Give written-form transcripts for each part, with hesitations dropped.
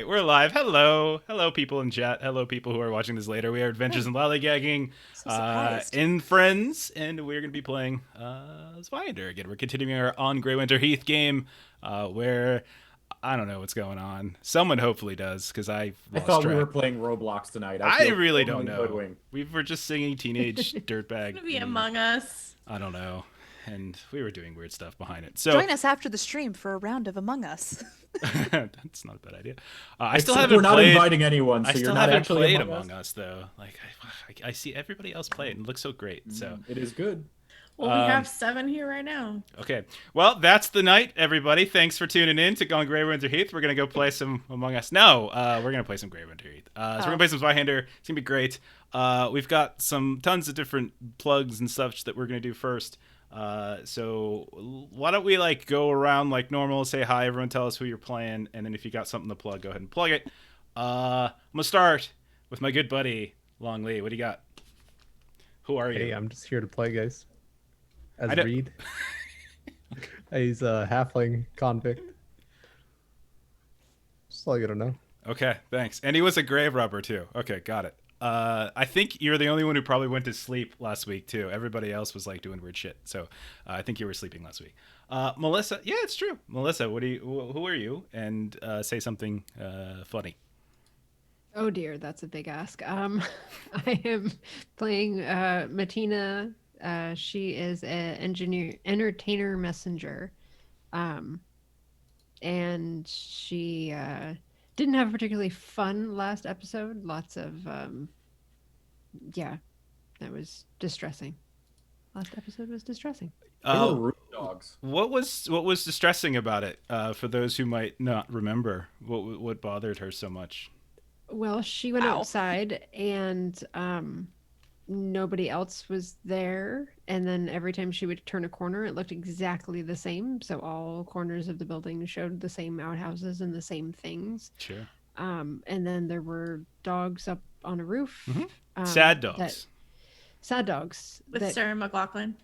right, we're live. Hello, people in chat. Hello, people who are watching this later. We are Adventures in Lollygagging, So surprised. in Friends, and we're going to be playing Zweihander again. We're continuing our on Graywinter Heath game, where I don't know what's going on. Someone hopefully does, because I lost thought we track. were playing Roblox tonight. I feel really don't totally know. hoodwinked. We were just singing Teenage Dirtbag. It's gonna be Among Us. I don't know. And we were doing weird stuff behind it. So Join us after the stream for a round of Among Us. that's not a bad idea. I still Except haven't we're not played. inviting anyone, so I you're still not haven't actually played Among Among Us though. Like I see everybody else play it and it looks so great. So It is good. Well, we have 7 here right now. okay, well that's the night, everybody. Thanks for tuning in to Gone Graywinter Heath. We're gonna go play some Among Us. No, we're gonna play some Graywinter Heath. So we're gonna play some Zweihander. It's gonna be great. We've got some tons of different plugs and stuff that we're gonna do first. So why don't we like go around like normal, say hi, everyone tell us who you're playing, and then if you got something to plug, go ahead and plug it. I'm gonna start with my good buddy Long Lee. What do you got? Who are you? Hey, I'm just here to play, guys. As I don't- Reed. He's a halfling convict. Just all you gotta know. Okay, thanks. And he was a grave robber too. Okay, got it. I think you're the only one who probably went to sleep last week too. Everybody else was like doing weird shit. So I think you were sleeping last week. Melissa, yeah, it's true. Melissa, who are you? And say something funny. Oh dear, that's a big ask. I am playing Matina. She is an entertainer messenger, and she didn't have a particularly fun last episode. Lots of yeah, that was distressing. Last episode was distressing. They were rude dogs. What was distressing about it? For those who might not remember, what bothered her so much? Well, she went Ow. outside and nobody else was there. And then every time she would turn a corner, it looked exactly the same. So all corners of the building showed the same outhouses and the same things. Sure. And then there were dogs up on a roof. Sad dogs. Sad dogs. With that- Sarah McLaughlin.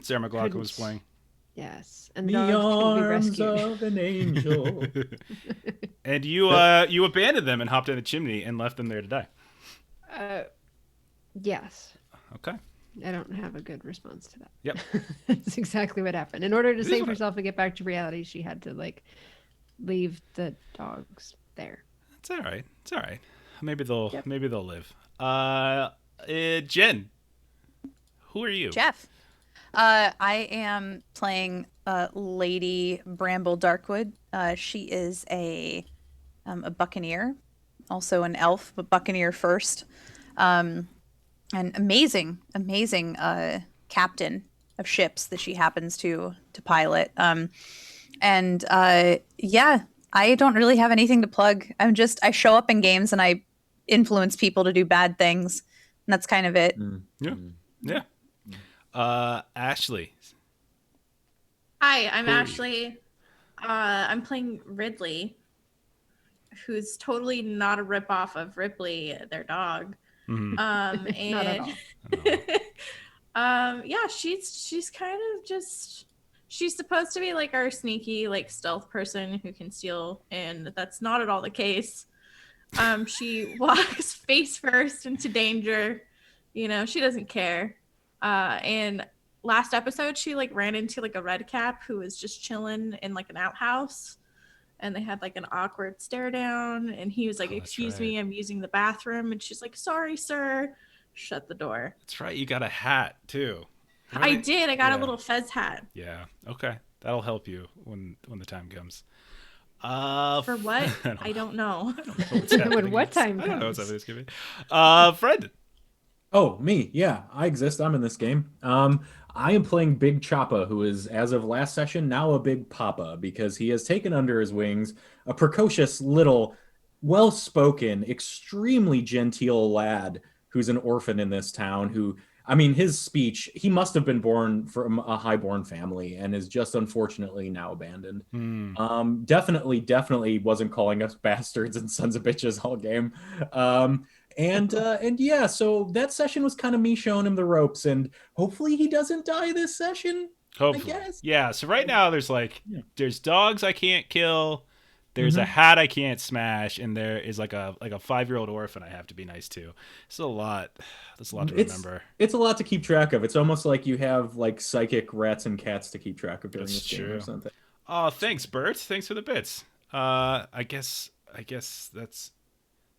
Sarah McLaughlin was Couldn't- playing. Yes. And the The dogs couldn't be arms rescued. of an angel. And you abandoned them and hopped in a chimney and left them there to die. Yes. Okay. I don't have a good response to that. Yep. That's exactly what happened. In order to This is save what- herself and get back to reality, she had to like leave the dogs there. It's all right. It's all right. Maybe they'll Yep. live. Jen, who are you? Jeff. I am playing Lady Bramble Darkwood. She is a buccaneer, also an elf, but buccaneer first. An amazing captain of ships that she happens to pilot. Yeah, I don't really have anything to plug. I show up in games and I influence people to do bad things. And that's kind of it. Yeah. Ashley. Hi, I'm Who are you? Ashley. I'm playing Ridley, who's totally not a ripoff of Ripley, their dog. Mhm. And Not at all. yeah, she's kind of just she's supposed to be like our sneaky like stealth person who can steal, and that's not at all the case. She walks face first into danger. You know, she doesn't care. And last episode she like ran into like a red cap who was just chilling in like an outhouse, and they had like an awkward stare down, and he was like, Oh, that's excuse me, right. I'm using the bathroom, and she's like, sorry sir, shut the door. That's right. You got a hat too. I did. I got Yeah. a little fez hat. Yeah. Okay. That'll help you when the time comes. For what? I I don't know. don't know what's happening. When what time I don't know what's comes? happening. This could be. Fred. Oh, me. Yeah, I exist. I'm in this game. I am playing Big Choppa, who is, as of last session, now a Big Papa, because he has taken under his wings a precocious little, well-spoken, extremely genteel lad who's an orphan in this town who, I mean, his speech, he must have been born from a highborn family and is just unfortunately now abandoned. Definitely wasn't calling us bastards and sons of bitches all game. And yeah, so that session was kind of me showing him the ropes, and hopefully he doesn't die this session. Hopefully. guess. Yeah. So right now there's Yeah. there's dogs I can't kill. There's a hat I can't smash, and there is like a 5-year-old orphan I have to be nice to. It's a lot. There's a lot to remember. It's a lot to keep track of. It's almost like you have like psychic rats and cats to keep track of during That's this game true. or something. Oh, thanks, Bert. Thanks for the bits. I guess that's.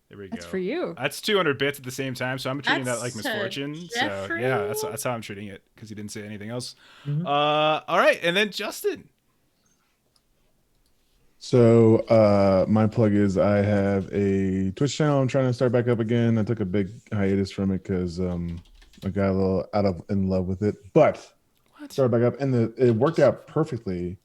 There we go. That's for you. That's 200 bits at the same time, so I'm treating that like That's to misfortune. So Jeffrey. yeah, that's how I'm treating it because he didn't say anything else. Mhm. All right, and then Justin. So my plug is I have a Twitch channel. I'm trying to start back up again. I took a big hiatus from it because I got a little in love with it, but started back up, and it worked out perfectly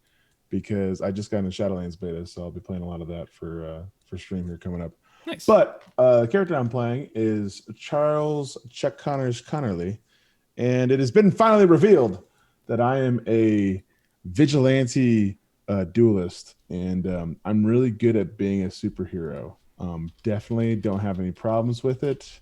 because I just got into Shadowlands beta, so I'll be playing a lot of that for stream here coming up. Nice. But the character I'm playing is Charles Chuck Connors Connerly, and it has been finally revealed that I am a vigilante duelist, and I'm really good at being a superhero. Definitely don't have any problems with it.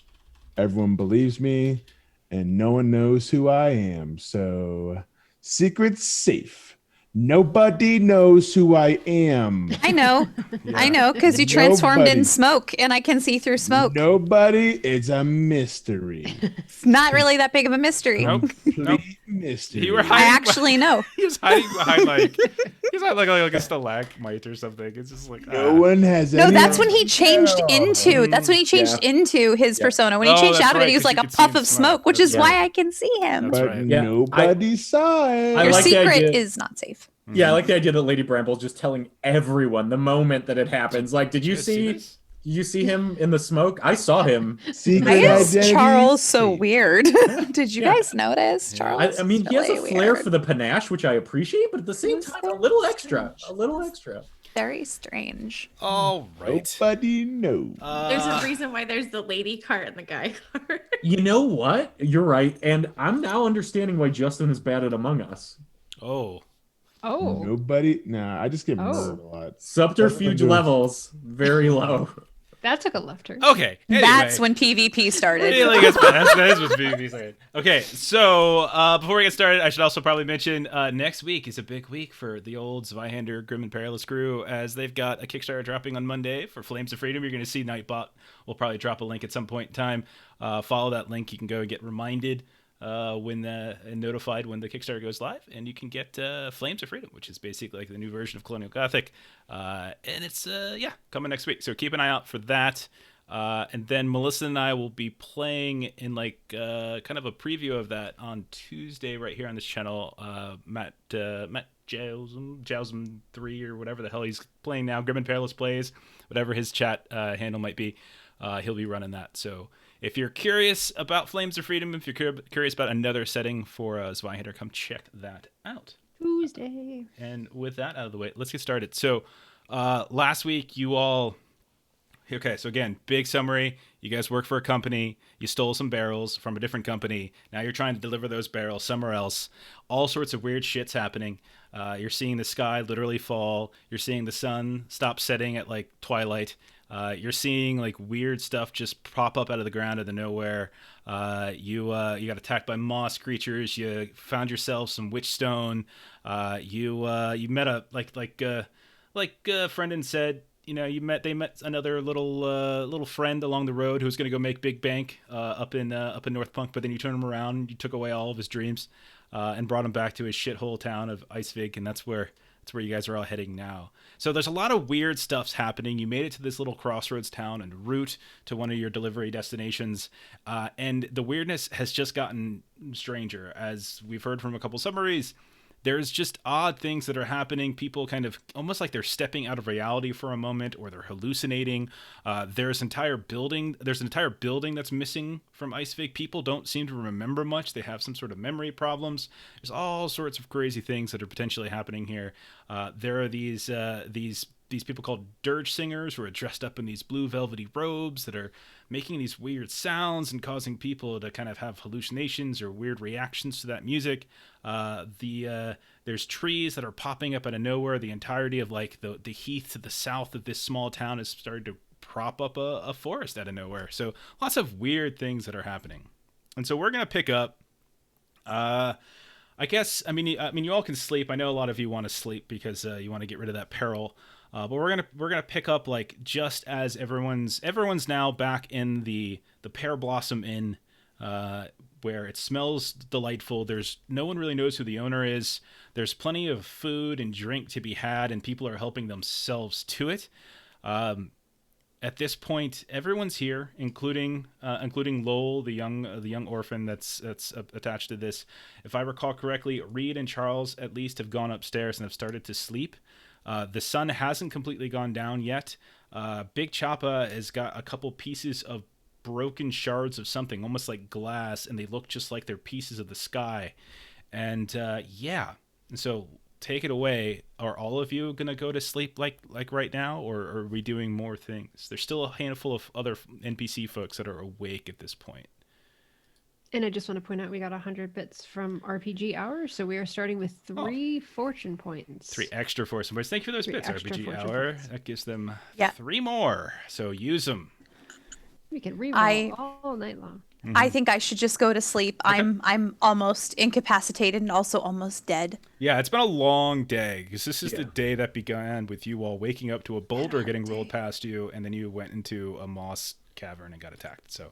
Everyone believes me, and no one knows who I am. So, secret safe. Nobody knows who I am. I know. Yeah. I know, because you transformed Nobody. in smoke, and I can see through smoke. Nobody. It's a mystery. It's not really that big of a mystery. Nope. Nope. Complete mystery. You were I hiding. actually know. He was hiding behind like a stalagmite or something. It's just like No one has No, any that's when he changed idea. into. That's when he changed into his Yeah. persona. When he Oh, changed that's out of it, right, he was 'cause like you a could see puff him of smoke. smoke, which is That's why I can see him. That's But right. Yeah, nobody saw it. I Your like the secret idea. is not safe. Yeah, I like the idea that Lady Bramble's just telling everyone the moment that it happens. Like, did you guys see see? this? Did you see him in the smoke? I saw him. Secret Why is identity Charles so safe. weird? Did you Yeah. guys notice? Yeah. Charles. I mean, he has a really flair weird. for the panache, which I appreciate, but at the same He's time, very a little extra. strange. A little extra. Very strange. All right. Nobody knows. There's a reason why there's the lady cart and the guy cart. You know what? You're right, and I'm now understanding why Justin is bad at Among Us. Oh. Oh, Nobody. Nah, I just get Oh. murdered a lot. Subterfuge doing. levels very low. that took a left turn. Okay. Anyway. That's when PvP started. Really gets bad. That is what's being saying. Okay, so before we get started, I should also probably mention next week is a big week for the old Zweihander Grim and Perilous crew, as they've got a Kickstarter dropping on Monday for Flames of Freedom. You're going to see Nightbot. We'll probably drop a link at some point in time. Follow that link. You can go and get reminded and notified when the Kickstarter goes live, and you can get Flames of Freedom, which is basically like the new version of Colonial Gothic, and it's coming next week. So keep an eye out for that. And then Melissa and I will be playing in like kind of a preview of that on Tuesday right here on this channel. Matt Jousm 3 or whatever the hell he's playing now, Grim and Perilous Plays, whatever his chat handle might be, he'll be running that. So if you're curious about Flames of Freedom, if you're curious about another setting for Zweihander, come check that out. Tuesday. And with that out of the way, let's get started. So last week you all... Okay, so again, big summary. You guys work for a company. You stole some barrels from a different company. Now you're trying to deliver those barrels somewhere else. All sorts of weird shit's happening. You're seeing the sky literally fall. You're seeing the sun stop setting at like twilight. You're seeing like weird stuff just pop up out of the ground out of nowhere. You got attacked by moss creatures. You found yourself some witch stone. You met a like Brendan said. You know, they met another little friend along the road who was going to go make big bank up in North Punk, but then you turned him around and you took away all of his dreams and brought him back to his shithole town of Icevig, and that's where you guys are all heading now. So there's a lot of weird stuff's happening. You made it to this little crossroads town en route to one of your delivery destinations, and the weirdness has just gotten stranger, as we've heard from a couple summaries. There's just odd things that are happening. People kind of almost like they're stepping out of reality for a moment, or they're hallucinating. There's an entire building that's missing from Icevig. People don't seem to remember much. They have some sort of memory problems. There's all sorts of crazy things that are potentially happening here. There are these people called dirge singers who are dressed up in these blue velvety robes that are making these weird sounds and causing people to kind of have hallucinations or weird reactions to that music. There's trees that are popping up out of nowhere. The entirety of like the heath to the south of this small town has started to prop up a forest out of nowhere. So lots of weird things that are happening. And so we're going to pick up, I mean, you all can sleep. I know a lot of you want to sleep because you want to get rid of that peril. But we're gonna pick up like just as everyone's now back in the Pear Blossom Inn, where it smells delightful. There's no one really knows who the owner is. There's plenty of food and drink to be had, and people are helping themselves to it. At this point, everyone's here, including Lowell, the young orphan that's attached to this. If I recall correctly, Reed and Charles at least have gone upstairs and have started to sleep. The sun hasn't completely gone down yet. Big Choppa has got a couple pieces of broken shards of something, almost like glass, and they look just like they're pieces of the sky. And yeah, and so take it away. Are all of you gonna go to sleep like right now, or are we doing more things? There's still a handful of other NPC folks that are awake at this point. And I just want to point out we got 100 bits from RPG Hour, so we are starting with 3 fortune points. 3 extra fortune points. Thank you for those 3 bits, extra RPG fortune Hour. points. That gives them Yeah. 3 more. So use them. We can reroll I- all night long. I think I should just go to sleep. Okay. I'm almost incapacitated and also almost dead. Yeah, it's been a long day because this is the Yeah. day that began with you all waking up to a boulder getting rolled past you, and then you went into a moss cavern and got attacked. So,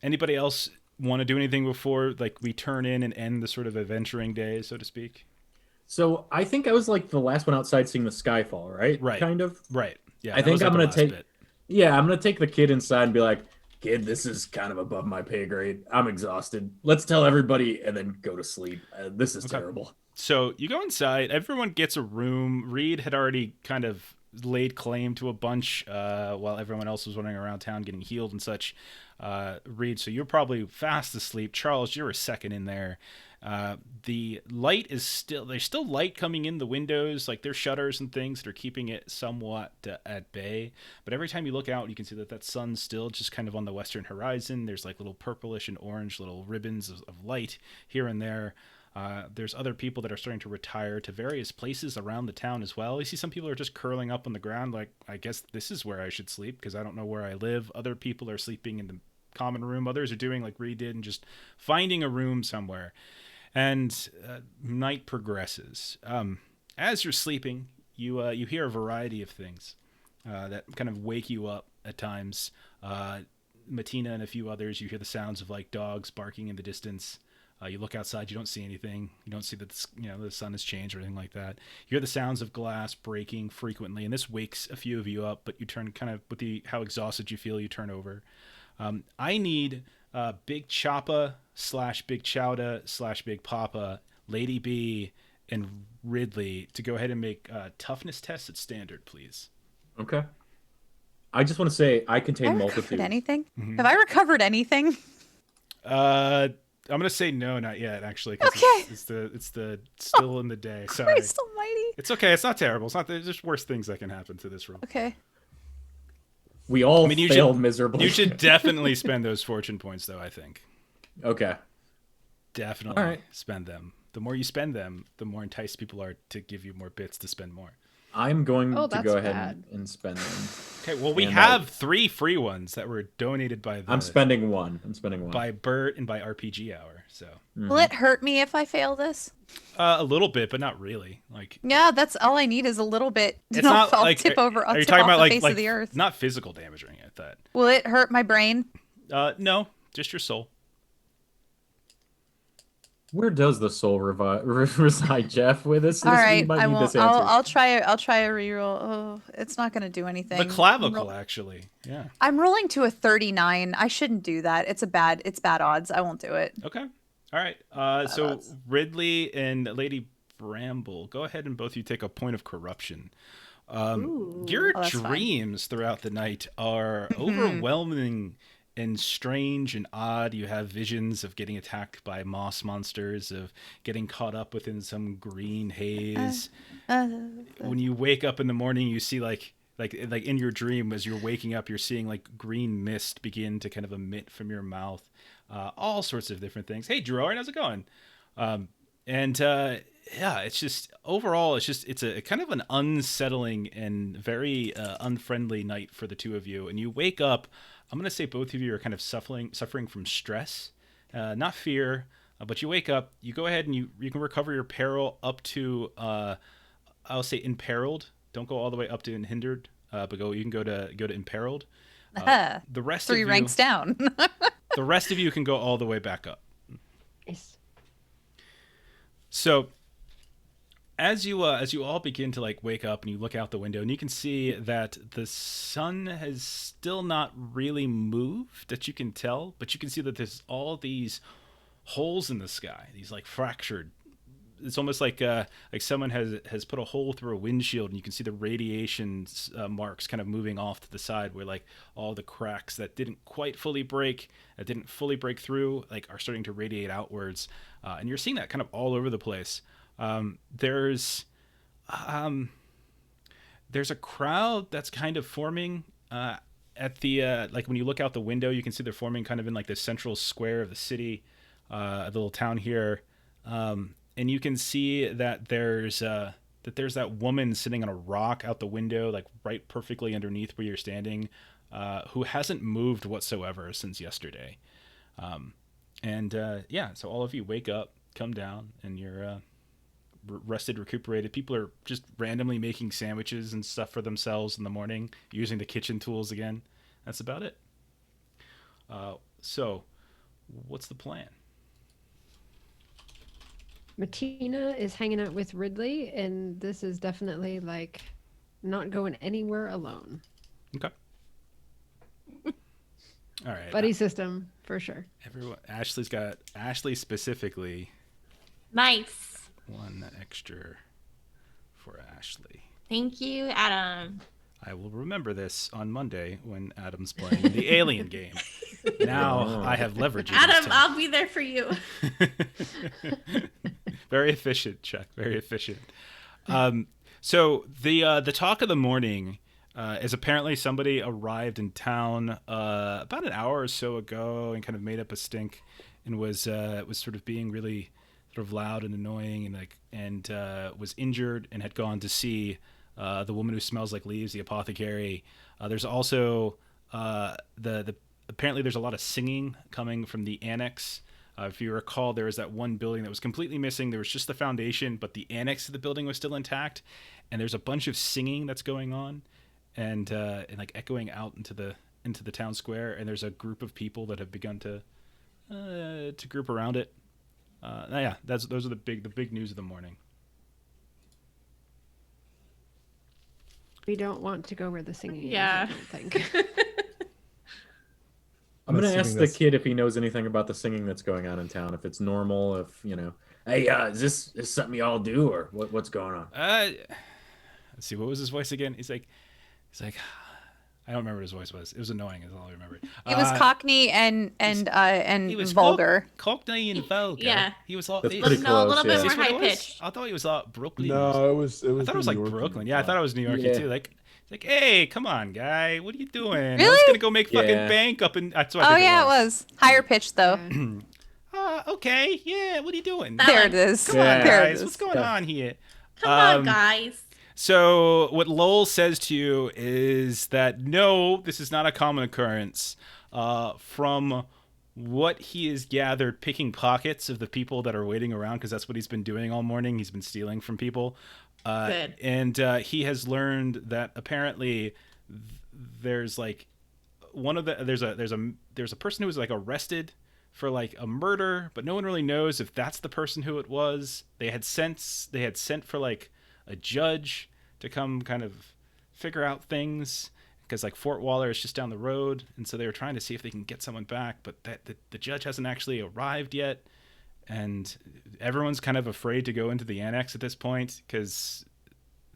anybody else want to do anything before like we turn in and end the sort of adventuring day, so to speak? So I think I was like the last one outside seeing the skyfall, right? Right. Kind of. Right. Yeah. I that think was, like, I'm the gonna last take. bit. Yeah, I'm gonna take the kid inside and be like, "Kid, this is kind of above my pay grade. I'm exhausted. Let's tell everybody and then go to sleep. This is Okay. terrible." So you go inside. Everyone gets a room. Reed had already kind of laid claim to a bunch while everyone else was running around town getting healed and such. Reed, so you're probably fast asleep. Charles, you're a second in there. The light is there's still light coming in the windows, like there's shutters and things that are keeping it somewhat at bay. But every time you look out, you can see that sun's still just kind of on the western horizon. There's like little purplish and orange little ribbons of light here and there. There's other people that are starting to retire to various places around the town as well. You see some people are just curling up on the ground like, I guess this is where I should sleep because I don't know where I live. Other people are sleeping in the common room. Others are doing like Reed did and just finding a room somewhere. And night progresses. As you're sleeping, you hear a variety of things that kind of wake you up at times. Matina and a few others, you hear the sounds of like dogs barking in the distance. You look outside, you don't see anything. You don't see that the sun has changed or anything like that. You hear the sounds of glass breaking frequently, and this wakes a few of you up. But you turn kind of with how exhausted you feel, you turn over. I need Big Choppa / Big Chowda / Big Papa, Lady B, and Ridley to go ahead and make toughness tests at standard, please. Okay. I just want to say I Have contain I multitude. recovered anything? Mhm. Have I recovered anything? I'm gonna say no, not yet. Actually, 'cause Okay. it's the still in the day. Sorry, Christ almighty. it's okay. It's not terrible. It's not. There's just worse things that can happen to this room. Okay. We all I mean, you failed should- miserably. You should definitely spend those fortune points, though. I think Okay. definitely All right. spend them. The more you spend them, the more enticed people are to give you more bits to spend more. I'm going Oh, to that's go ahead bad. and spend them. Okay, well, we And, have 3 free ones that were donated by I'm spending one. by Bert and by RPG Hour. So Will it hurt me if I fail this? a little bit, but not really. Like Yeah, that's all I need is a little bit. it's I'll, not I'll like tip over. I'll are you tip talking off about the like face of the earth. not physical damage or anything like that? Will it hurt my brain? No, just your soul. Where does the soul reside, Jeff? With this, All right, you might I need won't. this answer. I'll try. I'll try a reroll. Oh, it's not gonna do anything. The I'm clavicle, ro- actually. Yeah. I'm rolling to a 39. I shouldn't do that. It's bad odds. I won't do it. Okay. All right. So odds. Ridley and Lady Bramble, go ahead and both of you take a point of corruption. Your Oh, that's fine. dreams throughout the night are overwhelming and strange and odd. You have visions of getting attacked by moss monsters, of getting caught up within some green haze. When you wake up in the morning, you see like in your dream as you're waking up, you're seeing like green mist begin to kind of emit from your mouth. All sorts of different things. Hey, Drew, how's it going? Yeah, it's just overall, it's a kind of an unsettling and very unfriendly night for the two of you. And you wake up. I'm gonna say both of you are kind of suffering from stress, not fear. But you wake up. You go ahead and you can recover your peril up to I'll say imperiled don't go all the way up to unhindered, but you can go to imperiled. The rest 3 of ranks down. the rest of you can go all the way back up. Yes. So as you all begin to like wake up and you look out the window and you can see that the sun has still not really moved, that you can tell, but you can see that there's all these holes in the sky, these like fractured. It's almost like someone has put a hole through a windshield, and you can see the radiation marks kind of moving off to the side, where like all the cracks that didn't fully break through, like are starting to radiate outwards, and you're seeing that kind of all over the place. There's a crowd that's kind of forming at the like when you look out the window, you can see they're forming kind of in like the central square of the city, the little town here. And you can see that there's that woman sitting on a rock out the window, like right perfectly underneath where you're standing, who hasn't moved whatsoever since yesterday. So all of you wake up, come down, and you're rested, recuperated. People are just randomly making sandwiches and stuff for themselves in the morning, using the kitchen tools again. That's about it. So what's the plan? Martina is hanging out with Ridley, and this is definitely like not going anywhere alone. Okay. All right. Buddy system for sure. Ashley specifically. Nice. One extra for Ashley. Thank you, Adam. I will remember this on Monday when Adam's playing the Alien game. Now I have leverage. Adam, I'll be there for you. Very efficient, Chuck. Very efficient. So the talk of the morning is apparently somebody arrived in town about an hour or so ago and kind of made up a stink and was sort of being really sort of loud and annoying and was injured and had gone to see the woman who smells like leaves, the apothecary. There's also apparently there's a lot of singing coming from the annex. If you recall, there was that one building that was completely missing. There was just the foundation, but the annex of the building was still intact. And there's a bunch of singing that's going on, and like echoing out into the town square. And there's a group of people that have begun to group around it. Those are the big news of the morning. We don't want to go where the singing Yeah. is, I don't think. I'm going to assuming ask the that's- kid if he knows anything about the singing that's going on in town, if it's normal, if, hey, is this something y'all do, or what's going on? Let's see, what was his voice again? He's like, I don't remember what his voice was. It was annoying, is all I remember. It was Cockney and He was vulgar. Cockney and vulgar. Yeah. He was all. That's he- pretty No, a little close, bit yeah. more Is this what it high was? pitched. I thought he was Brooklyn. No, it was. I thought it was like New York. Brooklyn. Yeah, I thought it was New York Yeah. too. Like, hey, come on, guy, what are you doing? I was Really? gonna go make fucking Yeah. bank up in. That's what I Oh think yeah, it was higher pitched though. Yeah. Okay, yeah. What are you doing? That There one. it is. Come on, Yeah. There it guys. is. What's going on here? Come on, Um, guys. So what Lowell says to you is that no, this is not a common occurrence. From what he has gathered, picking pockets of the people that are waiting around, because that's what he's been doing all morning. He's been stealing from people. Good. And he has learned that apparently there's like there's a person who was like arrested for like a murder, but no one really knows if that's the person who it was. They had sent for like a judge to come kind of figure out things, because like Fort Waller is just down the road, and so they were trying to see if they can get someone back, but the judge hasn't actually arrived yet, and everyone's kind of afraid to go into the annex at this point because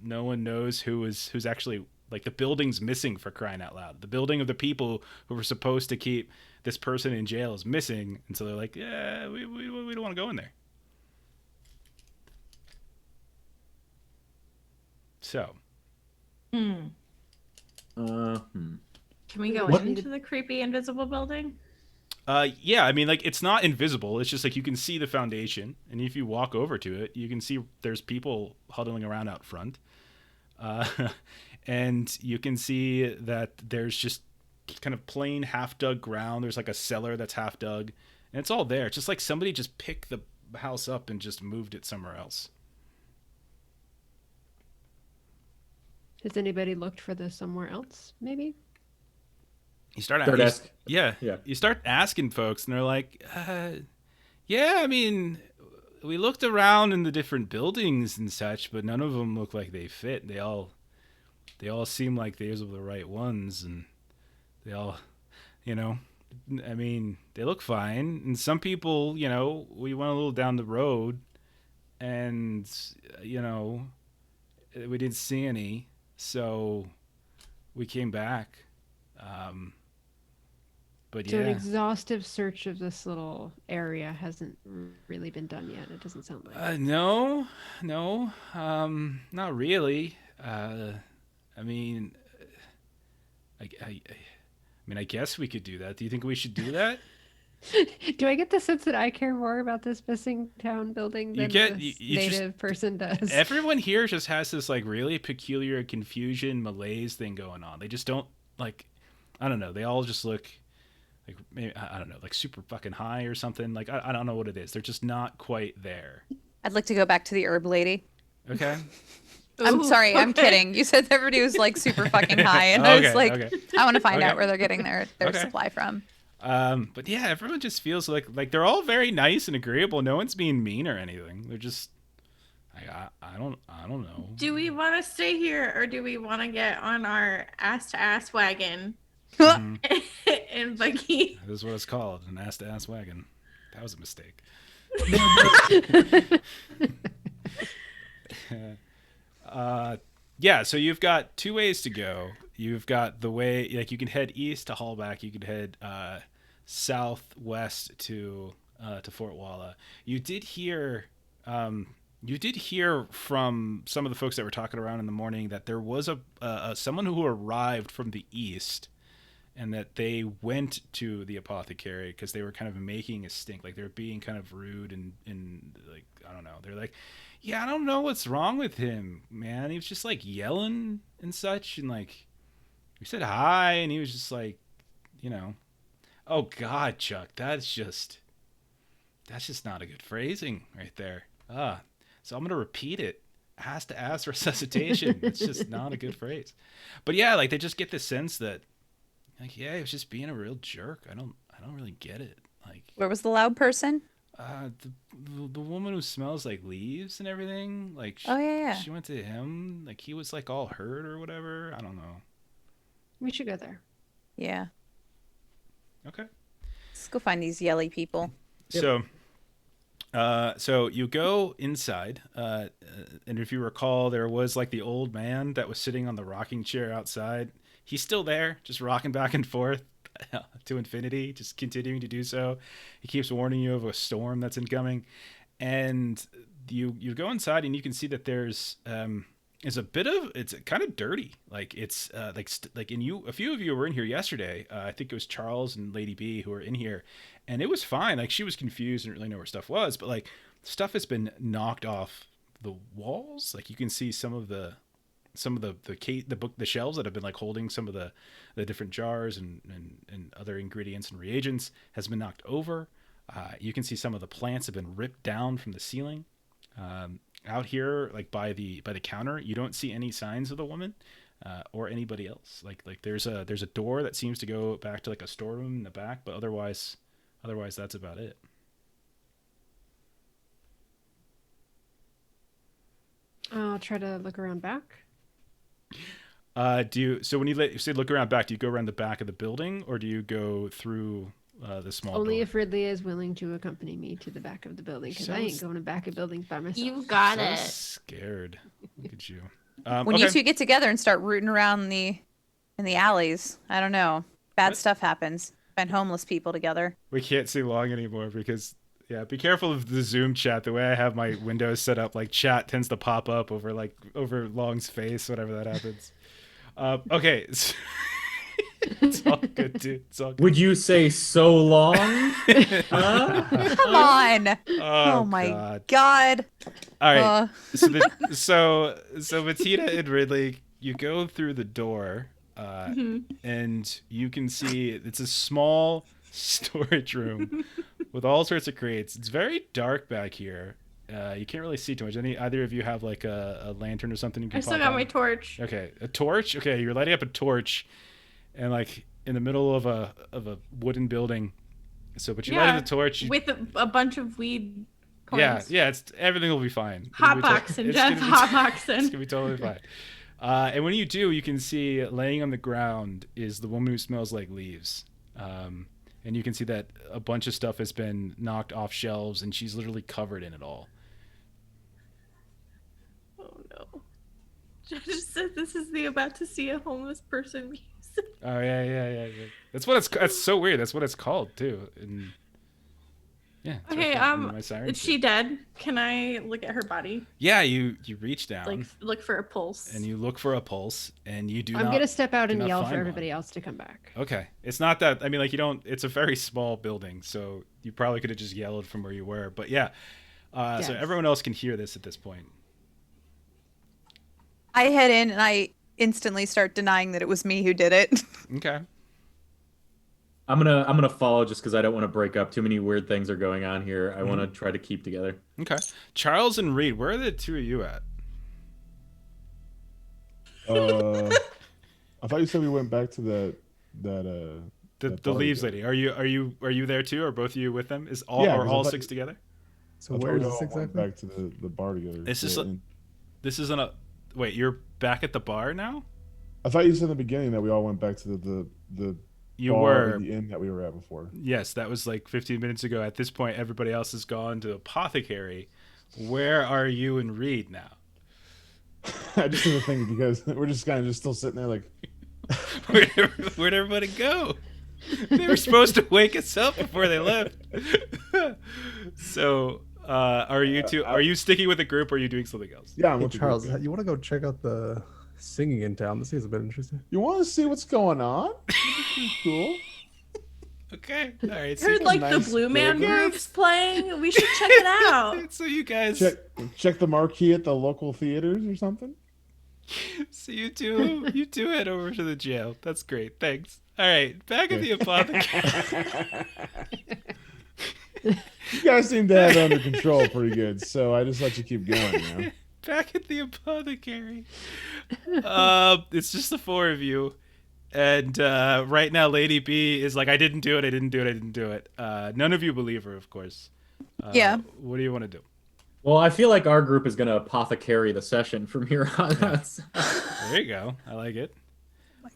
no one knows who's actually, like, the building's missing, for crying out loud. The building of the people who were supposed to keep this person in jail is missing, and so they're like, yeah, we don't want to go in there. So Can we go What- into the creepy invisible building? yeah, I mean, like, it's not invisible. It's just like you can see the foundation, and if you walk over to it, you can see there's people huddling around out front, and you can see that there's just kind of plain half dug ground. There's like a cellar that's half dug, and it's all there. It's just like somebody just picked the house up and just moved it somewhere else. Has anybody looked for this somewhere else? Maybe. You start Third asking. ask. Yeah. Yeah. You start asking folks, and they're like, "Yeah, I mean, we looked around in the different buildings and such, but none of them look like they fit. They all seem like these are the right ones, and they all, you know, I mean, they look fine. And some people, you know, we went a little down the road, and you know, we didn't see any, so we came back." But So an yeah, exhaustive search of this little area hasn't really been done yet. It doesn't sound like. no, not really. I mean, I mean, I guess we could do that. Do you think we should do that? Do I get the sense that I care more about this missing town building You than get- this you just- native person does? Everyone here just has this like really peculiar confusion malaise thing going on. They just don't like, I don't know. They all just look like maybe, I don't know, like super fucking high or something. Like I don't know what it is. They're just not quite there. I'd like to go back to the herb lady. Okay. I'm Ooh, sorry, I'm okay. kidding. You said everybody was like super fucking high, and I was Okay, like, okay. I want to find Okay. out where they're getting their Okay. supply from. But yeah, everyone just feels like they're all very nice and agreeable. No one's being mean or anything. They're just I don't know. Do we want to stay here or do we want to get on our ass to ass wagon Mhm. and buggy? This is what it's called, an ass to ass wagon. That was a mistake. Yeah, so you've got two ways to go. You've got the way, like, you can head east to Hallback. You could head southwest to Fort Walla. You did hear from some of the folks that were talking around in the morning that there was someone who arrived from the east, and that they went to the apothecary because they were kind of making a stink. Like, they were being kind of rude and like, I don't know. They're like, yeah, I don't know what's wrong with him, man. He was just like yelling and such, and like we said hi, and he was just like, you know, oh God, Chuck, that's just not a good phrasing right there. So I'm gonna repeat it. Ass to ass resuscitation. It's just not a good phrase. But yeah, like they just get the sense that, like, yeah, he was just being a real jerk. I don't really get it. Like, Where was the loud person? the woman who smells like leaves and everything. Like, Oh, yeah. she went to him. Like, he was like all hurt or whatever. I don't know. We should go there. Yeah. Okay. Let's go find these yelly people. Yep. So you go inside, and if you recall, there was like the old man that was sitting on the rocking chair outside. He's still there, just rocking back and forth to infinity, just continuing to do so. He keeps warning you of a storm that's incoming, and you go inside and you can see that there's it's kind of dirty. Like it's like a few of you were in here yesterday. I think it was Charles and Lady B who were in here, and it was fine. Like, she was confused and didn't really know where stuff was, but like stuff has been knocked off the walls. Like, you can see some of the shelves that have been like holding some of the different jars and other ingredients and reagents has been knocked over. You can see some of the plants have been ripped down from the ceiling. Out here, like by the counter, you don't see any signs of the woman or anybody else. Like there's a door that seems to go back to like a storeroom in the back, but otherwise that's about it. I'll try to look around back. So when you say look around back, do you go around the back of the building or do you go through the small Only door? if Ridley is willing to accompany me to the back of the building, because I ain't going to back of buildings by myself. You got So it. scared. Look at you. When Okay. you two get together and start rooting around in the alleys, I don't know. Bad What? stuff happens. Find homeless people together. We can't see long anymore because, yeah, be careful of the Zoom chat. The way I have my windows set up, like chat tends to pop up over Long's face whenever that happens. Okay. It's all good, dude. It's all good. Would you say so long? Huh? Come on. Oh, Oh my God. God. All right. Uh, So Bettina and Ridley, you go through the door, and you can see it's a small storage room with all sorts of crates. It's very dark back here, You can't really see too much. Either of you have like a lantern or something you can I still pop got on? my torch. Okay, a torch. Okay, you're lighting up a torch, and like in the middle of a wooden building. So, but you lighted the torch. With a bunch of weed points. Yeah. Everything will be fine. Hotboxing, Jeff. It's Hotboxing. gonna be totally fine. And when you do, you can see laying on the ground is the woman who smells like leaves. And you can see that a bunch of stuff has been knocked off shelves, and she's literally covered in it all. Oh no. I just said this is the about to see a homeless person music. Oh yeah. That's so weird. That's what it's called too. And yeah. it's Okay, right there in my siren is she dead? Can I look at her body? Yeah, you reach down Like look for a pulse. and you look for a pulse, and you do I'm not. gonna step out do and not yell find for one. everybody else to come back. Okay, it's not that. I mean, like you don't. It's a very small building, so you probably could have just yelled from where you were. But yeah, so Yes. everyone else can hear this at this point. I head in and I instantly start denying that it was me who did it. Okay. I'm gonna follow just because I don't want to break up. Too many weird things are going on here. I want to try to keep together. Okay. Charles and Reed, where are the two of you at? I thought you said we went back to that The that the party leaves there. lady. Are you there too? Are both of you with them? Is all Yeah, are 'cause I all thought- six together? So I thought where we is all this went exactly? back to the bar together. It's just Yeah, a- and This isn't a. Wait, you're back at the bar now? I thought you said in the beginning that we all went back to the You bar were. or the inn that we were at before. Yes, that was like 15 minutes ago. At this point, everybody else has gone to Apothecary. Where are you and Reed now? I just didn't think because we're just kind of just still sitting there like Where'd everybody go? They were supposed to wake us up before they left. So, are you two? Are you sticking with the group, or are you doing something else? yeah. I'm Hey, with the Charles, group. you want to go check out the singing in town? This seems a bit interesting. You want to see what's going on? This is cool. Okay, all right. I So, heard like nice the Blue Man building. Group's playing. We should check it out. so you guys, Check the marquee at the local theaters or something. so you two head over to the jail. That's great. Thanks. All right, back at the Apothecary. You guys seem to have it under control pretty good, so I just let you keep going. You know? Back at the Apothecary. It's just the four of you. And right now, Lady B is like, I didn't do it. None of you believe her, of course. Yeah. What do you want to do? Well, I feel like our group is gonna apothecary the session from here on. There you go. I like it. Oh my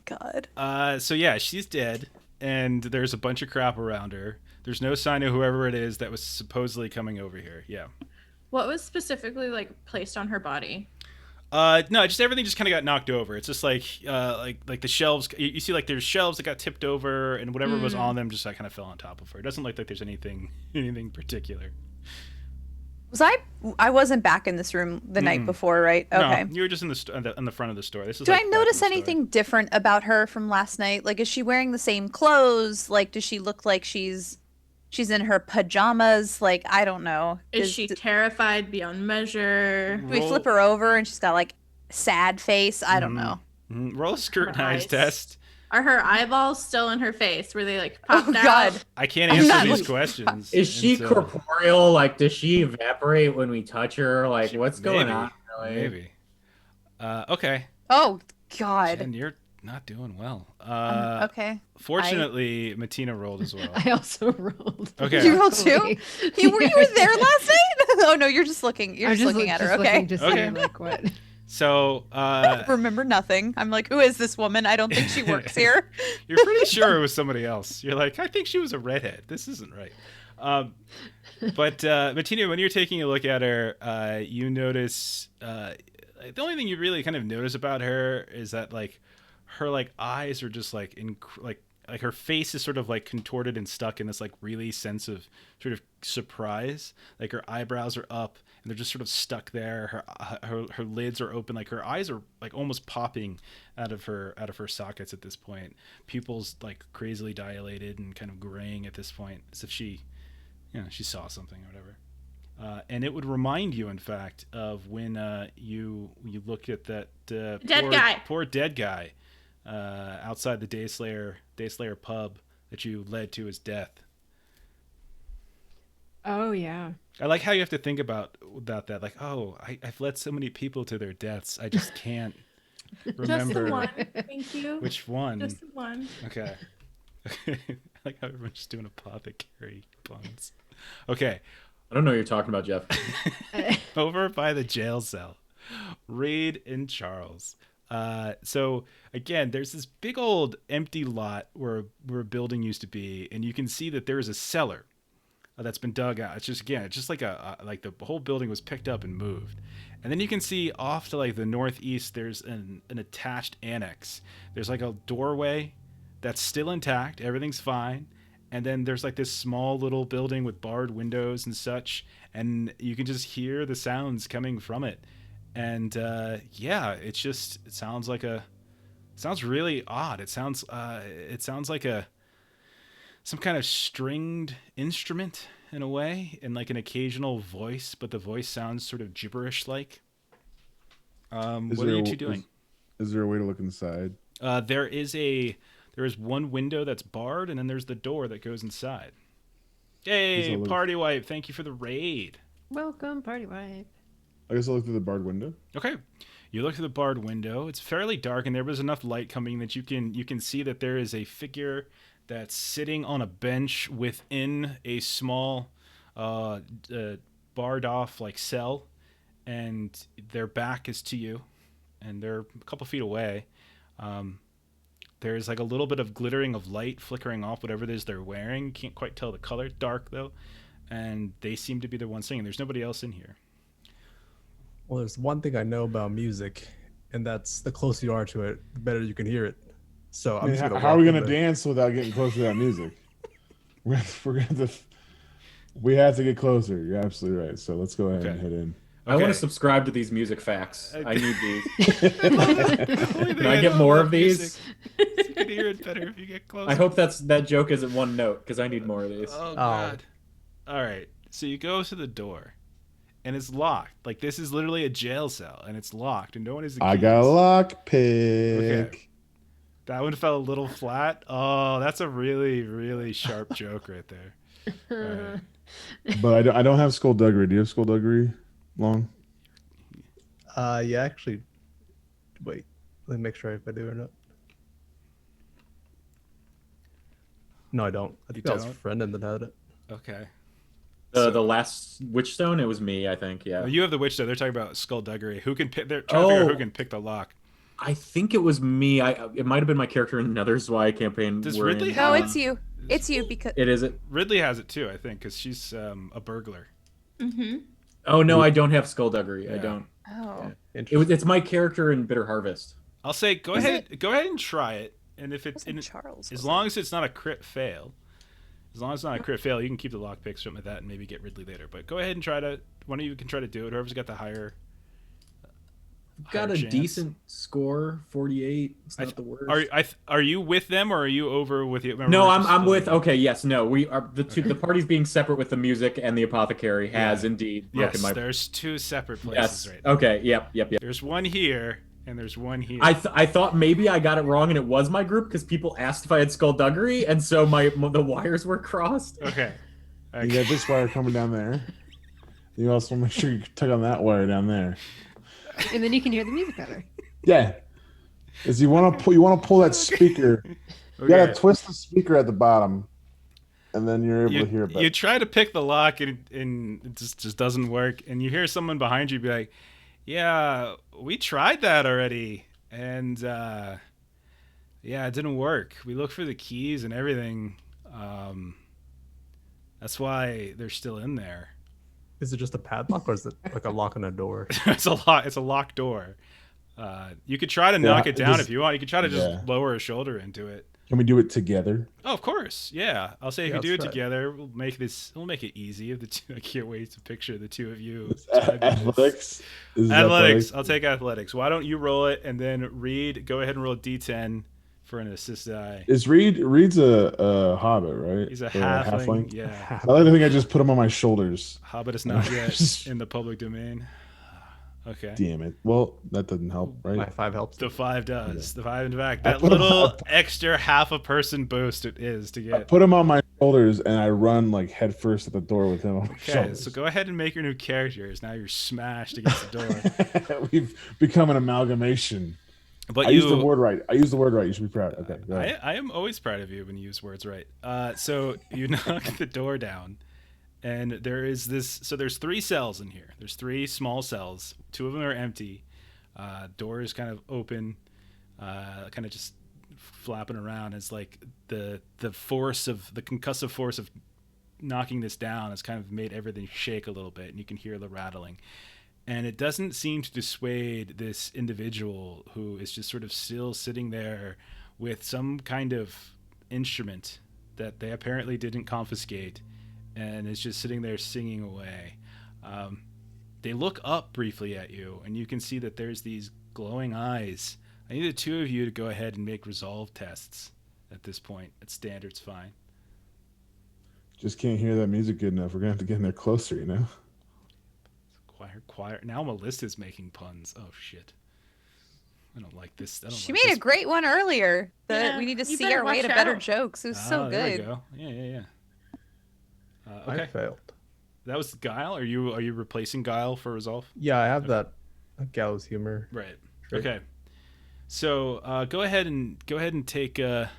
god. So yeah, she's dead, and there's a bunch of crap around her. There's no sign of whoever it is that was supposedly coming over here. Yeah. What was specifically like placed on her body? No, just everything just kind of got knocked over. It's just like the shelves. You see, like there's shelves that got tipped over, and whatever was on them just like kind of fell on top of her. It doesn't look like there's anything particular. Was I wasn't back in this room the night before, right? Okay. No, you were just in the front of the store. This is. Do like I back notice in the store. anything different about her from last night? Like, is she wearing the same clothes? Like, does she look like she's in her pajamas? Like, I don't know. Is she terrified beyond measure? Do we flip her over and she's got like sad face? I don't know. Roll a scrutinize eyes. test. Are her eyeballs still in her face? Were they like popped Oh out? god. I can't I'm answer not these looking- questions. Is she until- corporeal? Like, does she evaporate when we touch her? Like, what's going Maybe. on? Really? Maybe. Okay. Oh god. Jen, you're not doing well. Okay. Fortunately, Matina rolled as well. I also rolled. Okay. You rolled too? Totally. You were there last night? Oh no, you're just looking. You're I'm just looking at her. Okay. looking to see Okay. like what. So, Remember nothing. I'm like, who is this woman? I don't think she works here. you're pretty sure it was somebody else. You're like, I think she was a redhead. This isn't right. But Matina, when you're taking a look at her, you notice the only thing you really kind of notice about her is that like her like eyes are just like like her face is sort of like contorted and stuck in this like really sense of sort of surprise. Like her eyebrows are up and they're just sort of stuck there. Her lids are open. Like her eyes are like almost popping out of her sockets at this point. Pupils like crazily dilated and kind of graying at this point, as if she saw something or whatever. And it would remind you, in fact, of when you look at that poor dead guy outside the Dayslayer pub that you led to his death. Oh yeah. I like how you have to think about that. Like, oh, I've led so many people to their deaths. I just can't Just the remember one. Thank you. which one. Just the one. Okay. I like how everyone's just doing apothecary puns. Okay. I don't know what you're talking about, Jeff. Over by the jail cell, Reed and Charles. So again, there's this big old empty lot where a building used to be, and you can see that there is a cellar that's been dug out. It's just like like the whole building was picked up and moved. And then you can see off to like the northeast, there's an attached annex. There's like a doorway that's still intact. Everything's fine. And then there's like this small little building with barred windows and such. And you can just hear the sounds coming from it. And yeah, it sounds really odd. It sounds like some kind of stringed instrument in a way, and like an occasional voice, but the voice sounds sort of gibberish like. What are you two doing? Is there a way to look inside? There is one window that's barred, and then there's the door that goes inside. Hey, Party Wipe, thank you for the raid. Welcome, Party Wipe. I guess I'll look through the barred window. Okay. You look through the barred window. It's fairly dark, and there was enough light coming that you can see that there is a figure that's sitting on a bench within a small barred off like cell, and their back is to you, and they're a couple feet away. There's like a little bit of glittering of light flickering off whatever it is they're wearing. Can't quite tell the color. Dark though, and they seem to be the ones singing. There's nobody else in here. Well, there's one thing I know about music, and that's the closer you are to it, the better you can hear it. So I'm just gonna how are we walk gonna in there. dance without getting close to that music? we have to get closer. You're absolutely right. So let's go ahead and head in. I want to subscribe to these music facts. I need these. Can I get more of these? You can hear it better if you get closer. I hope that joke isn't one note, because I need more of these. Oh god. All right. So you go to the door, and it's locked. Like this is literally a jail cell, and it's locked, and no one has the keys. I got a lock pick. Okay. That one fell a little flat. Oh, that's a really, really sharp joke right there. All right. But I don't have skullduggery. Do you have skullduggery, Long? Yeah, actually. Wait, let me make sure if I do or not. No, I don't. I think that was Brendan that had it. Okay. The last Witchstone, it was me, I think. Yeah. Well, you have the witch, though. They're talking about skullduggery. Who can pick? They're trying to figure out who can pick the lock. I think it was me. It might have been my character in another Zwei campaign. Does Ridley No, it's you. It's you because It is it. Ridley has it too, I think, because she's a burglar. Mm-hmm. Oh no, I don't have skullduggery. I Yeah. don't. oh, It's my character in Bitter Harvest. I'll say go ahead and try it, and if it's Charles. as long as it's not a crit fail, you can keep the lockpick, something like that, and maybe get Ridley later. But go ahead and try to. One of you can try to do it. Whoever's got the higher. Got a chance. decent score, 48. It's not the worst. Are you with them or are you over with you? No, I'm with. Okay, yes, no, we are the parties being separate with the music and the apothecary has indeed broken Yes, my. there's two separate places Yes. right now. Okay. Yep. There's one here and there's one here. I thought maybe I got it wrong and it was my group because people asked if I had skullduggery and so the wires were crossed. Okay. You got this wire coming down there. You also make sure you tug on that wire down there. And then you can hear the music better. Yeah. Is you want to pull that speaker. You gotta twist the speaker at the bottom, and then you're able to hear it better. You try to pick the lock and it just doesn't work, and you hear someone behind you be like, "Yeah, we tried that already, and yeah, it didn't work. We looked for the keys and everything. That's why they're still in there." Is it just a padlock or is it like a lock on a door? It's a locked door. You could try to knock it down if you want. You could try to just lower a shoulder into it. Can we do it together? Oh, of course. Yeah. I'll say if you do it let's try it. together, we'll make it easy. If the two, I can't wait to picture the two of you. Athletics. Athletics. I'll take athletics. Why don't you roll it and then Reed, go ahead and roll a D10 for an assist die. Is Reed's a hobbit, right? He's a Or halfling. Yeah. I like to think I just put him on my shoulders. Hobbit is not yet in the public domain. Okay. Damn it. Well, that doesn't help, right? My 5 helps. The 5 does. Okay. The 5, in fact, I that put 'em little up. extra half a person boost it is to I get. put him on my shoulders and I run like head first at the door with him on my Okay, shoulders. so go ahead and make your new characters. Now you're smashed against the door. We've become an amalgamation. But I used the word right. I used the word right. You should be proud. Okay, go ahead. I am always proud of you when you use words right. So you knock the door down, and there is this. So there's 3 cells in here. There's 3 small cells. 2 of them are empty. Door is kind of open, kind of just flapping around. It's like the force of the concussive force of knocking this down has kind of made everything shake a little bit, and you can hear the rattling. And it doesn't seem to dissuade this individual who is just sort of still sitting there with some kind of instrument that they apparently didn't confiscate, and is just sitting there singing away. They look up briefly at you, and you can see that there's these glowing eyes. I need the 2 of you to go ahead and make resolve tests at this point. At standard's fine. Just can't hear that music good enough. We're gonna have to get in there closer, you know. Choir. Now Melissa's making puns. Oh shit! I don't like this. She made a great one earlier. Yeah, We need to you see better our way watch to better out. jokes. It was so There we good. go. Yeah. I Okay, failed. that was Guile. Are you replacing Guile for resolve? Yeah, I have that gallows humor. Right. trait. Okay. So go ahead and take. Let's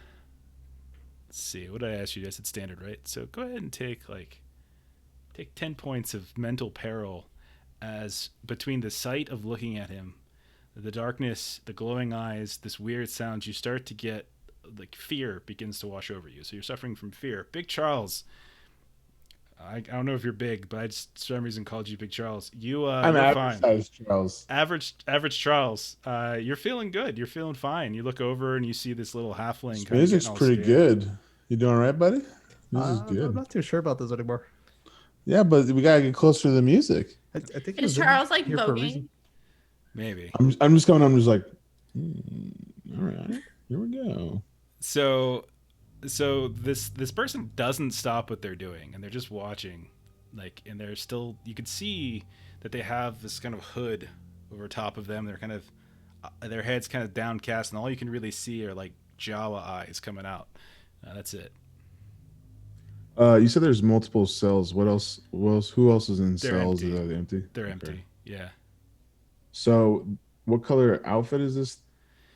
see. What did I ask you? I said standard, right? So go ahead and take 10 points of mental peril, as between the sight of looking at him, the darkness, the glowing eyes, this weird sound, you start to get like fear begins to wash over you. So you're suffering from fear. Big Charles. I don't know if you're big, but I just for some reason called you Big Charles. You're I'm fine. average size, Charles. Average Charles, you're feeling good. You're feeling fine. You look over and you see this little halfling. This kinda music's getting all pretty scared. good. You doing all right, buddy? This is I'm good. not too sure about this anymore. Yeah, but we gotta get closer to the music. I think it Is was in Charles like here for a voguing? reason. Maybe. I'm just going. I'm just like, all right, here we go. So this person doesn't stop what they're doing, and they're just watching, and they're still. You could see that they have this kind of hood over top of them. They're kind of their heads kind of downcast, and all you can really see are like Jawa eyes coming out. That's it. You said there's multiple cells. What else? Who else is in They're cells? empty. Are they empty? They're Okay. empty. Yeah. So, what color outfit is this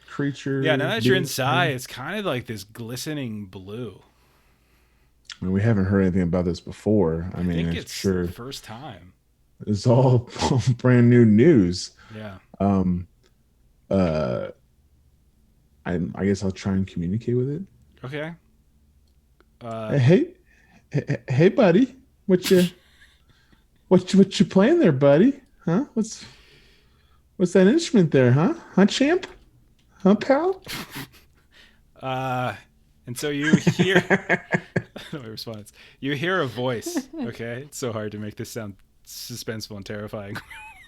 creature? Yeah. Now that you're being? inside, it's kind of like this glistening blue. I mean, we haven't heard anything about this before. I I mean, think I'm it's sure the first time. it's all brand new news. Yeah. I guess I'll try and communicate with it. Okay. Hey, buddy, what you playing there, buddy? Huh? What's that instrument there? Huh, champ? Huh, pal? And so you hear my response. You hear a voice. Okay, it's so hard to make this sound suspenseful and terrifying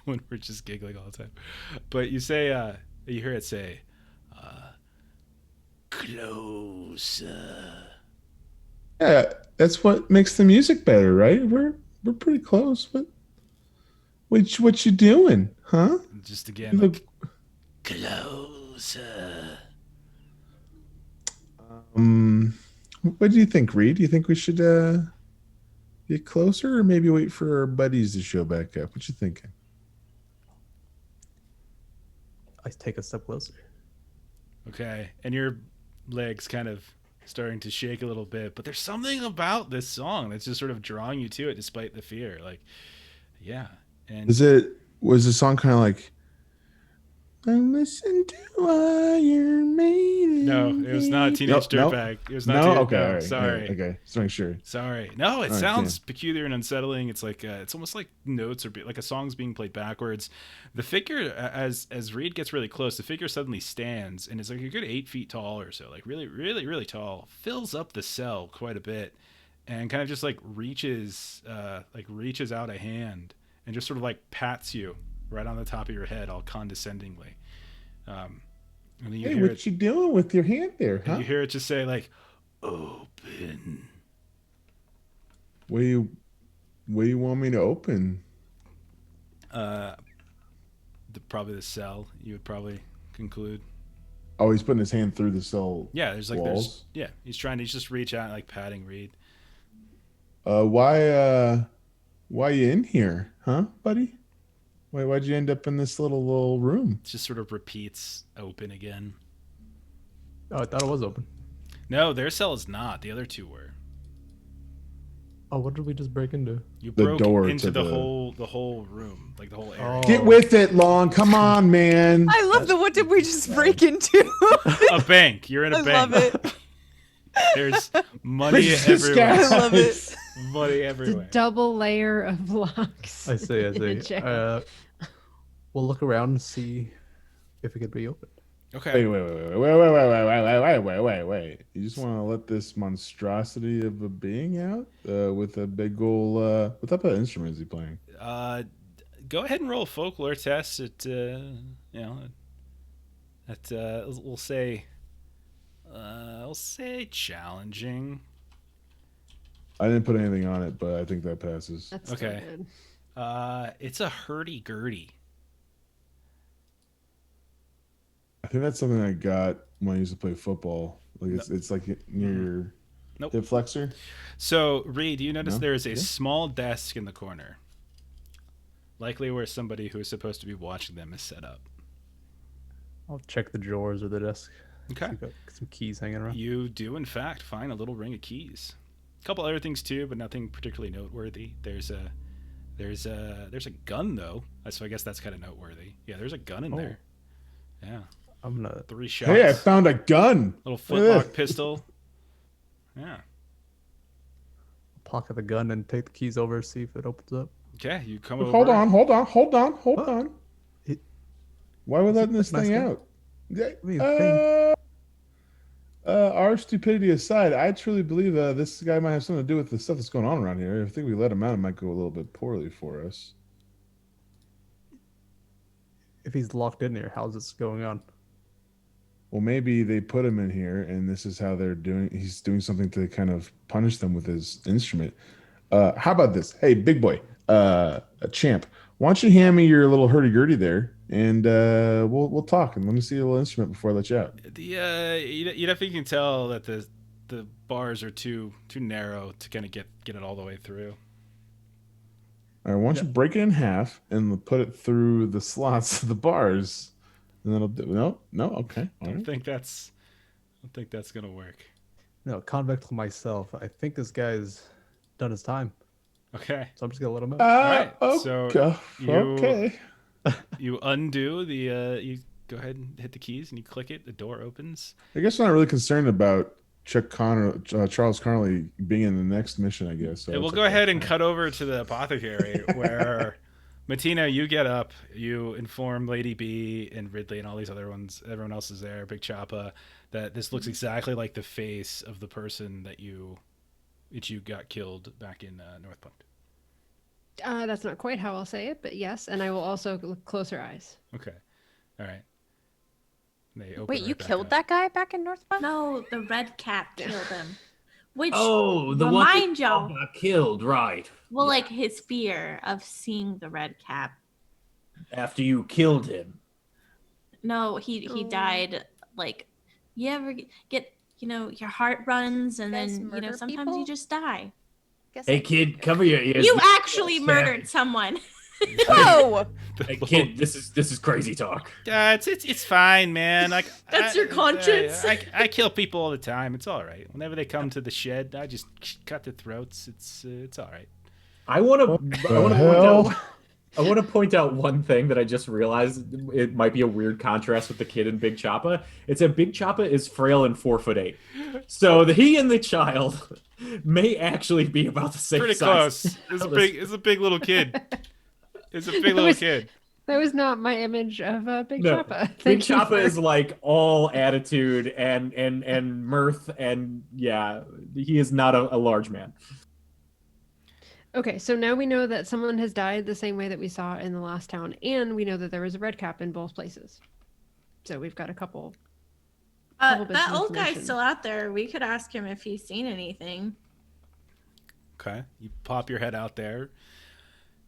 when we're just giggling all the time. But you say, you hear it say, "Closer." Yeah, that's what makes the music better, right? We're pretty close. What you doing, huh? Just again, Look, like, closer. what do you think, Reed? Do you think we should get closer, or maybe wait for our buddies to show back up? What you thinking? I take a step closer. Okay, and your legs kind of starting to shake a little bit, but there's something about this song that's just sort of drawing you to it despite the fear. Yeah. And Was the song kind of like, I listen to Iron Maiden? no, it was not Teenage Dirtbag. It was not. No, okay, no, all right, sorry. okay, just make sure. Sorry. No, it All right, sounds peculiar and unsettling. It's like it's almost like notes or like a song's being played backwards. The figure, as Reed gets really close, the figure suddenly stands and is like a good 8 feet tall or so, like really, really, really tall. Fills up the cell quite a bit, and kind of just like reaches out a hand and just sort of like pats you right on the top of your head, all condescendingly. And then you Hey, hear what you doing with your hand there, and huh? you hear it just say like, "Open." What do you want me to open? probably the cell. You would probably conclude. Oh, he's putting his hand through the cell. Yeah, there's walls. he's trying to just reach out and like patting Reed. Why you in here, huh, buddy? Why'd you end up in this little room? It just sort of repeats open again. Oh, I thought it was open. No, their cell is not. The other two were. Oh, what did we just break into? You The broke door into to the the- whole room, like the whole area. Oh. Get with it, Long. Come on, man. I love the what did we just break into? A bank. You're in a I bank. love it. There's money This everywhere. guy. I love it. Money It's a everywhere. double layer of locks. I see. in a jail. We'll look around and see if it could be open. Okay. Wait. You just want to let this monstrosity of a being out with a big ol' what type of instrument is he playing? Go ahead and roll a folklore test at we'll say challenging. I didn't put anything on it, but I think that passes. That's still Okay. good. It's a hurdy-gurdy. I think that's something I got when I used to play football. Like it's like near your Nope. hip flexor. So, Reed, you notice No? there is a Yeah. small desk in the corner. Likely where somebody who is supposed to be watching them is set up. I'll check the drawers or the desk. Okay. See if I've got some keys hanging around. You do, in fact, find a little ring of keys. A couple other things too, but nothing particularly noteworthy. There's a gun though, so I guess that's kind of noteworthy. Yeah, there's a gun in Oh. there. Yeah, I'm gonna 3 shots. Hey, I found a gun. Little Look at flintlock this. pistol. Yeah. pocket the gun and take the keys over, see if it opens up. Okay, you come over. Hold on. What? Why are we letting Is this it thing nice out? Yeah, What do you think? our stupidity aside, I truly believe this guy might have something to do with the stuff that's going on around here. I think we let him out, it might go a little bit poorly for us. If he's locked in here, how's this going on? Well, maybe they put him in here, and this is how they're doing. He's doing something to kind of punish them with his instrument. How about this? Hey, big boy, a champ. Why don't you hand me your little hurdy-gurdy there, and we'll talk. And let me see your little instrument before I let you out. You definitely can tell that the bars are too narrow to kind of get it all the way through. All right, why don't you break it in half and put it through the slots of the bars, and then no, okay. I All don't right. think that's gonna work. No, convict to myself. I think this guy's done his time, Okay. so I'm just gonna let him out. right, so okay. You undo the you go ahead and hit the keys and you click it. The door opens. I guess I'm not really concerned about Charles Connolly being in the next mission, I guess. So We'll it's go okay. ahead and cut over to the apothecary where Matina, you get up, you inform Lady B and Ridley and all these other ones, everyone else is there, Big Choppa, that this looks exactly like the face of the person that you got killed back in North Point. That's not quite how I'll say it, but yes. And I will also close her eyes. Okay. All right. They open Wait, right you back killed up. that guy back in North Point? No, the red cap killed him. Which Oh, the one remind that y'all, got killed, right? well, like his fear of seeing the red cap. After you killed him. No, he Oh. died. Like, you ever get your heart runs and Guys then murder sometimes people? you just die. Guess Hey, I- kid, cover your ears. You This- actually Yeah. murdered someone. Whoa! Hey, kid, this is crazy talk. It's fine, man. Like That's your conscience. I kill people all the time. It's all right. Whenever they come to the shed, I just cut their throats. It's all right. I want to hell? point out one thing that I just realized. It might be a weird contrast with the kid and Big Choppa. It's that Big Choppa is frail and 4'8", so he and the child may actually be about the same Pretty size. close. It's a big little kid. It's a big little kid. That was not my image of Big No, Choppa. Big Thank you Choppa for- is like all attitude and mirth, and yeah, he is not a large man. Okay, so now we know that someone has died the same way that we saw in the last town, and we know that there was a red cap in both places. So we've got a couple. Couple bits That of old guy's information. still out there. We could ask him if he's seen anything. Okay. You pop your head out there,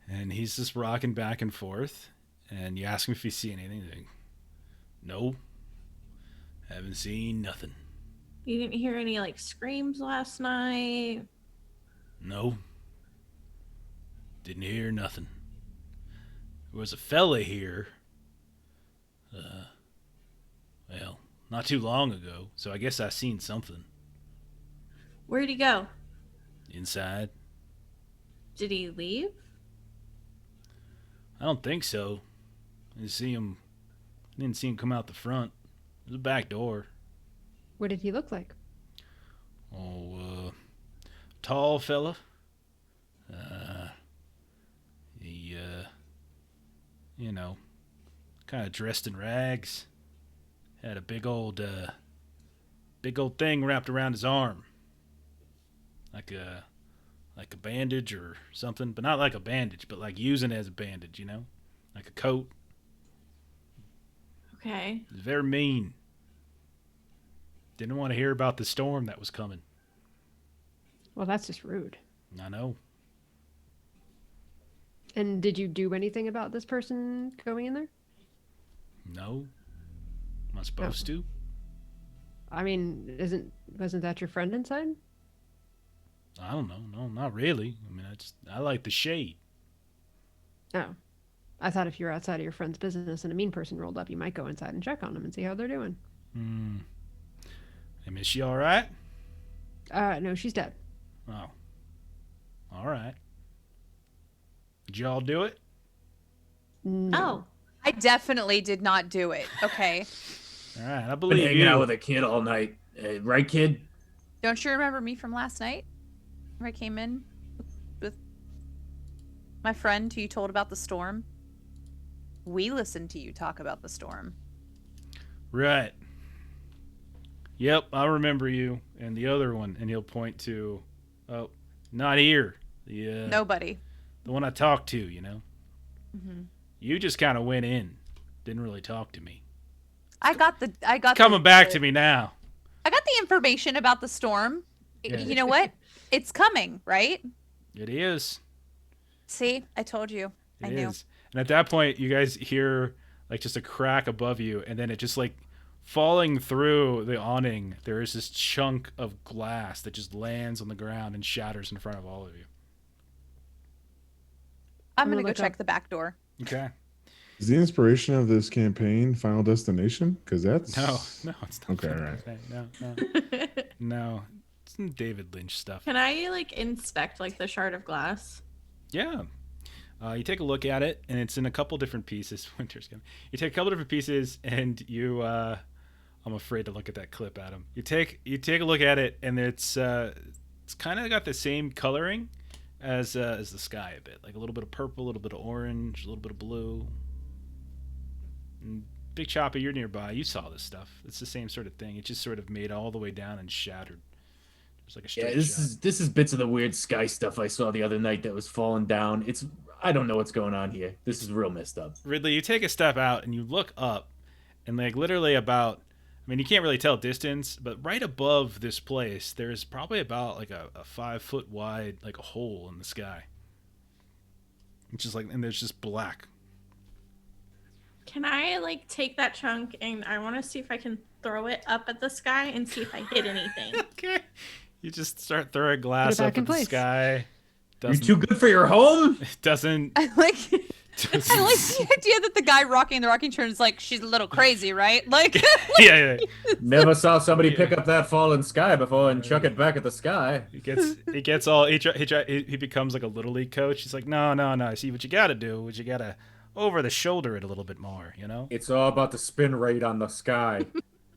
and he's just rocking back and forth. and you ask him if he's seen anything. He's like, no, haven't seen nothing. You didn't hear any like screams last night? No, didn't hear nothing. There was a fella here, well, not too long ago, so I guess I seen something. Where'd he go? Inside? Did he leave? I don't think so. I didn't see him come out the front. There's a back door. What did he look like? Oh, tall fella. He, kind of dressed in rags. Had a big old thing wrapped around his arm. Like a bandage or something, but not like a bandage, but like using it as a bandage, like a coat. Okay. It was very mean. Didn't want to hear about the storm that was coming. Well, that's just rude. I know. And did you do anything about this person going in there? No. Am I supposed to? I mean, wasn't that your friend inside? I don't know. No, not really. I mean, I like the shade. Oh. I thought if you were outside of your friend's business and a mean person rolled up, you might go inside and check on them and see how they're doing. I mean, is she all right? No, she's dead. Oh. All right. Did y'all do it? No. Oh. I definitely did not do it. Okay. All right, I Been believe hanging you. out with a kid all night. Right, kid? Don't you remember me from last night? Where I came in with my friend who you told about the storm? We listened to you talk about the storm. Right. Yep, I remember you. And the other one, and he'll point to, oh, not here. The Nobody. the one I talked to, Mm-hmm. You just kind of went in, didn't really talk to me. I got Coming back to me now. I got the information about the storm. Yeah. You know what? It's coming, right? It is. See, I told you. I It knew. is. And at that point, you guys hear like just a crack above you, and then it just like falling through the awning. There is this chunk of glass that just lands on the ground and shatters in front of all of you. I'm I'm gonna gonna go look check up- the back door. Okay. Is the inspiration of this campaign Final Destination? Because that's No, it's not. Okay, all right. No. It's some David Lynch stuff. Can I like inspect like the shard of glass? Yeah. You take a look at it, and it's in a couple different pieces. Winter's coming. You take a couple different pieces, and you. I'm afraid to look at that clip, Adam. You take a look at it, and it's kind of got the same coloring as the sky a bit, like a little bit of purple, a little bit of orange, a little bit of blue. And Big Chopper, you're nearby. You saw this stuff. It's the same sort of thing. It just sort of made all the way down and shattered. It's like a straight Yeah, this shot. is bits of the weird sky stuff I saw the other night that was falling down. I don't know what's going on here. This is real messed up. Ridley, you take a step out and you look up, and like literally about, I mean, you can't really tell distance, but right above this place, there's probably about like a 5 foot wide, like a hole in the sky. It's just like, and there's just black. Can I like take that chunk and I want to see if I can throw it up at the sky and see if I hit anything? Okay. You just start throwing glass back up in at the place. sky. You're too good for your home? It doesn't. I like the idea that the guy rocking the rocking chair is like, she's a little crazy, right? Like, yeah. Never saw somebody Yeah. pick up that fallen sky before and chuck it back at the sky. He gets all, he becomes like a little league coach. He's like, no. See, what you got to do is you got to over the shoulder it a little bit more, It's all about the spin rate on the sky.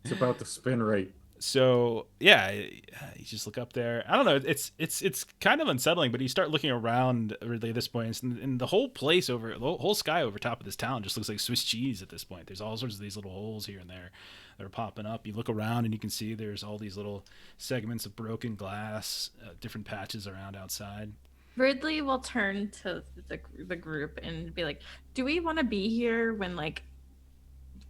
It's about the spin rate. So yeah, you just look up there. I don't know. It's kind of unsettling, but you start looking around really at this point, and the whole place the whole sky over top of this town just looks like Swiss cheese at this point. There's all sorts of these little holes here and there that are popping up. You look around and you can see there's all these little segments of broken glass, different patches around outside. Ridley will turn to the group and be like, "Do we want to be here when like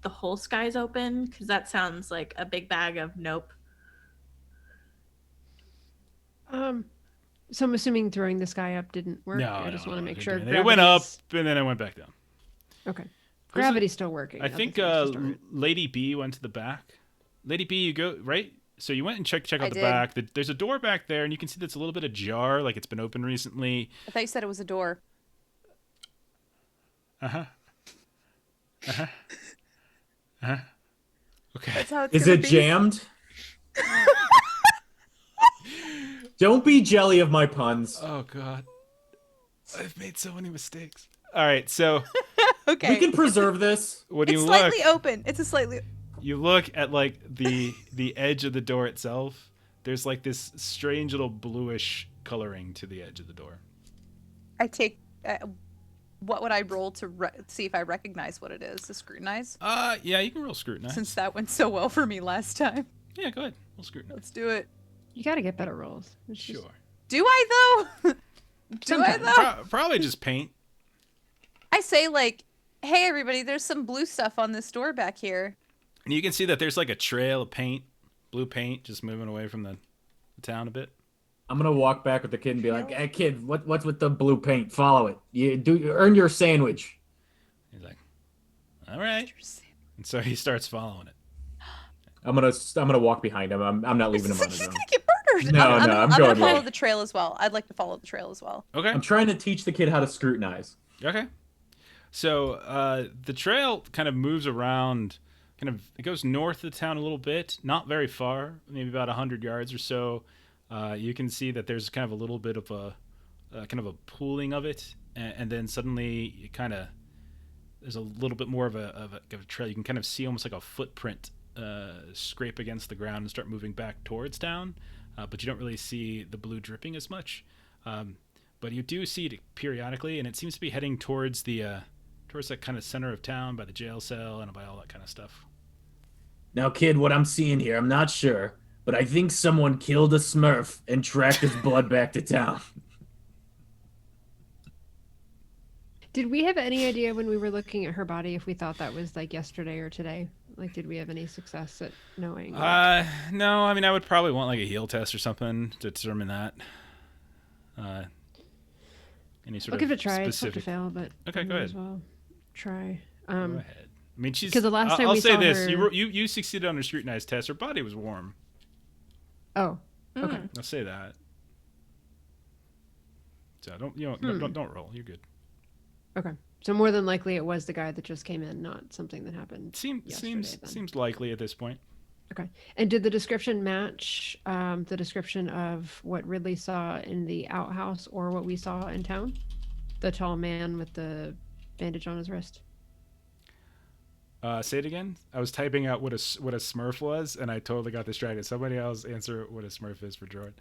the whole sky's open? Because that sounds like a big bag of nope." So I'm assuming throwing the sky up didn't work. No, I just want to make it sure. didn't. It went up gravity's- and then it went back down. Okay. Gravity's still working. I not think the things to start. Lady B went to the back. Lady B, you go right. So you went and check out I the did. back. There's a door back there, and you can see that's a little bit ajar, like it's been open recently. I thought you said it was a door. Okay. That's how it's Is gonna it be. jammed? Don't be jelly of my puns. Oh God, I've made so many mistakes. All right, so Okay. We can preserve this. when It's you slightly look, open. It's a slightly. you look at like the edge of the door itself. There's like this strange little bluish coloring to the edge of the door. I take. What would I roll to see if I recognize what it is? To scrutinize? Yeah, you can roll scrutinize. Since that went so well for me last time. Yeah, go ahead. We'll scrutinize. Let's do it. You got to get better rolls. It's just- Sure. Do I though? Do I though? Probably just paint. I say like, hey everybody, there's some blue stuff on this door back here. And you can see that there's like a trail of paint, blue paint, just moving away from the town a bit. I'm gonna walk back with the kid and be like, "Hey, kid, what's with the blue paint? Follow it. You earn your sandwich." He's like, all right. And so he starts following it. I'm gonna walk behind him. I'm not leaving him on He's his own. gonna get murdered. No, I'm I'm gonna going follow with- the trail as well. I'd like to follow the trail as well. Okay. I'm trying to teach the kid how to scrutinize. Okay. So the trail kind of moves around, it goes north of the town a little bit, not very far, maybe about 100 yards or so. You can see that there's kind of a little bit of a kind of a pooling of it, and then suddenly it there's a little bit more of a trail. You can kind of see almost like a footprint scrape against the ground and start moving back towards town, but you don't really see the blue dripping as much. But you do see it periodically, and it seems to be heading towards towards that kind of center of town by the jail cell and by all that kind of stuff. Now, kid, what I'm seeing here, I'm not sure, but I think someone killed a Smurf and tracked his blood back to town. Did we have any idea when we were looking at her body if we thought that was like yesterday or today? Like, did we have any success at knowing? No, I mean, I would probably want like a heel test or something to determine that. Any sort I'll of give it a try. It's specific... tough to fail, but Okay, go might ahead. as well try. Go ahead. I mean, she's 'cause the last time I'll we say saw this: her- you succeeded on her scrutinized test. Her body was warm. Oh, okay. I'll say that. So don't don't roll. You're good. Okay. So more than likely it was the guy that just came in, not something that happened. Seems yesterday, then. seems likely at this point. Okay. And did the description match the description of what Ridley saw in the outhouse or what we saw in town? The tall man with the bandage on his wrist. Say it again. I was typing out what a Smurf was, and I totally got distracted. Somebody else answer what a Smurf is for Jordan.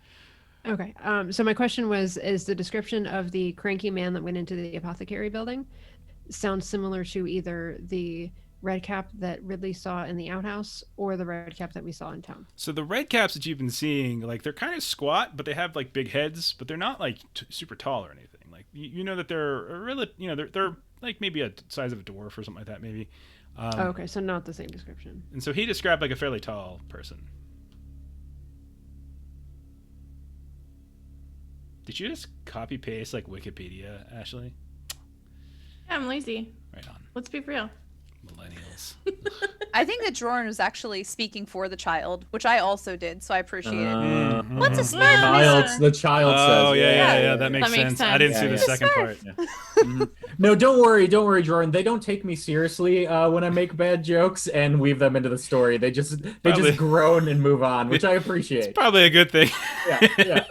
Okay. So my question was, is the description of the cranky man that went into the apothecary building sounds similar to either the red cap that Ridley saw in the outhouse or the red cap that we saw in town? So the red caps that you've been seeing, like they're kind of squat, but they have like big heads, but they're not like super tall or anything. Like you know that they're really, they're like maybe a size of a dwarf or something like that, maybe. Okay, so not the same description. And so he described like a fairly tall person. Did you just copy paste like Wikipedia, Ashley? Yeah, I'm lazy. Right on. Let's be real. Millennials. I think that Jordan was actually speaking for the child, which I also did, so I appreciate it. What's a Mhm. Smurf? The child Oh says. yeah, that makes That makes sense. I didn't see sense. the Yeah, second part. Mhm. No, don't worry, Jordan. They don't take me seriously when I make bad jokes and weave them into the story. They just Probably. groan and move on, which I appreciate. Probably a good thing. Yeah.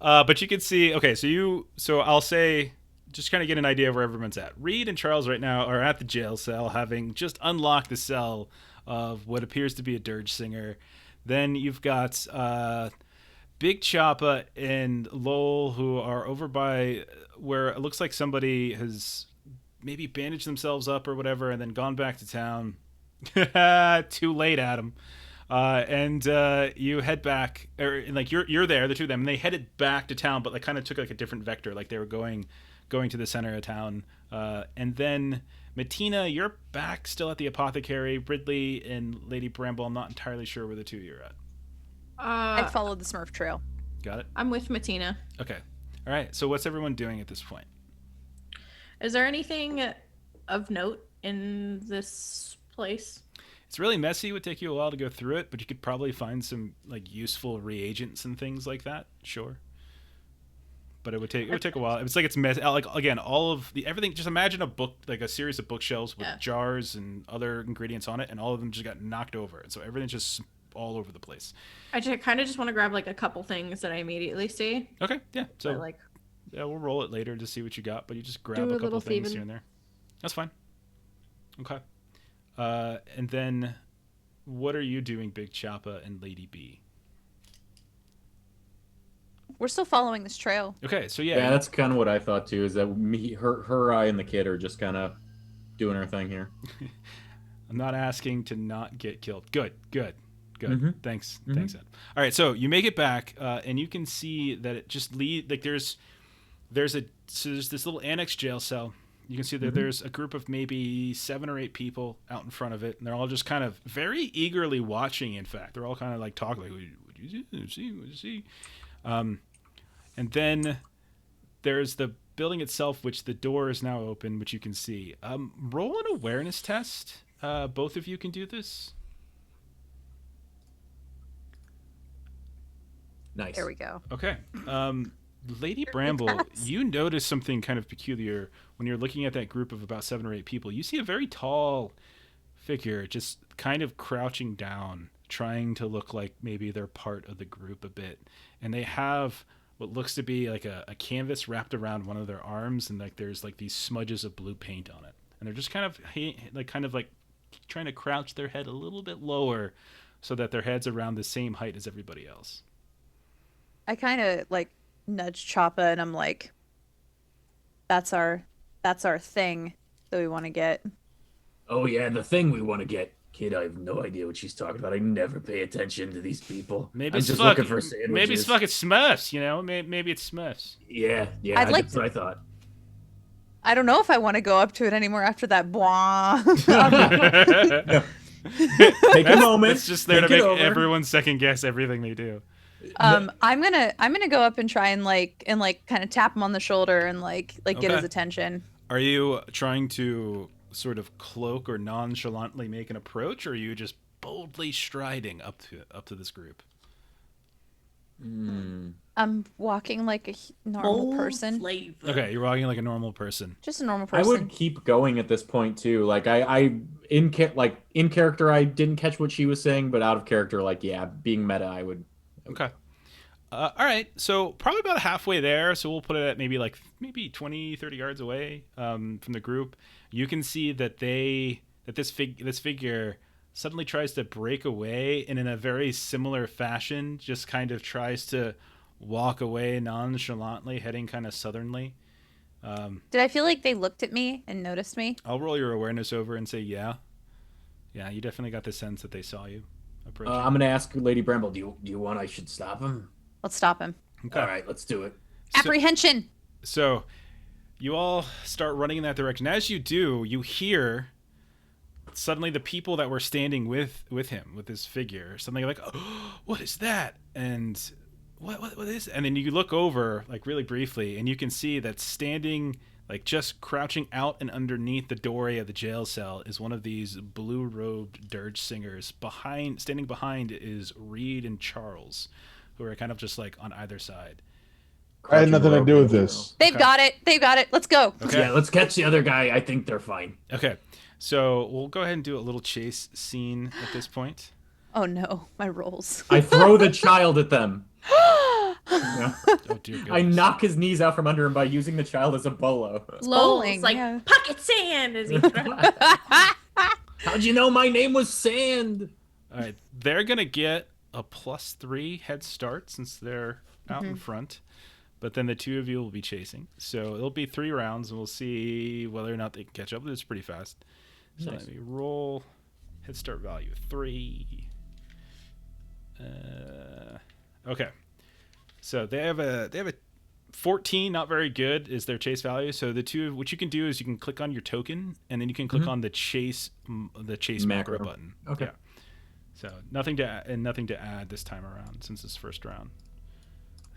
But you can see. Okay, so I'll say, just kind of get an idea of where everyone's at. Reed and Charles right now are at the jail cell, having just unlocked the cell of what appears to be a dirge singer. Then you've got Big Choppa and Lowell, who are over by where it looks like somebody has maybe bandaged themselves up or whatever, and then gone back to town. Too late, Adam. And you head back, or like you're there, the two of them, and they headed back to town, but like kind of took like a different vector, like they were going to the center of town. And then Matina, you're back still at the apothecary. Ridley and Lady Bramble, I'm not entirely sure where the two of you are at. I followed the Smurf trail. Got it? I'm with Matina. Okay. All right. So what's everyone doing at this point? Is there anything of note in this place? It's really messy. It would take you a while to go through it, but you could probably find some like useful reagents and things like that. Sure. But it would take a while. It's like it's messy. Like again, all of the everything. Just imagine a book, like a series of bookshelves with jars and other ingredients on it, and all of them just got knocked over. And so everything's just all over the place. I kind of just want to grab like a couple things that I immediately see. Okay, yeah. So But, like, yeah, we'll roll it later to see what you got, but you just grab Do a a couple little things thieving. here and there. That's fine. Okay. And then what are you doing, Big Choppa and Lady B? We're still following this trail. Okay, so Yeah, that's kind of what I thought too. Is that her, I, and the kid are just kind of doing our thing here. I'm not asking to not get killed. Good. Mhm. Thanks, Mhm. Ed. All right, so you make it back, and you can see that it just there's this little annex jail cell. You can see that there's a group of maybe 7 or 8 people out in front of it, and they're all just kind of very eagerly watching. In fact, they're all kind of like talking, like, "What you see? What you see?" And then there's the building itself, which the door is now open, which you can see. Roll an awareness test. Both of you can do this. Nice. There we go. Okay. Lady Bramble, you notice something kind of peculiar when you're looking at that group of about 7 or 8 people. You see a very tall figure just kind of crouching down, trying to look like maybe they're part of the group a bit. And they have what looks to be like a canvas wrapped around one of their arms, and like there's like these smudges of blue paint on it. And they're just kind of trying to crouch their head a little bit lower so that their head's around the same height as everybody else. I kind of like nudge Choppa and I'm like, that's our thing that we want to get. Oh yeah, the thing we want to get. Kid, I have no idea what she's talking about. I never pay attention to these people. Maybe I'm it's just fucking, looking for sandwiches. maybe it's fucking Smurfs, you know? Maybe it's Smurfs. Yeah, I'd like that's what I thought. I don't know if I want to go up to it anymore after that. Blah. Take a moment. It's just there to think it make over. everyone second guess everything they do. I'm gonna go up and try and kind of tap him on the shoulder and like get Okay. his attention. Are you trying to sort of cloak or nonchalantly make an approach, or are you just boldly striding up to this group? I'm walking like a normal person. Flavor. Okay, you're walking like a normal person. Just a normal I person. would keep going at this point too. Like in character, I didn't catch what she was saying, but out of character, like yeah, being meta, I would. Okay. All right, so probably about halfway there, so we'll put it at maybe 20, 30 yards away from the group. You can see that this figure suddenly tries to break away, and in a very similar fashion, just kind of tries to walk away nonchalantly, heading kind of southernly. Did I feel like they looked at me and noticed me? I'll roll your awareness over and say, yeah, you definitely got the sense that they saw you approaching. I'm gonna ask Lady Bramble. Do you want I should stop him? Let's stop him. Okay. All right, let's do it. Apprehension. So you all start running in that direction. As you do, you hear suddenly the people that were standing with him, with his figure, suddenly like, oh, what is that? And what is it? And then you look over like really briefly, and you can see that standing, like just crouching out and underneath the doorway of the jail cell, is one of these blue-robed dirge singers. Standing behind is Reed and Charles, who are kind of just like on either side. I had nothing to do with this. They've got it. Let's go. Okay. Yeah, let's catch the other guy. I think they're fine. Okay. So we'll go ahead and do a little chase scene at this point. Oh no, my rolls. I throw the child at them. Oh dear goodness. I knock his knees out from under him by using the child as a bolo. Bowling, Lol's like yeah. pocket sand as he throws. How'd you know my name was Sand? All right, they're gonna get a +3 head start since they're out in front, but then the two of you will be chasing. So it'll be 3 rounds, and we'll see whether or not they can catch up. It's pretty fast. So Nice. let me roll head start value 3. Okay, so they have a 14, not very good, is their chase value. So the two, what you can do is you can click on your token, and then you can click on the chase macro button. Okay. Yeah. So nothing to add this time around since it's first round.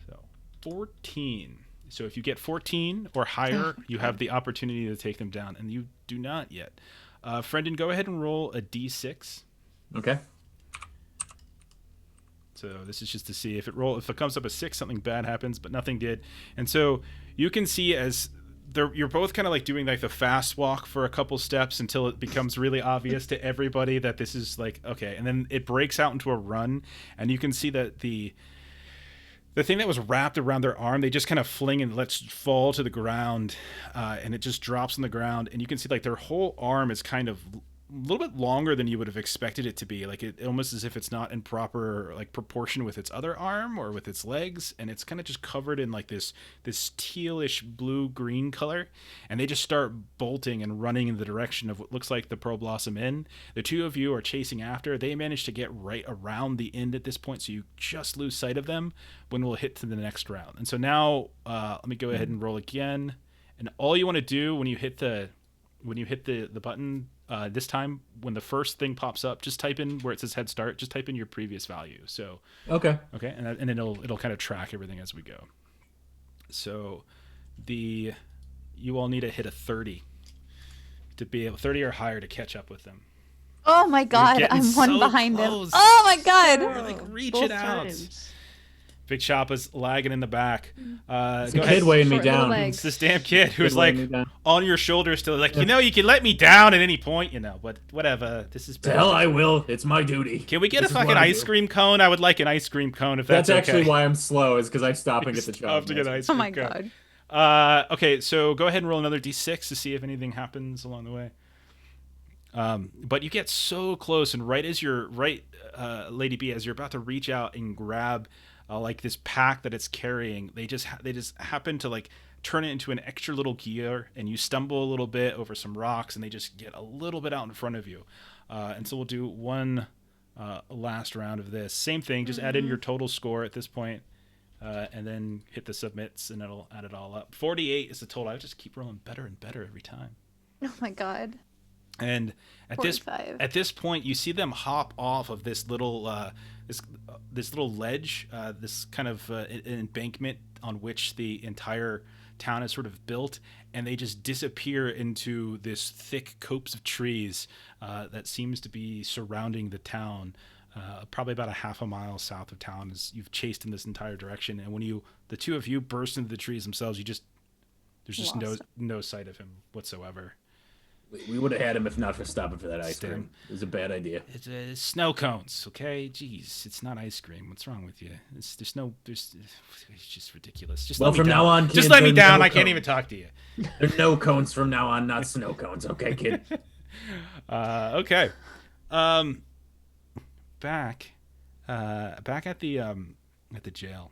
So 14. So if you get 14 or higher, you have the opportunity to take them down, and you do not yet. Friendin, go ahead and roll a d6. Okay. So this is just to see if it comes up a 6, something bad happens, but nothing did. And so you can see as you're both kind of like doing like the fast walk for a couple steps until it becomes really obvious to everybody that this is like okay, and then it breaks out into a run, and you can see that the thing that was wrapped around their arm, they just kind of fling and lets fall to the ground, and it just drops on the ground, and you can see like their whole arm is kind of a little bit longer than you would have expected it to be, like it almost as if it's not in proper like proportion with its other arm or with its legs, and it's kind of just covered in like this tealish blue green color, and they just start bolting and running in the direction of what looks like the Pearl Blossom Inn. The two of you are chasing after. They manage to get right around the inn at this point, so you just lose sight of them when we'll hit to the next round. And so now let me go ahead and roll again, and all you want to do when you hit the button this time, when the first thing pops up, just type in where it says head start, just type in your previous value. So Okay. and then it'll kind of track everything as we go. So you all need to hit a 30 to be able 30 or higher to catch up with them. Oh my god, getting I'm one so behind close. him. Oh my god. You're like reaching Both out. times. Big Choppa's lagging in the back. It's Go a ahead. kid weighing me Short little down. legs. It's this damn kid who's Kid like weighing me down. on your shoulder still, like, you can let me down at any point, but whatever. This is To hell I will. It's my duty. Can we get This a is what fucking I ice do. cream cone? I would like an ice cream cone if That's that's actually okay. why I'm slow, is because I stop and You get the stop job. to get an ice Oh cream my cone. god. Okay, so go ahead and roll another d6 to see if anything happens along the way. But you get so close, and right as you're Lady B, as you're about to reach out and grab like this pack that it's carrying, they just happen to like turn it into an extra little gear, and you stumble a little bit over some rocks, and they just get a little bit out in front of you. And so we'll do one last round of this. Same thing, just add in your total score at this point, and then hit the submits, and it'll add it all up. 48 is the total. I just keep rolling better and better every time. Oh my god. And at 45. this point, you see them hop off of this little this little ledge, this kind of an embankment on which the entire town is sort of built, and they just disappear into this thick copse of trees that seems to be surrounding the town, probably about a half a mile south of town, as you've chased in this entire direction. And when the two of you burst into the trees themselves, there's just Lost. no sight of him whatsoever. We would have had him if not for stopping for that ice Stem. cream. It was a bad idea. It's snow cones, okay? Jeez, it's not ice cream. What's wrong with you? It's just ridiculous. Just Well, let me from down. now on, just kids, let me there are down. no I can't cones. even talk to you. There are no cones from now on, not snow cones. Okay, kid. Okay. Back at the jail.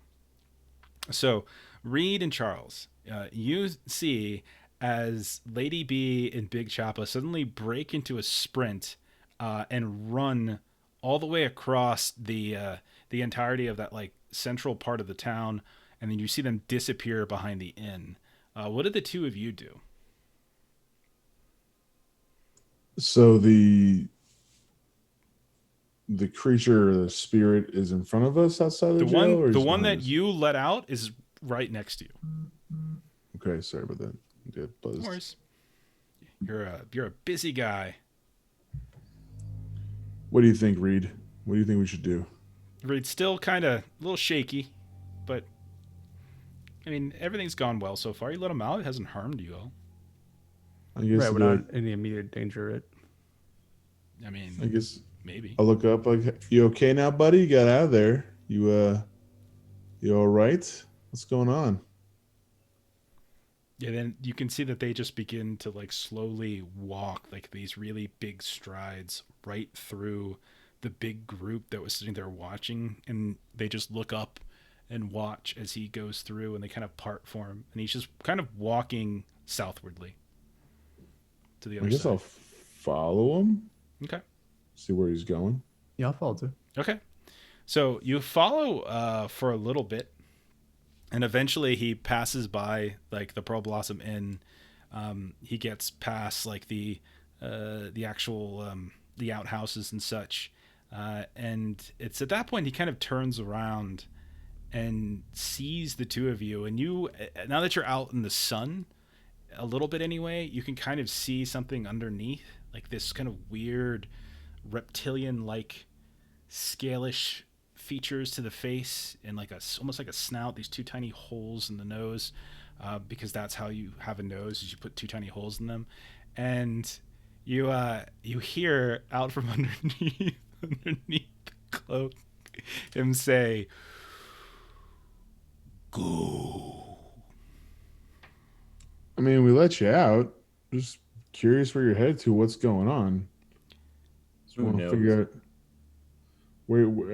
So, Reed and Charles, you see as Lady B and Big Choppa suddenly break into a sprint and run all the way across the entirety of that like central part of the town, and then you see them disappear behind the inn. What did the two of you do? So the creature, the spirit, is in front of us outside the jail, or The is one behind that us? you let out is right next to you. Okay, sorry about that. Get buzzed. Of course. You're a busy guy. What do you think, Reed? What do you think we should do? Reed's still kind of a little shaky, but I mean everything's gone well so far. You let him out; it hasn't harmed you all. I guess Right, we're do not it- in any immediate danger. I mean, I guess maybe. I'll look up. Like, you okay now, buddy? You got out of there. You all right? What's going on? Yeah, then you can see that they just begin to like slowly walk like these really big strides right through the big group that was sitting there watching, and they just look up and watch as he goes through, and they kind of part for him, and he's just kind of walking southwardly to the I other guess side. I'll follow him. Okay. See where he's going. Yeah, I'll follow too. Okay. So you follow for a little bit, and eventually he passes by like the Pearl Blossom Inn. He gets past like the actual the outhouses and such, and it's at that point he kind of turns around and sees the two of you. And you, now that you're out in the sun a little bit anyway, you can kind of see something underneath, like this kind of weird reptilian-like scalish features to the face, and like almost like a snout. These 2 tiny holes in the nose, because that's how you have a nose, is you put 2 tiny holes in them, and you hear out from underneath the cloak him say, "Go." I mean, we let you out. Just curious where you're headed to. What's going on? Just Who want to knows? figure out.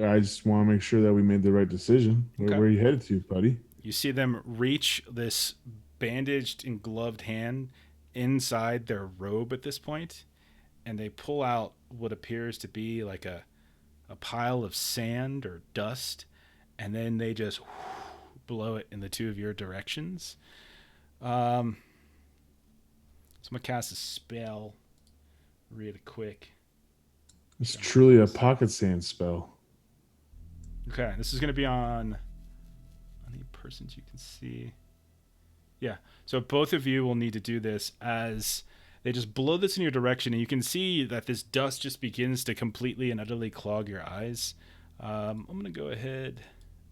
I just want to make sure that we made the right decision. Okay. Where are you headed to, buddy? You see them reach this bandaged and gloved hand inside their robe at this point, and they pull out what appears to be like a pile of sand or dust, and then they just blow it in the 2 of your directions. So I'm going to cast a spell really quick. It's truly a pocket sand spell. Okay, this is going to be on any persons you can see. Yeah, so both of you will need to do this as they just blow this in your direction, and you can see that this dust just begins to completely and utterly clog your eyes. I'm going to go ahead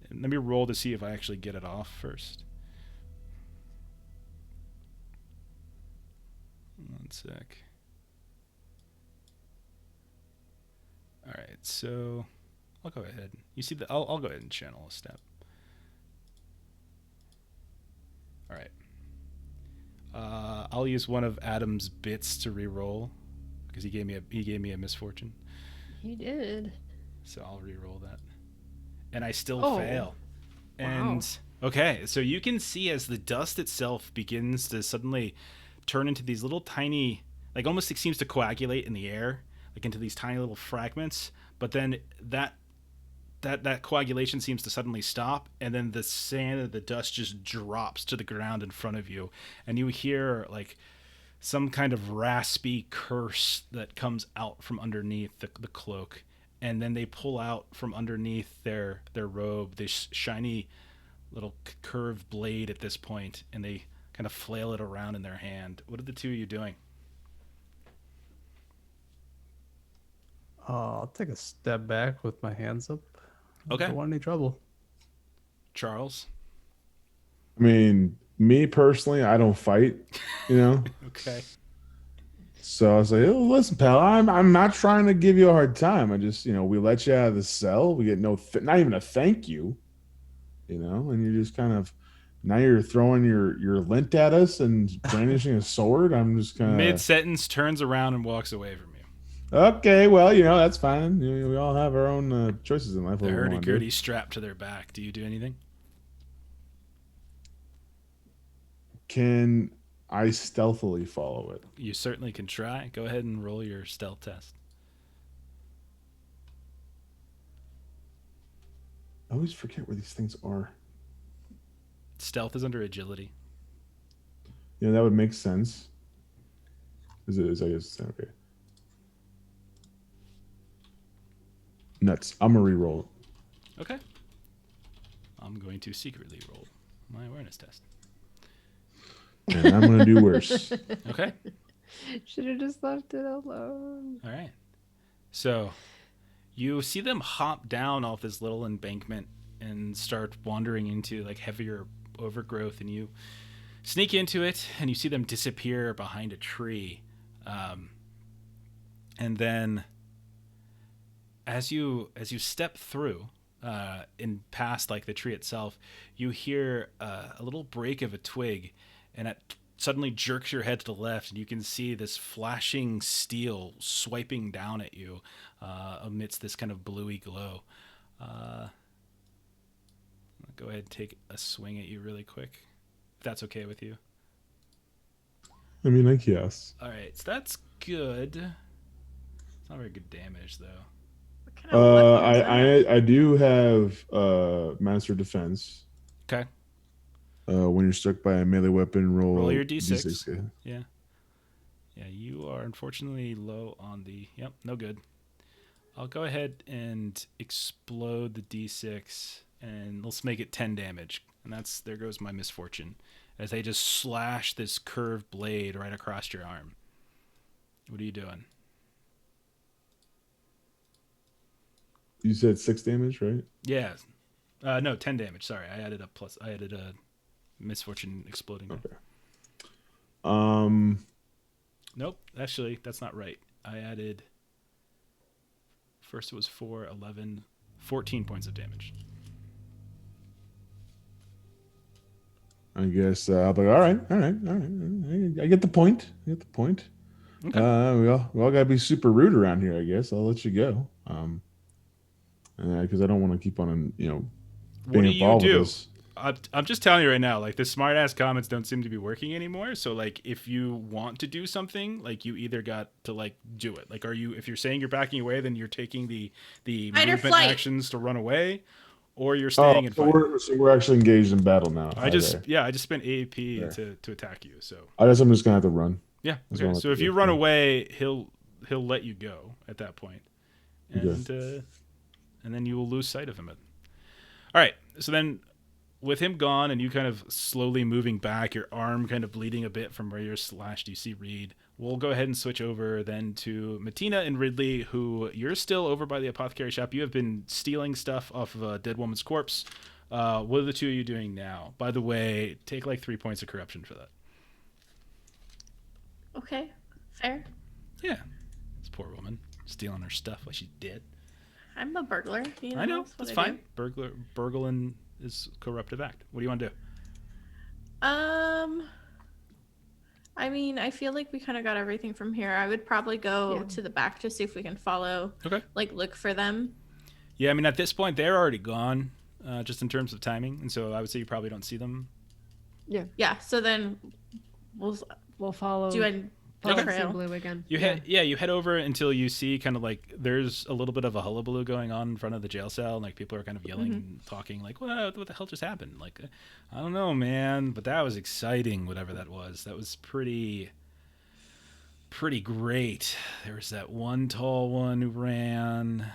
and let me roll to see if I actually get it off first. One sec. All right, so I'll go ahead. You see I'll go ahead and channel a step. All right. I'll use one of Adam's bits to re-roll because he gave me a misfortune. He did. So I'll re-roll that, and I still Oh. fail. Wow. And okay, so you can see as the dust itself begins to suddenly turn into these little tiny, like almost it seems to coagulate in the air, like into these tiny little fragments. But then that coagulation seems to suddenly stop, and then the sand and the dust just drops to the ground in front of you, and you hear like some kind of raspy curse that comes out from underneath the cloak, and then they pull out from underneath their robe this shiny little curved blade at this point, and they kind of flail it around in their hand. What are the 2 of you doing? I'll take a step back with my hands up. Okay. Don't want any trouble. Charles? I mean, me personally, I don't fight, you know? Okay. So I was like, oh, listen, pal, I'm not trying to give you a hard time. I just, we let you out of the cell. We get not even a thank you, and you're just kind of, now you're throwing your lint at us and brandishing a sword. I'm just kind of Mid-sentence, turns around and walks away from you. Okay, well, that's fine. We all have our own choices in life. The hurdy-gurdy strapped to their back. Do you do anything? Can I stealthily follow it? You certainly can try. Go ahead and roll your stealth test. I always forget where these things are. Stealth is under agility. That would make sense. Is I guess okay. Nuts. I'm gonna re-roll it. Okay. I'm going to secretly roll my awareness test. And I'm gonna do worse. Okay. Should have just left it alone. All right. So you see them hop down off this little embankment and start wandering into like heavier overgrowth, and you sneak into it and you see them disappear behind a tree. And then as you step through in past like the tree itself, you hear a little break of a twig, and it suddenly jerks your head to the left, and you can see this flashing steel swiping down at you amidst this kind of bluey glow. I'll go ahead and take a swing at you really quick, if that's okay with you. I mean, I guess. All right, so that's good. It's not very good damage though. What kind of weapon is that? I do have Master Defense. Okay. When you're struck by a melee weapon, roll Your D6. okay. Yeah. Yeah, you are unfortunately low on the... Yep, no good. I'll go ahead and explode the D6, and let's make it 10 damage. And there goes my misfortune, as they just slash this curved blade right across your arm. What are you doing? You said 6 damage, right? Yeah. No, 10 damage. Sorry, I added a misfortune exploding. Okay. Nope, actually, that's not right. I added. First, it was 4, 11, 14 points of damage. I guess I'll be all right. I get the point. Okay. We all gotta be super rude around here. I guess I'll let you go. Because I don't want to keep on, being What do you involved with do? this. I'm just telling you right now, like the smart ass comments don't seem to be working anymore. So like, if you want to do something, like you either got to like do it. Like, if you're saying you're backing away, then you're taking the Fight or movement flight. actions to run away, or you're staying and fighting. So we're actually engaged in battle now. I just spent There. AAP to attack you. So I guess I'm just gonna have to run. yeah. That's Okay. what So I'll if do. you run away, he'll let you go at that point, and then you will lose sight of him. All right. So then, with him gone and you kind of slowly moving back, your arm kind of bleeding a bit from where you're slashed, you see Reed. We'll go ahead and switch over then to Matina and Ridley, who you're still over by the apothecary shop. You have been stealing stuff off of a dead woman's corpse. What are the two of you doing now? By the way, take like 3 points of corruption for that. Okay, fair. Yeah. This poor woman stealing her stuff while she's dead. I'm a burglar. You know, I know. that's what That's I fine. Burgling is corruptive act. What do you want to do? do. I mean, I feel like we kind of got everything from here. I would probably go to the back to see if we can follow. Okay. Like, look for them. Yeah, I mean, at this point, they're already gone, just in terms of timing. And so I would say you probably don't see them. Yeah. So then We'll follow. do a follow trail. Blue again. You head over until you see kind of like there's a little bit of a hullabaloo going on in front of the jail cell, and like people are kind of yelling and talking, like, what the hell just happened? Like, I don't know, man, but that was exciting. Whatever that was pretty great. There was that one tall one who ran,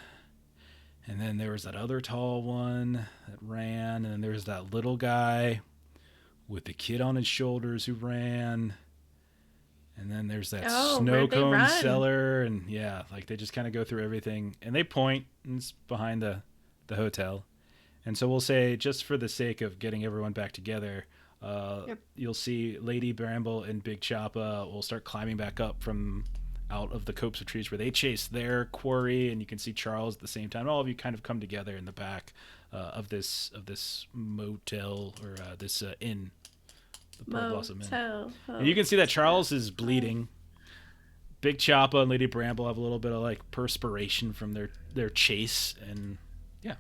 and then there was that other tall one that ran, and then there was that little guy with the kid on his shoulders who ran. And then there's that snow where'd they cone run? cellar, and yeah, like they just kind of go through everything, and they point, and it's behind the hotel. And so we'll say, just for the sake of getting everyone back together, you'll see Lady Bramble and Big Choppa will start climbing back up from out of the copse of trees where they chase their quarry, and you can see Charles at the same time. All of you kind of come together in the back of this motel or this inn. The Pearl Blossom Inn. Motel. And you can see that Charles is bleeding. Big Choppa and Lady Bramble have a little bit of like perspiration from their chase, and yeah.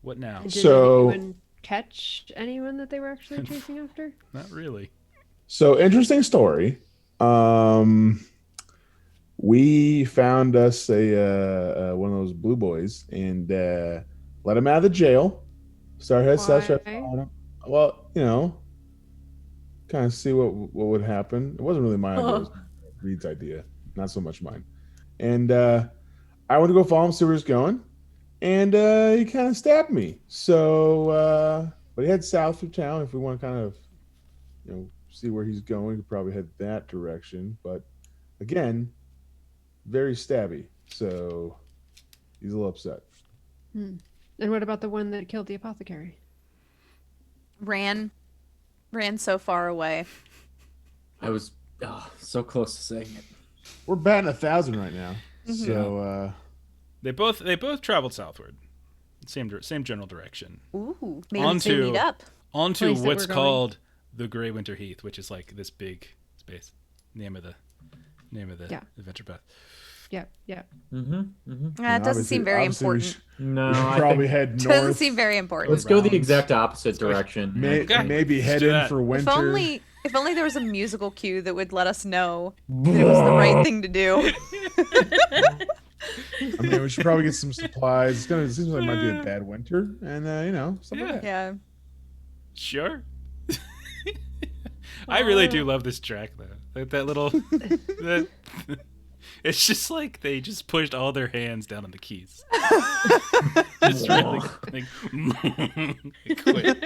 What now? And did So- anyone catch anyone that they were actually chasing after? Not really. So interesting story. We found us a one of those blue boys and let him out of the jail. Started Why? following him. Well, kind of see what would happen. It wasn't really my idea. It was Reed's idea, not so much mine. And I went to go follow him, see where he's going, and he kind of stabbed me. So, but he head south through town. If we want to kind of, see where he's going, we could probably head that direction. But again, very stabby. So he's a little upset. And what about the one that killed the apothecary? Ran so far away. I was so close to saying it. We're batting 1,000 right now. So They both traveled southward. Same general direction. Ooh, maybe Onto- they meet up. Onto Place that what's we're going. called the Graywinter Heath, which is like this big space. Name of the adventure path. Yeah, yeah. It doesn't seem very important. No, We should I probably think head Doesn't north. seem very important. let's go the rounds. exact opposite direction. Okay. Maybe Let's head do in that. for If winter. only there was a musical cue that would let us know that it was the right thing to do. I mean, we should probably get some supplies. It seems like it might be a bad winter, and stuff like that. Yeah. Sure. I really do love this track though. Like that little it's just like they just pushed all their hands down on the keys. Just really like quit.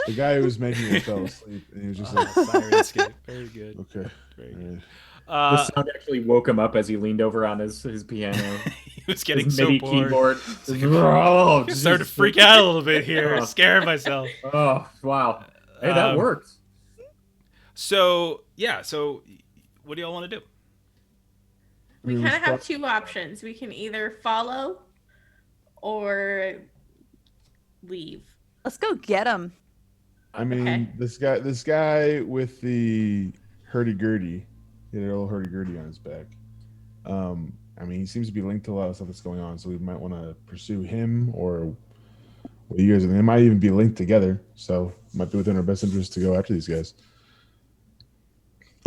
The guy who was making it fell asleep, and he was just like, Sirenscape. Very good. "Okay, Very all good. right." The sound actually woke him up as he leaned over on his piano. was getting His so MIDI bored. keyboard. I started to freak out a little bit here, Oh. scaring myself. Oh, wow. Hey, that worked. So what do y'all want to do? We kind of have two options. We can either follow or leave. Let's go get him. I mean, Okay. this guy with the hurdy-gurdy, he had a little hurdy-gurdy on his back. I mean, he seems to be linked to a lot of stuff that's going on, so we might want to pursue him, or what do you guys? They might even be linked together, so it might be within our best interest to go after these guys.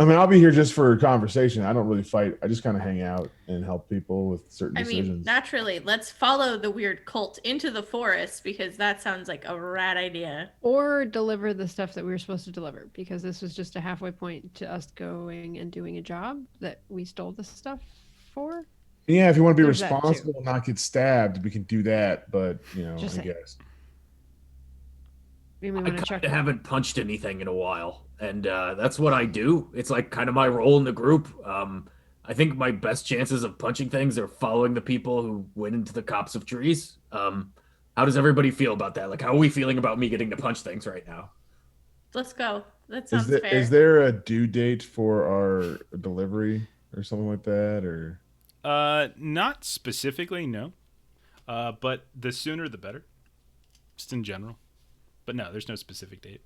I mean, I'll be here just for a conversation. I don't really fight. I just kind of hang out and help people with certain I decisions. mean, naturally, let's follow the weird cult into the forest because that sounds like a rad idea. Or deliver the stuff that we were supposed to deliver, because this was just a halfway point to us going and doing a job that we stole the stuff for. Yeah, if you want to be There's that too. responsible and not get stabbed, we can do that. But Just I saying. guess. We I want to kind check. of haven't punched anything in a while, and that's what I do. It's like kind of my role in the group. I think my best chances of punching things are following the people who went into the copse of trees. How does everybody feel about that? Like, how are we feeling about me getting to punch things right now? Let's go. That sounds fair. Is there a due date for our delivery or something like that, or? Not specifically, no. But the sooner the better. Just in general. But no, there's no specific date.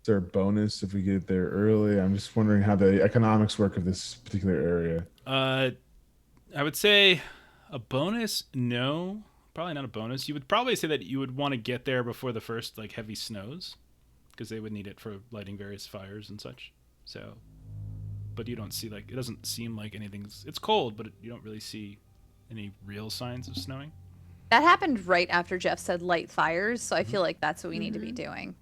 Is there a bonus if we get there early? I'm just wondering how the economics work of this particular area. I would say a bonus, no. Probably not a bonus. You would probably say that you would want to get there before the first like heavy snows, because they would need it for lighting various fires and such. So, but you don't see it doesn't seem like anything's. It's cold, but you don't really see any real signs of snowing. That happened right after Jeff said light fires, so I feel like that's what we need to be doing.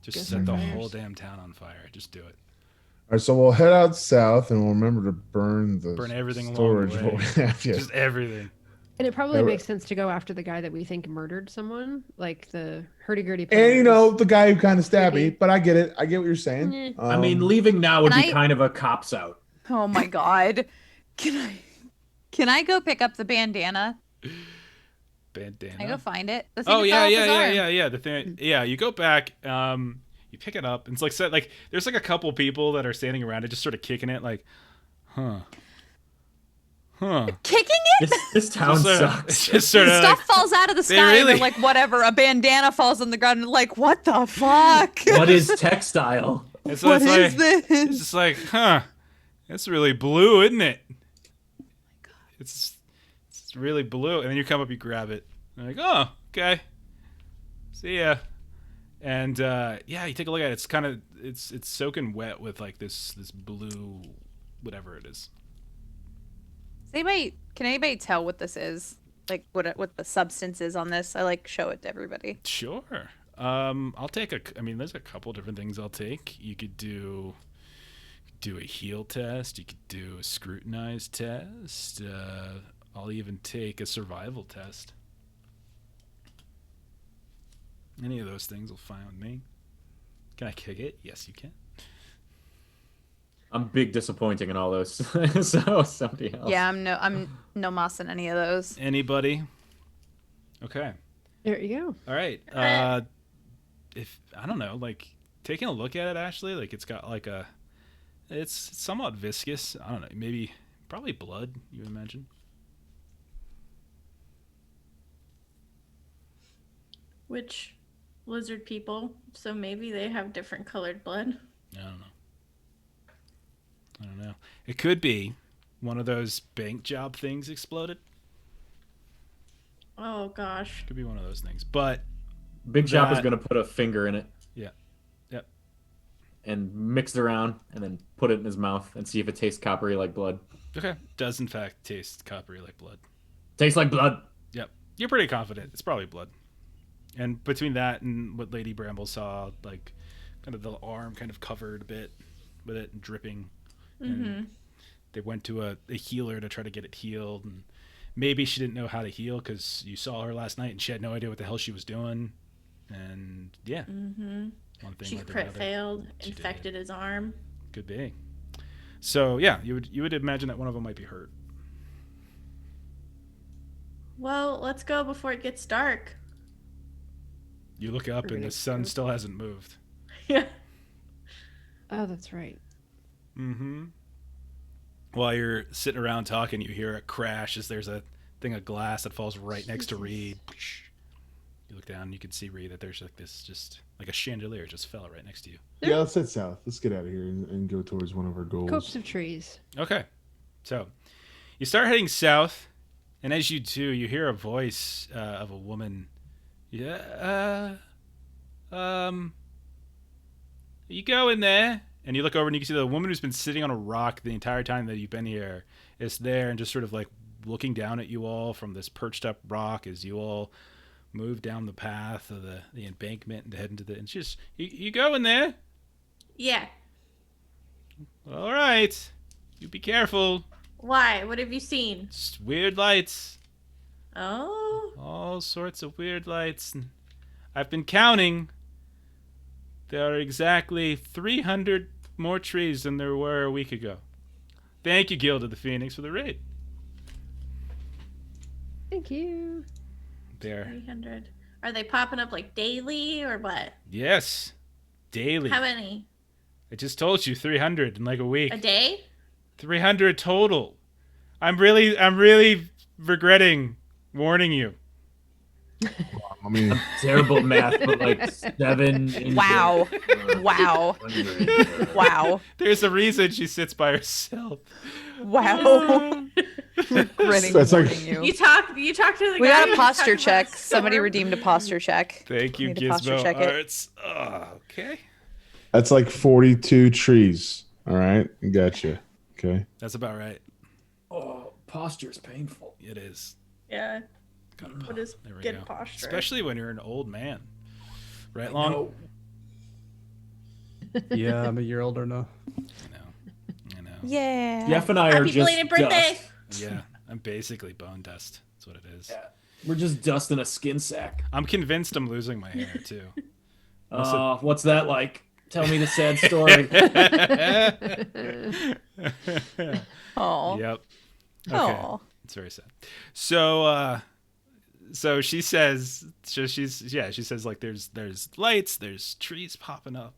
Just Get set some the fires. whole damn town on fire. Just do it. All right, so we'll head out south and we'll remember to burn Everything storage. along the way. What we have, yeah. Just everything. And it probably Yeah, makes sense to go after the guy that we think murdered someone, like the hurdy-gurdy. And the guy who kind of stabbed me, Maybe. but I get it. I get what you're saying. Eh. I mean, leaving now would Can be I- kind of a cops out. Oh my god. Can I go pick up the bandana? Bandana. Can I go find it? The thing Oh that yeah, fell off yeah, his yeah, arm. yeah. The thing, yeah. You go back, you pick it up, and it's like set like there's like a couple people that are standing around it, just sort of kicking it, like, huh. Kicking it? This town Just sort of- sucks. just sort of Stuff like, falls out of the they sky and really- they're like, whatever. A bandana falls on the ground and like, what the fuck? What is textile? and so What it's is like, this? it's just like, huh, that's really blue, isn't it? It's really blue, and then you come up, you grab it, and you're like, oh, okay, see ya. And yeah, you take a look at it. It's kind of it's soaking wet with like this blue, whatever it is. Can anybody tell what this is? Like what the substance is on this? I like show it to everybody. Sure. I'll take I mean, there's a couple different things I'll take. You could do a heel test. You could do a scrutinized test. I'll even take a survival test. Any of those things will fine with me. Can I kick it? Yes, you can. I'm big disappointing in all those. So somebody else. Yeah, I'm no moss in any of those. Anybody? Okay. There you go. All right. If I don't know, like taking a look at it, Ashley, like it's got like it's somewhat viscous. I don't know, probably blood. You imagine? Which lizard people? So maybe they have different colored blood. I don't know. It could be one of those bank job things exploded. Oh gosh. Could be one of those things. But Big Chop is That- gonna put a finger in it. Yeah. Yep. And mix it around, and then put it in his mouth and see if it tastes coppery like blood. okay, does in fact taste coppery like blood. Tastes like blood. Yep. You're pretty confident. It's probably blood. And between that and what Lady Bramble saw, like kind of the arm kind of covered a bit with it and dripping. And they went to a healer to try to get it healed. And maybe she didn't know how to heal because you saw her last night and she had no idea what the hell she was doing. And yeah. One thing She led to crit another. failed, She did. infected his arm. Could be. So yeah, you would imagine that one of them might be hurt. Well, let's go before it gets dark. You look up We're and gonna the sun go. still hasn't moved. Yeah. Oh, that's right. Mm-hmm. While you're sitting around talking, you hear a crash as there's a thing of glass that falls right next to Jesus. Reed. You look down and you can see, Reed, that there's like this, just like a chandelier just fell right next to you. Yeah, let's head south. Let's get out of here and go towards one of our goals. Copse of trees. Okay. So you start heading south, and as you do, you hear a voice of a woman. Yeah, you go in there, and you look over and you can see the woman who's been sitting on a rock the entire time that you've been here is there and just sort of like looking down at you all from this perched up rock as you all move down the path of the embankment and head into the. And she's you go in there. Yeah. All right, you be careful. Why? What have you seen? Just weird lights. Oh. All sorts of weird lights. I've been counting. There are exactly 300 more trees than there were a week ago. Thank you, Guild of the Phoenix, for the raid. Thank you. There. 300. Are they popping up like daily or what? Yes. Daily. How many? I just told you 300 in like a week. A day? 300 total. I'm really regretting warning you. I mean, Terrible at math, but like 7. into- Wow. Wow. 100. Wow. There's a reason she sits by herself. Wow. Grinning, That's like- warning you. You talk to the We guy got a who's posture talking about check. a Somebody storm. redeemed a posture check. Thank you, Need to posture Gizmo check it. Arts. Okay. that's like 42 trees. All right, gotcha. Okay. That's about right. Oh, posture's painful. It is. Yeah. Gotta What is There we good go. posture? Especially when you're an old man. Right, Long? No. Yeah, I'm a year older now. I know. Yeah. Jeff and I are Happy just belated birthday. dust. Yeah, I'm basically bone dust. That's what it is. Yeah. We're just dust in a skin sack. I'm convinced I'm losing my hair, too. What's that like? Tell me the sad story. Oh. Yep. Okay. Oh. It's very sad. So she says, she says like there's lights, there's trees popping up,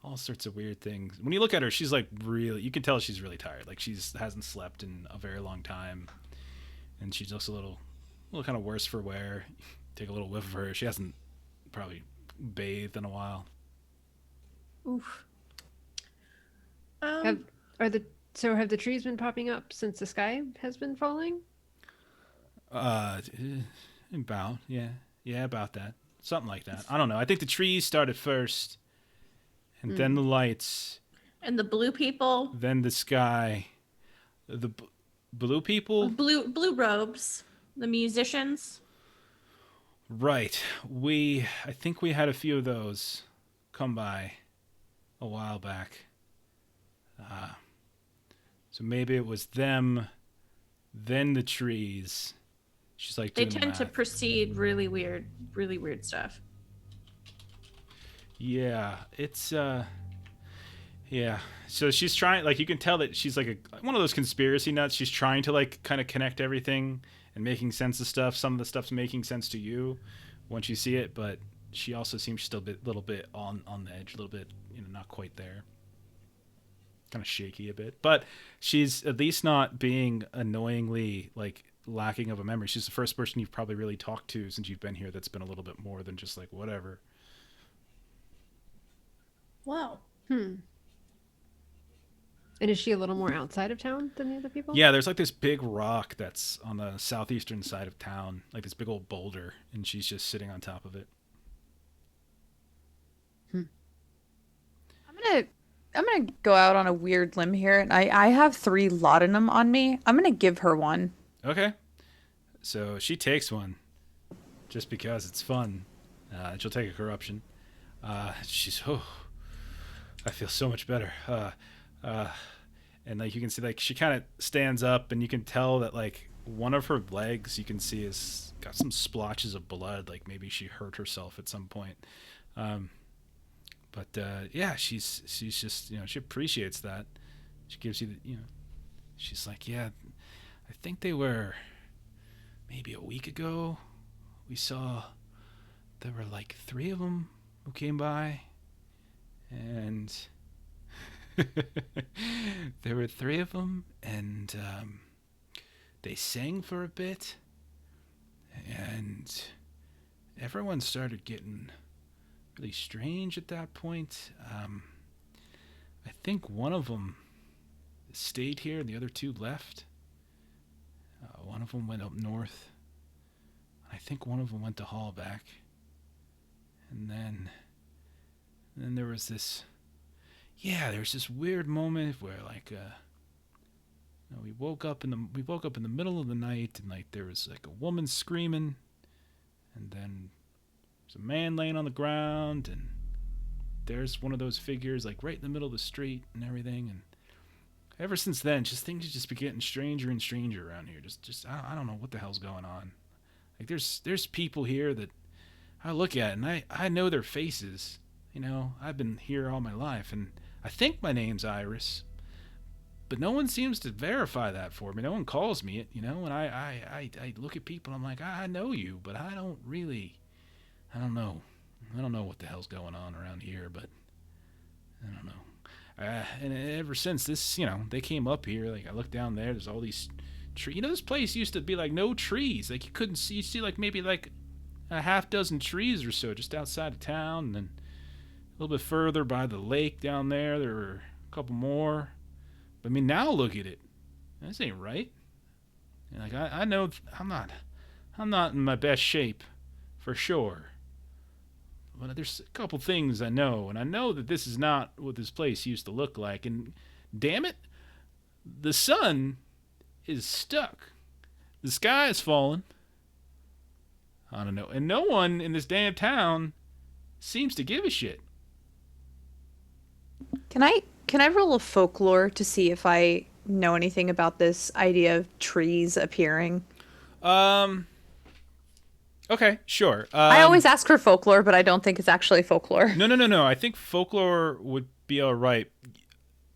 all sorts of weird things. When you look at her, she's like really, you can tell she's really tired. Like hasn't slept in a very long time, and she's just a little kind of worse for wear. Take a little whiff of her. She hasn't probably bathed in a while. Oof. Have the trees been popping up since the sky has been falling? About about that, something like that. I don't know. I think the trees started first, and then the lights, And the blue people, then the sky, the blue people. blue robes, the musicians. Right. I think we had a few of those come by a while back. So maybe it was them, then the trees. She's like They doing the tend to math. proceed really weird stuff. Yeah, it's yeah. So she's trying, like, you can tell that she's like one of those conspiracy nuts. She's trying to like kind of connect everything and making sense of stuff. Some of the stuff's making sense to you once you see it, but she also seems still a little bit on the edge, a little bit, not quite there. Kind of shaky a bit, but she's at least not being annoyingly like lacking of a memory. She's the first person you've probably really talked to since you've been here that's been a little bit more than just like whatever. Wow. And is she a little more outside of town than the other people? Yeah, there's like this big rock that's on the southeastern side of town, like this big old boulder, and she's just sitting on top of it. I'm gonna go out on a weird limb here, and I have 3 laudanum on me. I'm gonna give her one. Okay. So she takes one just because it's fun. And she'll take a corruption. She's, I feel so much better. And like you can see, like she kind of stands up, and you can tell that like one of her legs you can see is got some splotches of blood. Like maybe she hurt herself at some point. But yeah, she's just, she appreciates that. She gives you the, she's like, yeah, I think they were maybe a week ago, we saw there were like 3 of them who came by, and there were 3 of them, and they sang for a bit, and everyone started getting really strange at that point. I think one of them stayed here and the other 2 left. One of them went up north. I think one of them went to Hallback. And then there was this, there's this weird moment where like we woke up in the middle of the night, and like there was like a woman screaming, and then there's a man laying on the ground, and there's one of those figures like right in the middle of the street and everything. And ever since then, things just been getting stranger and stranger around here. I don't know what the hell's going on. Like there's people here that I look at, and I know their faces. You know, I've been here all my life, and I think my name's Iris, but no one seems to verify that for me. No one calls me it, you know. And I look at people, and I'm like, I know you, but I don't know. I don't know what the hell's going on around here, but I don't know. And ever since this, they came up here, like I look down there's all these trees. You know, this place used to be like no trees. Like you couldn't see, you see like maybe like a half dozen trees or so just outside of town. And then a little bit further by the lake down there were a couple more. But I mean, now look at it. This ain't right. And like I know I'm not in my best shape for sure. But there's a couple things I know, and I know that this is not what this place used to look like. And damn it, the sun is stuck. The sky is falling. I don't know. And no one in this damn town seems to give a shit. Can I roll a folklore to see if I know anything about this idea of trees appearing? Okay, sure. I always ask for folklore, but I don't think it's actually folklore. No. I think folklore would be all right.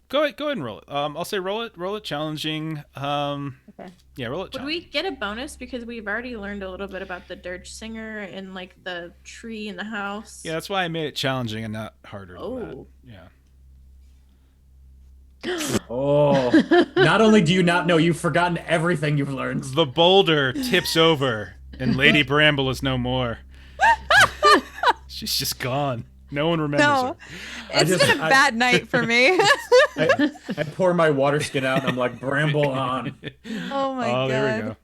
Go ahead and roll it. I'll say roll it challenging. Okay. Yeah, roll it Would challenging. we get a bonus because we've already learned a little bit about the dirge singer and like the tree in the house? Yeah, that's why I made it challenging and not harder than that. Oh. Yeah. Oh, not only do you not know, you've forgotten everything you've learned. The boulder tips over, and Lady Bramble is no more. She's just gone. No one remembers No, her. it's been a bad night for me. I pour my water skin out, and I'm like, Bramble on. Oh my god. There we go.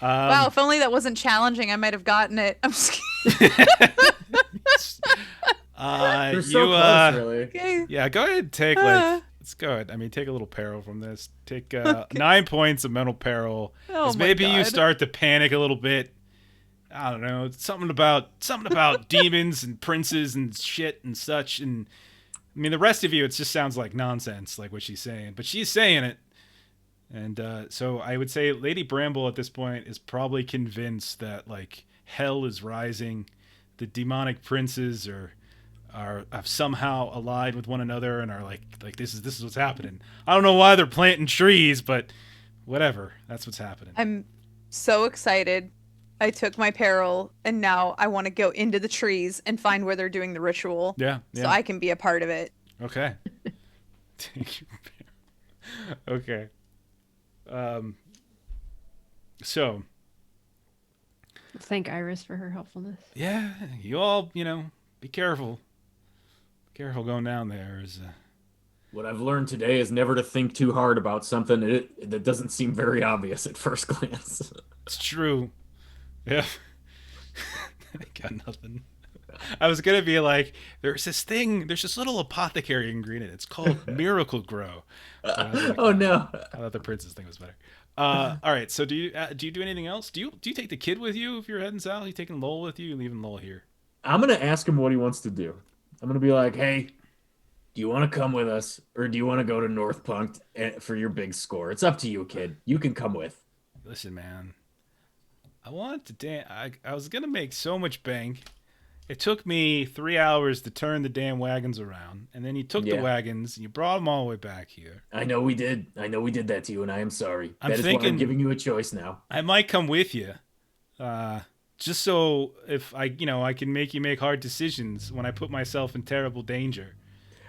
Wow, if only that wasn't challenging, I might have gotten it. I'm just kidding. You're so close, really. Okay. Yeah, go ahead and take let's go ahead. I mean, take a little peril from this. Take 9 points of mental peril. Oh As my maybe you God. start to panic a little bit. I don't know. It's something about demons and princes and shit and such. And I mean, the rest of you, it just sounds like nonsense, like what she's saying. But she's saying it. And so I would say Lady Bramble at this point is probably convinced that like hell is rising. The demonic princes are somehow allied with one another and are like this is what's happening. I don't know why they're planting trees, but whatever. That's what's happening. I'm so excited. I took my peril, and now I want to go into the trees and find where they're doing the ritual. Yeah. So I can be a part of it. Okay. Okay. So Thank Iris for her helpfulness. yeah, you all, be careful. Careful going down there. What I've learned today is never to think too hard about something that doesn't seem very obvious at first glance. It's true. Yeah. I got nothing. I was gonna be like, there's this little apothecary ingredient. It's called Miracle Grow. Oh no! I thought the princess thing was better. All right. So do you do anything else? Do you take the kid with you if you're heading south? You taking Lowell with you? You leaving Lowell here? I'm gonna ask him what he wants to do. I'm gonna be like, hey, do you want to come with us, or do you want to go to North Punk for your big score? It's up to you, kid. You can come with. Listen, man. I wanted to I was gonna make so much bank. It took me 3 hours to turn the damn wagons around, and then you took the wagons and you brought them all the way back here. I know we did. I know we did that to you, and I am sorry. I'm That is why thinking- I'm giving you a choice now. I might come with you, Just so if I can make you make hard decisions when I put myself in terrible danger.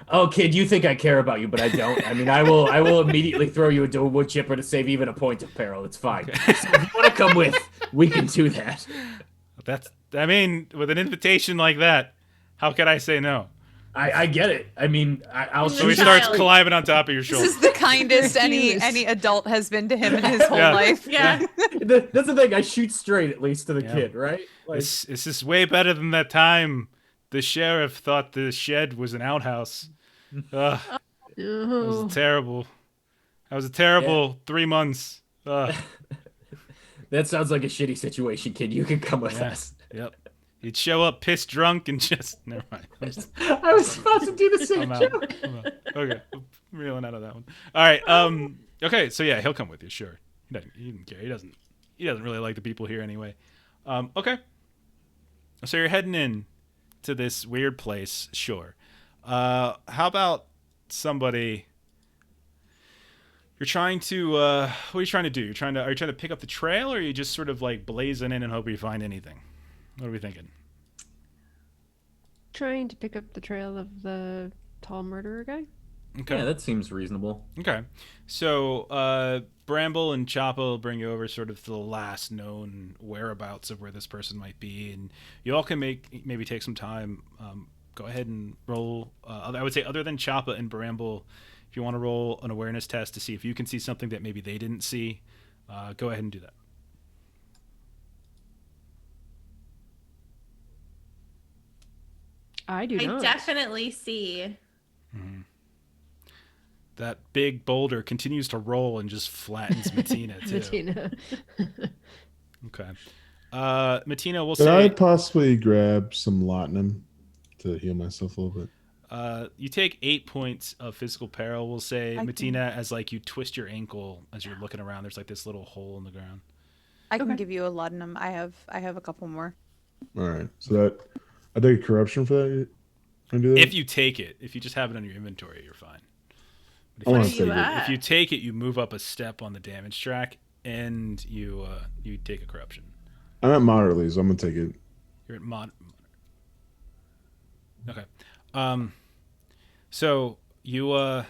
Oh, kid, you think I care about you, but I don't. I mean, I will immediately throw you into a wood chipper to save even a point of peril. It's fine. Okay. So if you want to come with, we can do that. With an invitation like that, how could I say no? I get it. I mean, I'll So he shoot starts you. climbing on top of your This shoulder. is the kindest Refuse. any adult has been to him in his whole Yeah. life. Yeah. That's the thing. I shoot straight, at least to the Yeah. kid, right? Like, This is way better than that time the sheriff thought the shed was an outhouse. Ugh, that Oh. was terrible. That was a terrible 3 months. Ugh. that sounds like a shitty situation, kid. You can come with Yeah. us. Yep. He'd show up pissed drunk and just never mind. I was about to do the same I'm out. joke. I'm out. Okay, I'm reeling out of that one. All right. Okay. So yeah, he'll come with you. Sure. He doesn't care. He doesn't really like the people here anyway. Okay. So you're heading in to this weird place. Sure. How about somebody? You're trying to. What are you trying to do? Are you trying to pick up the trail, or are you just sort of like blazing in and hope you find anything? What are we thinking? Trying to pick up the trail of the tall murderer guy. Okay. Yeah, that seems reasonable. Okay. So, Bramble and Choppa will bring you over sort of to the last known whereabouts of where this person might be, and you all can maybe take some time. Go ahead and roll. I would say, other than Choppa and Bramble, if you want to roll an awareness test to see if you can see something that maybe they didn't see, go ahead and do that. I do I not. definitely see. That big boulder continues to roll and just flattens Matina, too. Martina. Okay. Matina, we'll Could I say possibly grab some laudanum to heal myself a little bit? you take 8 points of physical peril. We'll say, I Matina, as like you twist your ankle as you're looking around. There's like this little hole in the ground. I can Okay. give you a laudanum. I have a couple more. All right. So that I take a corruption for that. Can I do that? If you take it, if you just have it on your inventory, you're fine. But I want if, to you, take it. at? if you take it, you move up a step on the damage track, and you take a corruption. I'm at moderately, so I'm gonna take it. You're at mod. Okay. So you I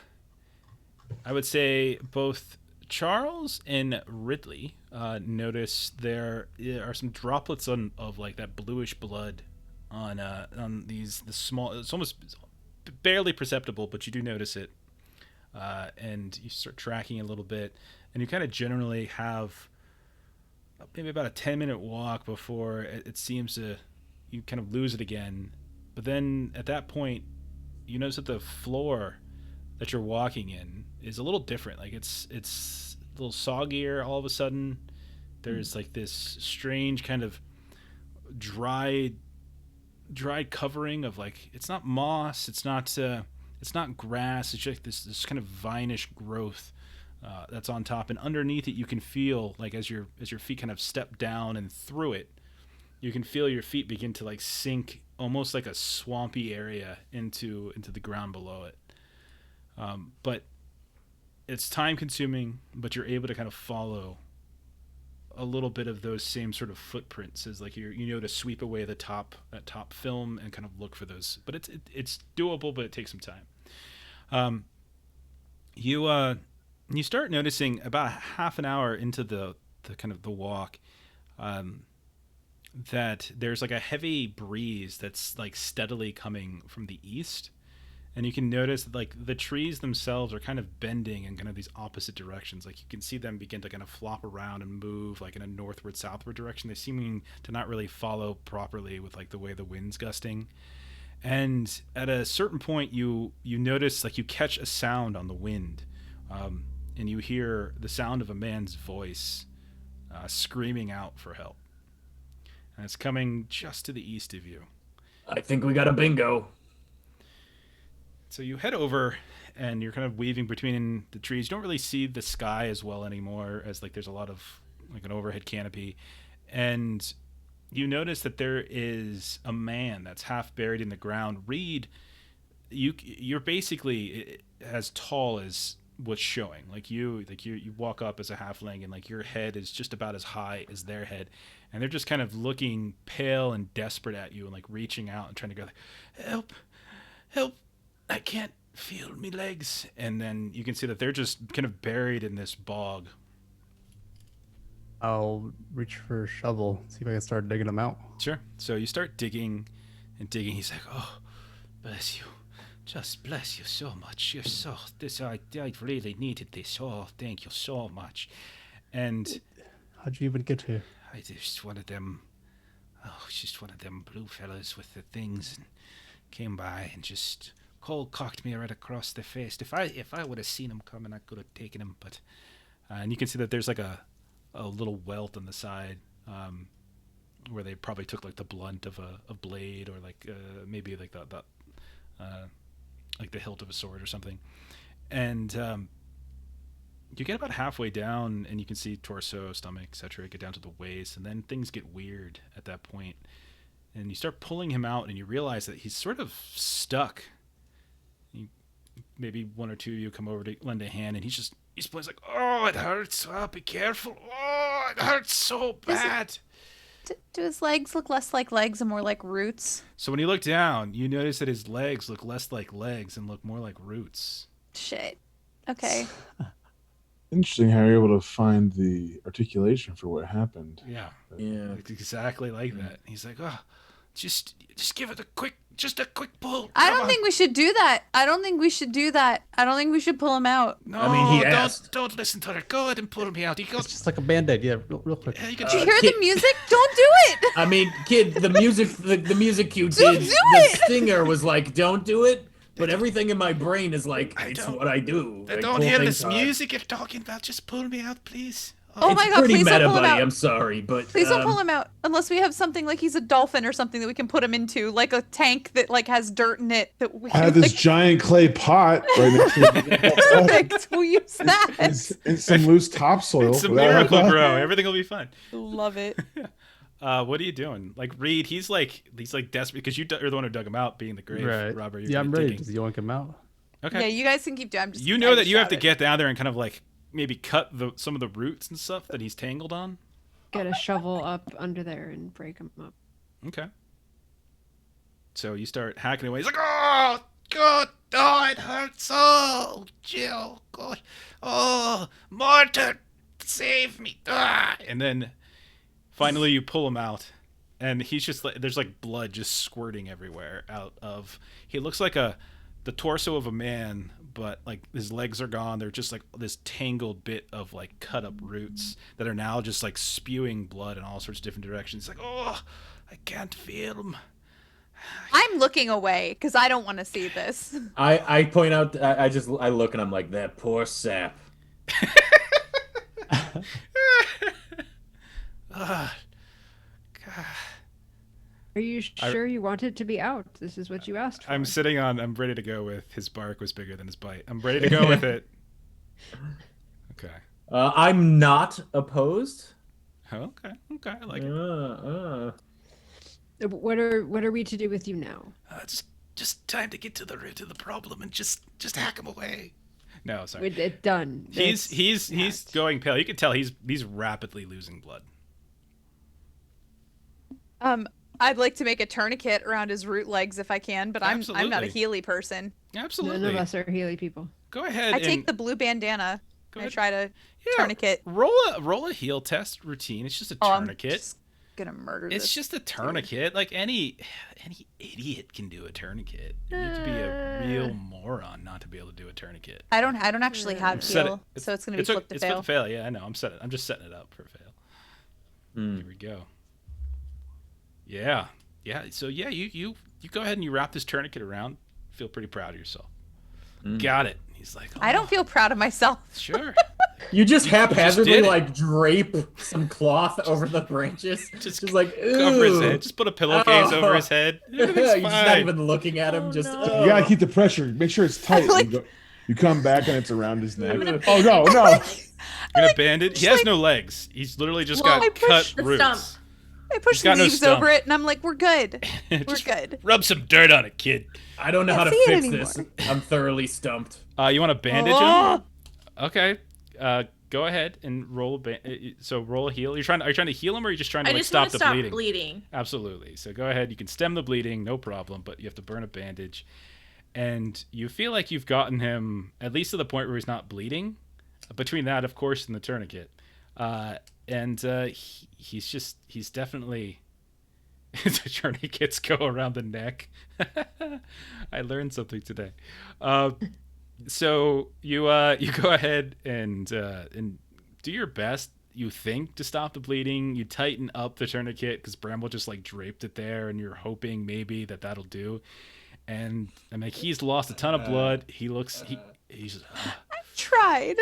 would say both Charles and Ridley notice there are some droplets of like that bluish blood on the small. It's almost barely perceptible, but you do notice it, and you start tracking a little bit, and you kind of generally have maybe about a 10-minute walk before it seems to you kind of lose it again. But then at that point, you notice that the floor that you're walking in is a little different. Like it's a little soggier all of a sudden. There's like this strange kind of dried covering of like, it's not moss, it's not grass, it's just this kind of vinish growth that's on top, and underneath it you can feel like as your feet kind of step down and through it, you can feel your feet begin to like sink almost like a swampy area into the ground below it. But it's time consuming, but you're able to kind of follow a little bit of those same sort of footprints as like to sweep away that top film and kind of look for those. But it's doable, but it takes some time. You start noticing about half an hour into the kind of the walk, that there's like a heavy breeze that's like steadily coming from the east, and you can notice that like the trees themselves are kind of bending in kind of these opposite directions. Like you can see them begin to kind of flop around and move like in a northward southward direction. They seem to not really follow properly with like the way the wind's gusting. And at a certain point you notice, like you catch a sound on the wind, and you hear the sound of a man's voice screaming out for help. And it's coming just to the east of you. I think we got a bingo. So you head over, and you're kind of weaving between the trees. You don't really see the sky as well anymore, as like there's a lot of like an overhead canopy. And you notice that there is a man that's half buried in the ground. Reed, you're basically as tall as what's showing. Like you walk up as a halfling, and like your head is just about as high as their head, and they're just kind of looking pale and desperate at you, and like reaching out and trying to go, like, help, I can't feel me legs. And then you can see that they're just kind of buried in this bog. I'll reach for a shovel, see if I can start digging them out. Sure. So you start digging and digging. He's like, oh, bless you. Just bless you so much. You're so, I really needed this. Oh, thank you so much. And How'd you even get here? I just one of them, just one of them blue fellas with the things, and came by and just cold cocked me right across the face. If I would have seen him coming, I could have taken him. But and you can see that there's like a little welt on the side, where they probably took like the blunt of a blade, or like maybe like the like the hilt of a sword or something. And you get about halfway down, and you can see torso, stomach, etc. Get down to the waist, and then things get weird at that point. And you start pulling him out, and you realize that he's sort of stuck. Maybe one or two of you come over to lend a hand, and he's like, oh, it hurts. Oh, be careful. Oh, it hurts so bad. Do his legs look less like legs and more like roots? So when you look down, you notice that his legs look less like legs and look more like roots. Shit. Okay. Interesting how you're able to find the articulation for what happened. Yeah. Yeah. It's exactly like that. He's like, oh, just give it a quick pull. I Come don't on." think we should do that. I don't think we should do that. I don't think we should pull him out. No, I mean, he asked. don't listen to her. Go ahead and pull me out. He It's goes, just like a band-aid, yeah, real quick. yeah, you can Did you hear kid- the music? Don't do it. I mean, kid, the music cue Don't did. do The it! stinger was like, don't do it. But everything in my brain is like, I it's don't- what I do. I Like, don't pull hear things this out. music you're talking about. Just pull me out, please. Oh It's my God, pretty please don't meta, pull him buddy. out. I'm sorry, but Please don't pull him out unless we have something like he's a dolphin or something that we can put him into, like a tank that like has dirt in it that we I have can, this like, giant clay pot right next to perfect. We'll use that. and some loose topsoil. It's a miracle grow. Everything will be fine. Love it. What are you doing? Like Reed, he's like desperate because you're the one who dug him out, being the grave Right. robber. Yeah, I'm ready. digging. Just yoink him out. Okay. Yeah, you guys can keep doing. I'm just. You I know that just you have to shouted. get down there and kind of like maybe cut some of the roots and stuff that he's tangled on. Get a shovel up under there and break them up. Okay. So you start hacking away. He's like, oh, God, oh, it hurts. Oh, Jill, God. Oh, Martin, save me. Ah. And then finally you pull him out. And he's just like, there's like blood just squirting everywhere out of, he looks like the torso of a man, but like his legs are gone. They're just like this tangled bit of like cut up roots that are now just like spewing blood in all sorts of different directions. It's like, oh, I can't feel them. I'm looking away because I don't want to see this. I point out. I look and I'm like, that poor sap. God. Are you sure you want it to be out? This is what you asked for. I'm ready to go with his bark was bigger than his bite. I'm ready to go with it. Okay. I'm not opposed. Okay. I like it. What are we to do with you now? Just time to get to the root of the problem and just hack him away. No, sorry. It's done. He's hacked. going pale. You can tell he's rapidly losing blood. I'd like to make a tourniquet around his root legs if I can, but I'm not a Absolutely. Healy person. Absolutely. None of us are Healy people. Go ahead. I and take the blue bandana. go I ahead. try to Yeah, tourniquet. Roll a heal test routine. It's just a Oh, I'm tourniquet. just gonna murder this. It's just a tourniquet. Like any idiot can do a tourniquet. You have to be a real moron not to be able to do a tourniquet. I don't actually have Set heal, so it's gonna be flipped to it's fail. flipped to fail. Yeah, I know. I'm just setting it up for a fail. Here we go. Yeah. So yeah, you go ahead and you wrap this tourniquet around. Feel pretty proud of yourself. Got it. He's like, I don't feel proud of myself. Sure. You just haphazardly did it. like drape some cloth over the branches. Just like Cover his ooh. head. Just put a pillowcase over his head. You're Everything's just not fine. even looking at him. Just You gotta keep the pressure. Make sure it's tight. like- You come back and it's around his neck. gonna- Oh no! You're gonna bandage. He has no legs. He's literally just Well, got I cut pushed the roots. stump. I push He's got no leaves stump. over it, and I'm like, we're good. We're Just good. Rub some dirt on it, kid. I don't know how to see it fix anymore. this. I'm thoroughly stumped. You want to bandage Oh! him? Okay. Go ahead and roll. So roll a heal. Are you trying to heal him, or are you just trying to I like just want stop to the stop bleeding? Absolutely. So go ahead. You can stem the bleeding, no problem. But you have to burn a bandage, and you feel like you've gotten him at least to the point where he's not bleeding. Between that, of course, and the tourniquet, he's definitely. The tourniquets go around the neck. I learned something today. So you go ahead and do your best. You think to stop the bleeding. You tighten up the tourniquet because Bramble just like draped it there, and you're hoping maybe that'll do. And like he's lost a ton of blood. He's. I tried.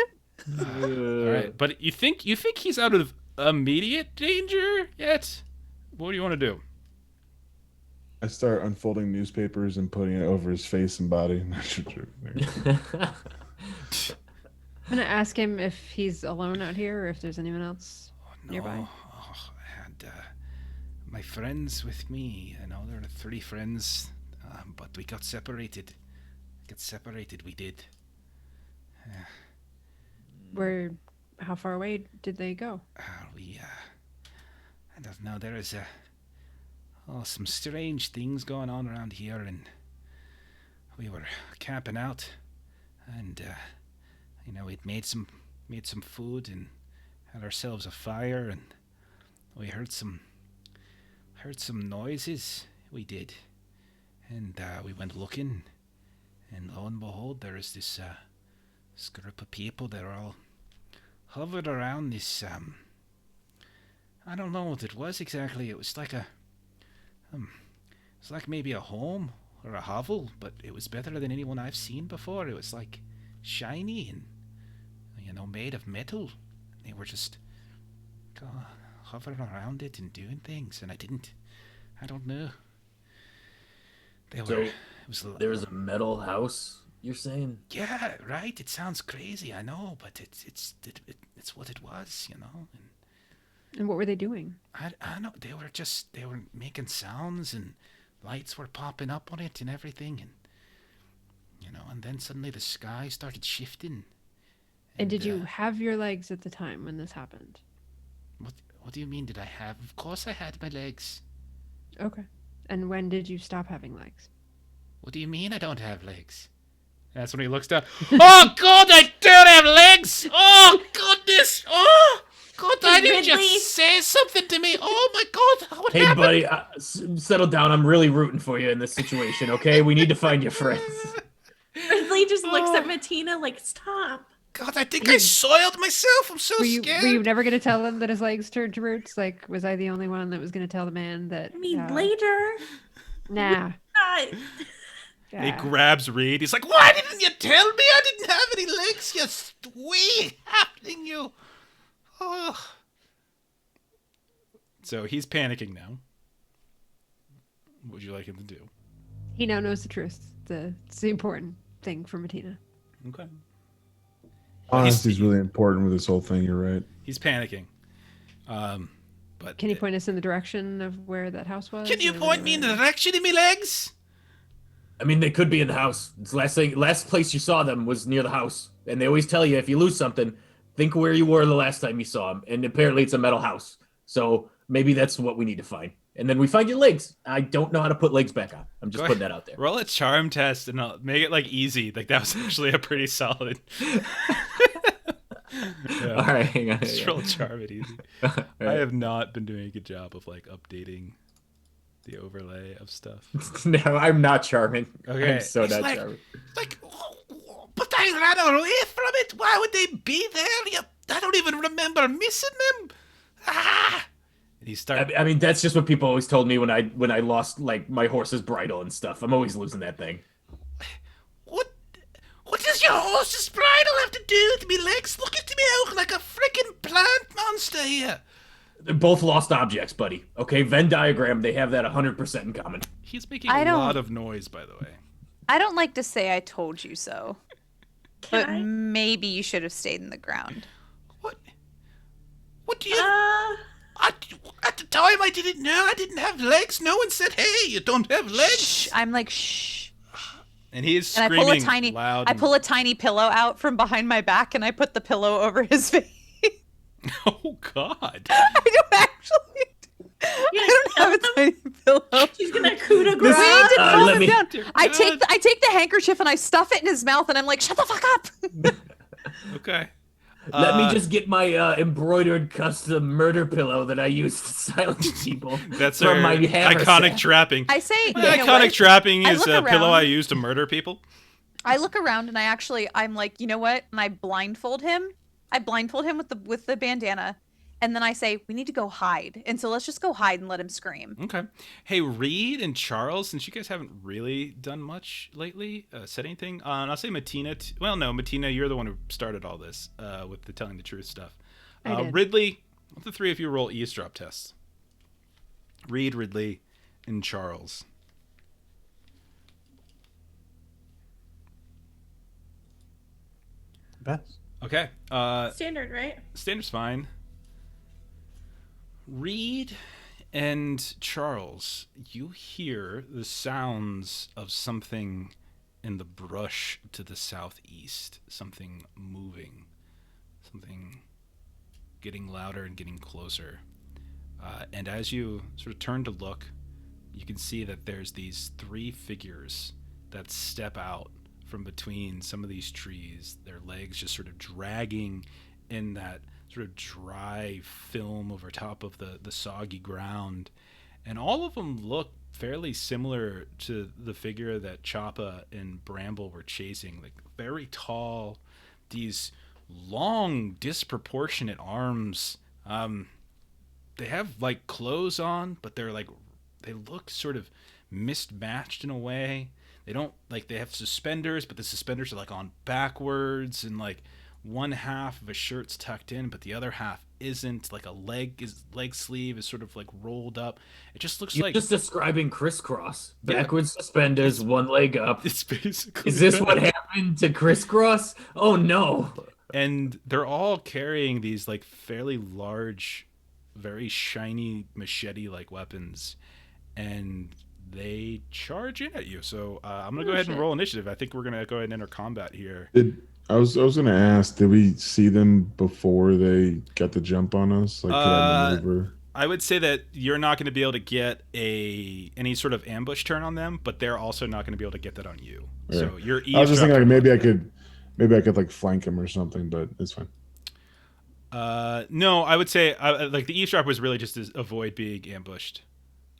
All right, but you think he's out of immediate danger yet? What do you want to do? I start unfolding newspapers and putting it over his face and body. I'm gonna ask him if he's alone out here or if there's anyone else nearby. Oh, I had my friends with me. I know there are 3 friends, but we got separated. We did. How far away did they go? I don't know. There is some strange things going on around here, and we were camping out, and we'd made some food and had ourselves a fire, and we heard some noises. We did, and we went looking, and lo and behold, there is this group of people that are all hovered around this. I don't know what it was exactly. It was like it's like maybe a home or a hovel, but it was better than anyone I've seen before. It was like shiny and made of metal. They were just hovering around it and doing things, and I don't know. There was a metal house, you're saying? Yeah, right. It sounds crazy, I know, but it's what it was, And what were they doing? I don't know. They were making sounds, and lights were popping up on it and everything, and and then suddenly the sky started shifting. And did you have your legs at the time when this happened? What do you mean? Did I have? Of course I had my legs. Okay. And when did you stop having legs? What do you mean I don't have legs? That's when he looks down. Oh God, I don't have legs! Oh goodness! Oh God, I didn't just say something to me. Oh my God, what happened? Buddy, settle down. I'm really rooting for you in this situation. Okay, we need to find your friends. Ridley just looks at Matina like, stop. God, I think I soiled myself. I'm so scared. Were you never going to tell him that his legs turned to roots? Like, was I the only one that was going to tell the man that? I mean, later. Nah. He grabs Reed. He's like, "Why didn't you tell me I didn't have any legs? You sweet happening, you." Oh. So he's panicking now. What would you like him to do? He now knows the truth. It's the important thing for Matina. Okay. Honesty's really important with this whole thing. You're right. He's panicking. But can you point us in the direction of where that house was? Can you point me in the direction of me legs? I mean, they could be in the house. It's last place you saw them was near the house, and they always tell you if you lose something, think where you were the last time you saw them. And apparently, it's a metal house, so maybe that's what we need to find. And then we find your legs. I don't know how to put legs back on. I'm just putting that out there. Roll a charm test and I'll make it like easy. Like that was actually a pretty solid. Yeah. All right, hang on. Just roll a charm it easy. Right. I have not been doing a good job of like updating the overlay of stuff. No, I'm not charming. Okay, I'm so not charming. Like, but I ran away from it. Why would they be there? I don't even remember missing them. Ah! I mean, that's just what people always told me when I lost like my horse's bridle and stuff. I'm always losing that thing. What does your horse's bridle have to do with me legs? Look at me, I look like a freaking plant monster here. They're both lost objects, buddy. Okay, Venn diagram, they have that 100% in common. He's making a lot of noise, by the way. I don't like to say I told you so. But maybe you should have stayed in the ground. What do you... At the time, I didn't know. I didn't have legs. No one said, hey, you don't have legs. Shh. I'm like, shh. And he is And screaming loud. I pull a tiny pillow out from behind my back, and I put the pillow over his face. Oh God! I don't actually. I don't have a tiny pillow. She's gonna coup de We grace. need to calm let him me- down. Dear I God. take the handkerchief and I stuff it in his mouth, and I'm like, "Shut the fuck up!" Okay. Let me just get my embroidered custom murder pillow that I use to silence people. That's from our my haversack. iconic trapping. I say, My you know iconic what? trapping I is look a pillow around. I use to murder people. I look around and I'm like, you know what? And I blindfold him. I blindfold him with the bandana, and then I say, we need to go hide. And so let's just go hide and let him scream. Okay. Hey, Reed and Charles, since you guys haven't really done much lately, said anything? And I'll say Matina. Matina, you're the one who started all this with the telling the truth stuff. I did. Ridley, let the three of you roll eavesdrop tests. Reed, Ridley, and Charles. Best. Okay. Standard, right? Standard's fine. Reed and Charles, you hear the sounds of something in the brush to the southeast. Something moving. Something getting louder and getting closer. And as you sort of turn to look, you can see that there's these three figures that step out from between some of these trees, their legs just sort of dragging in that sort of dry film over top of the soggy ground. And all of them look fairly similar to the figure that Choppa and Bramble were chasing, like very tall, these long, disproportionate arms. They have like clothes on, but they look sort of mismatched in a way. They don't they have suspenders, but the suspenders are like on backwards, and like one half of a shirt's tucked in, but the other half isn't. Like a leg sleeve is sort of like rolled up. It just looks You're like just describing crisscross. Yeah. Backwards suspenders, one leg up. it's basically. Is this that. what happened to crisscross? Oh no. And they're all carrying these like fairly large, very shiny machete-like weapons, and they charge in at you. So I'm gonna go ahead and shit. roll initiative. I think we're gonna go ahead and enter combat here. I was gonna ask, did we see them before they got the jump on us? Like, could I maneuver? I would say that you're not going to be able to get any sort of ambush turn on them, but they're also not going to be able to get that on you. Yeah. So you're I was just thinking like eavesdropping. maybe I could like flank him or something, but it's fine. No, I would say like the eavesdrop was really just to avoid being ambushed.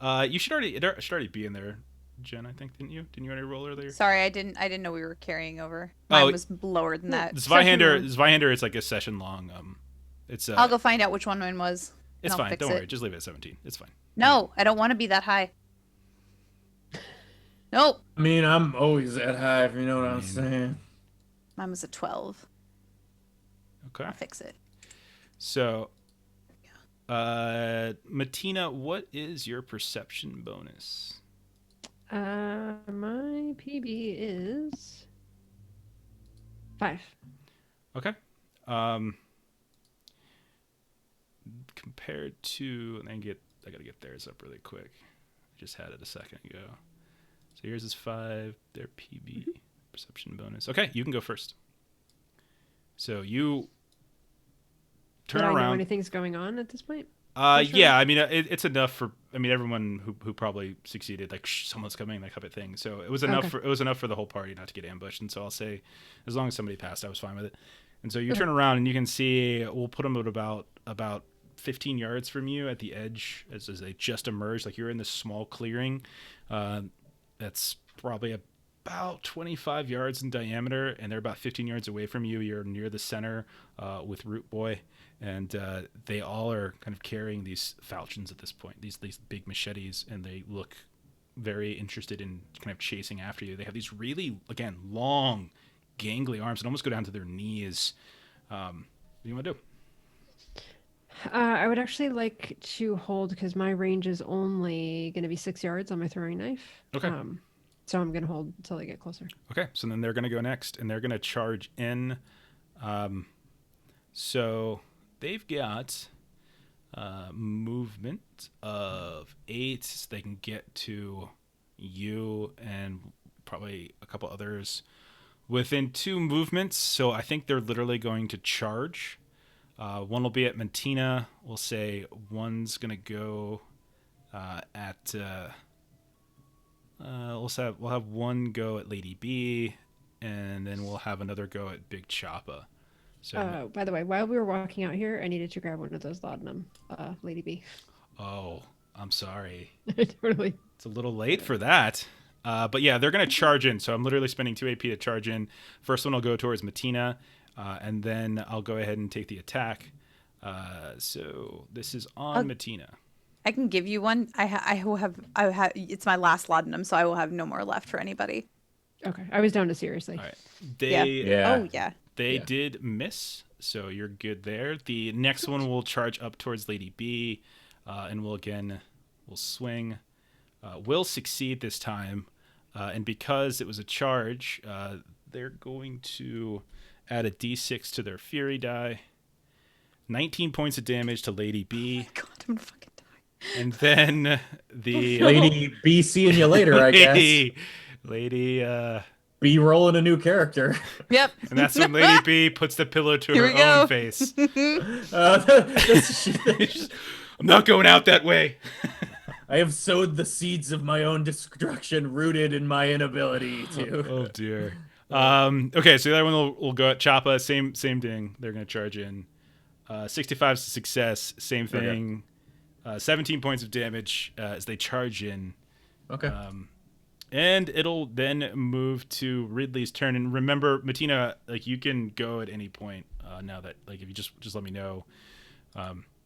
You should already be in there, Jen. I think didn't you? Didn't you already roll earlier? Sorry, I didn't know we were carrying over. Mine was lower than that. Zweihander, it's like a session long. It's I'll go find out which one mine was. It's and I'll fine. fix Don't it. worry. Just leave it at 17. It's fine. No, I don't want to be that high. Nope. I mean, I'm always that high, if you know what I'm saying. Mine was a 12. Okay. I'll fix it. So, Matina, what is your perception bonus? My PB is 5. Okay. Compared to, I gotta get theirs up really quick. I just had it a second ago. So yours is 5. Their PB perception bonus. Okay, you can go first. So you turn Do I know around. anything's going on at this point? Yeah, sure? I mean, it's enough for. I mean, everyone who probably succeeded, like someone's coming, that type of thing. So it was enough Okay. for the whole party not to get ambushed. And so I'll say, as long as somebody passed, I was fine with it. And so you turn around and you can see we'll put them at about 15 yards from you at the edge as they just emerge. Like you're in this small clearing, that's probably about 25 yards in diameter, and they're about 15 yards away from you. You're near the center with Root Boy. And they all are kind of carrying these falchions at this point, these big machetes, and they look very interested in kind of chasing after you. They have these really, again, long, gangly arms that almost go down to their knees. What do you want to do? I would actually like to hold because my range is only going to be 6 yards on my throwing knife. Okay. So I'm going to hold until they get closer. Okay, so then they're going to go next, and they're going to charge in. So they've got movement of 8. So they can get to you, and probably a couple others within 2 movements. So I think they're literally going to charge. One will be at Mentina. We'll say one's going to go at... we'll have one go at Lady B, and then we'll have another go at Big Choppa. So, by the way, while we were walking out here, I needed to grab one of those laudanum, Lady B. oh, I'm sorry. Totally. It's a little late for that. But yeah, they're going to charge in. So I'm literally spending 2 AP to charge in. First one will go towards Matina, and then I'll go ahead and take the attack. So this is on Matina. I can give you one. I will have. It's my last laudanum, so I will have no more left for anybody. Okay, I was down to seriously. All right. Oh yeah. They did miss, so you're good there. The next one will charge up towards Lady B, and we'll swing. Will succeed this time, and because it was a charge, they're going to add a D6 to their Fury die. 19 points of damage to Lady B. Oh my God, I'm gonna fucking die. And then the Lady B seeing you later, I guess. Lady B rolling a new character. Yep. and that's when Lady B puts the pillow to Here her we go. own face. That's- I'm not going out that way. I have sowed the seeds of my own destruction, rooted in my inability to. Oh dear. Okay, so the other one will go at Choppa. Same thing. They're gonna charge in. 65 is a success. Same thing. 17 points of damage as they charge in. Okay. And it'll then move to Ridley's turn. And remember, Matina, like you can go at any point now that, like, if you just let me know,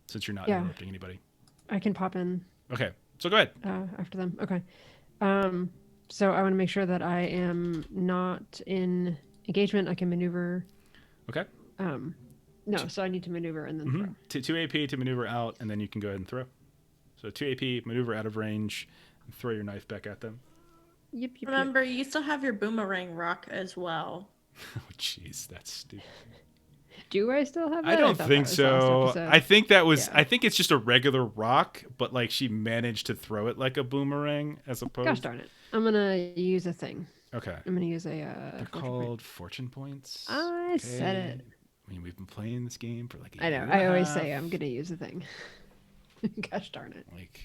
since you're not interrupting anybody. I can pop in. Okay, so go ahead. After them. Okay. So I want to make sure that I am not in engagement. I can maneuver. Okay. No, so I need to maneuver and then throw. 2 AP to maneuver out, and then you can go ahead and throw. So 2 AP, maneuver out of range, and throw your knife back at them. Yep. Remember, you still have your boomerang rock as well. Oh, jeez, that's stupid. Do I still have that? I don't thought think that was the last so. episode. I think that was. Yeah. I think it's just a regular rock, but like she managed to throw it like a boomerang as opposed. Gosh darn it! I'm gonna use a thing. Okay. I'm gonna use a. They're fortune point. called fortune points. I said Okay. it. I mean, we've been playing this game for like a I year know. and a I always half. say I'm gonna use a thing. Gosh darn it! Like,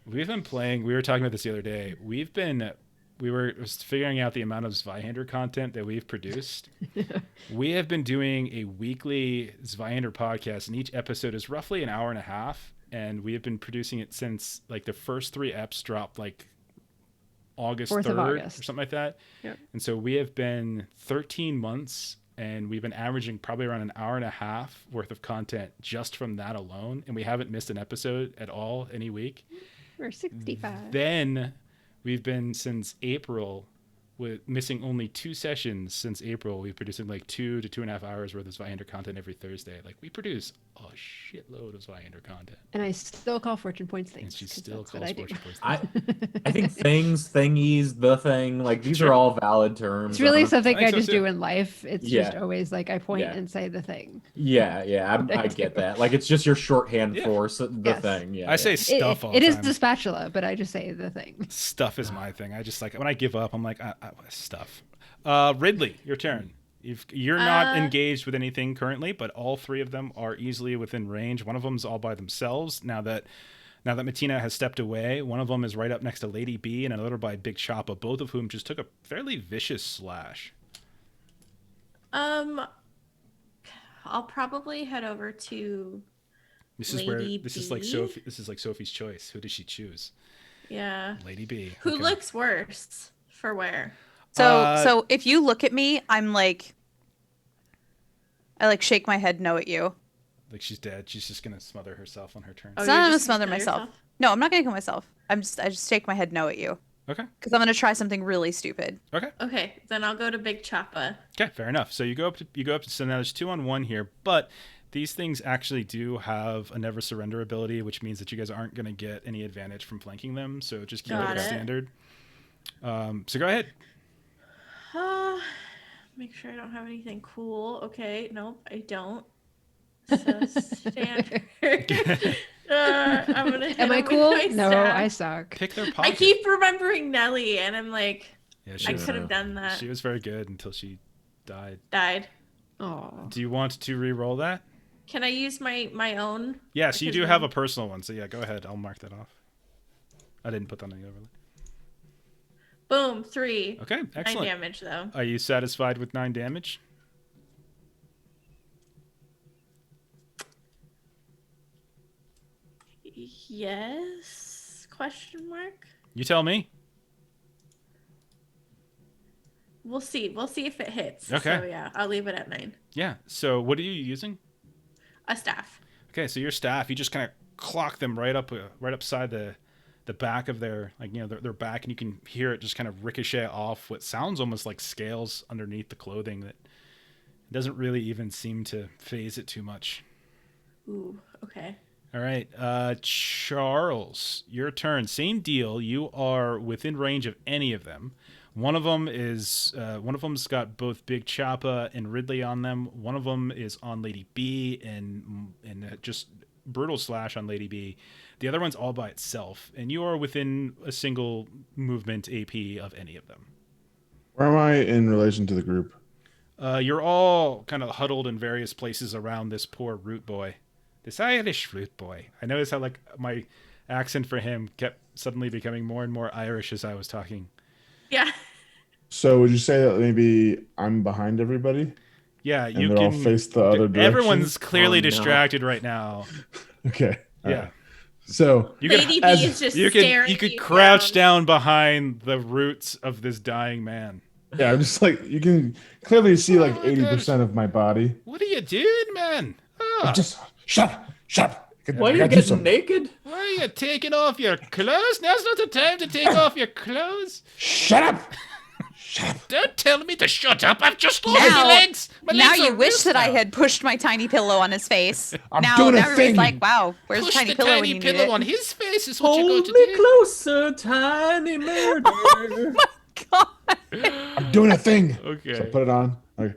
we've been playing. We were talking about this the other day. We were figuring out the amount of Zweihander content that we've produced. We have been doing a weekly Zweihander podcast, and each episode is roughly an hour and a half. And we have been producing it since like the first 3 eps dropped like August 4th of 3rd August. or something like that. Yep. And so we have been 13 months, and we've been averaging probably around an hour and a half worth of content just from that alone. And we haven't missed an episode at all any week. We're 65. Then we've been since April with missing only 2 sessions since April. We've producing like 2 to 2.5 hours worth of Zweihander content every Thursday. Like we produce a shitload of Zweihander content. And I still call fortune points And things. she 'cause still that's what calls I do. fortune points. I think things, thingies, the thing, like these are all valid terms. It's really Uh-huh. something I think I so just too. do in life. It's just always like I point and say the thing. Yeah, I get that. Like it's just your shorthand Yeah. for the Yes. thing. Yeah, I say stuff all the It is time. the spatula, but I just say the thing. Stuff is my thing. I just like when I give up, I'm like stuff. Ridley, your turn. You're not engaged with anything currently, but all 3 of them are easily within range. One of them's all by themselves. Now that Matina has stepped away, one of them is right up next to Lady B, and another by Big Choppa, both of whom just took a fairly vicious slash. I'll probably head over to This is Lady this is like B? Sophie. This is like Sophie's choice. Who does she choose? Lady B. Who Okay. looks worse for where? So if you look at me, I'm like, I like shake my head no at you. Like she's dead. She's just gonna smother herself on her turn. Oh, It's you're not gonna just smother kill myself. yourself? No, I'm not gonna kill myself. I just shake my head no at you Okay. because I'm gonna try something really stupid. Okay. Okay, then I'll go to Big Choppa. Okay, fair enough. So you go up to so now there's 2 on 1 here, but these things actually do have a never surrender ability, which means that you guys aren't going to get any advantage from flanking them. So just keep Got it it. standard. So go ahead. Make sure I don't have anything cool. Okay, nope, I don't. So standard. I'm gonna hit Am I him with cool? my No, staff. I suck. Pick their I pocket. keep remembering Nelly, and I'm like, Yeah, I could have done that. She was very good until she died. Died. Oh. Do you want to re-roll that? Can I use my own? Yes, you Because do then- have a personal one. So yeah, go ahead. I'll mark that off. I didn't put that on the overlay. Boom, 3. Okay, 9 excellent. damage though. Are you satisfied with 9 damage? Yes? Question mark. You tell me. We'll see. We'll see if it hits. Okay. So yeah, I'll leave it at 9. Yeah. So what are you using? A staff. Okay, so your staff, you just kind of clock them right upside the back of their their back, and you can hear it just kind of ricochet off what sounds almost like scales underneath the clothing that doesn't really even seem to phase it too much. Ooh. Okay. All right, Charles, your turn. Same deal. You are within range of any of them. One of them's got both Big Choppa and Ridley on them. One of them is on Lady B and just brutal slash on Lady B. The other one's all by itself, and you are within a single movement AP of any of them. Where am I in relation to the group? You're all kind of huddled in various places around this poor root boy. This Irish root boy. I noticed how like my accent for him kept suddenly becoming more and more Irish as I was talking. Yeah. So would you say that maybe I'm behind everybody? Yeah, And you they're all can face the other direction? Everyone's clearly Oh, no. distracted right now. Okay. all Yeah. right. So You Lady could B as- is just you staring. could crouch down behind the roots of this dying man. yeah, I'm just like you can clearly see like Oh my 80% of my body. What are you doing, man? Ah, Just shut up. Shut up. Why are I you gotta do getting something. naked? why are you taking off your clothes? Now's not the time to take off your clothes. Shut up. Shut up. Don't tell me to shut up. I've just lost Now- my legs. My Now legs you are wish loose that I now. had pushed my tiny pillow on his face. I'm now doing a everybody's thing. like, wow, where's Push the tiny the pillow when tiny you need pillow it? on his face is what you're Hold going me to do. closer, tiny murder. God. I'm doing a thing. Okay. So I put it on. Okay.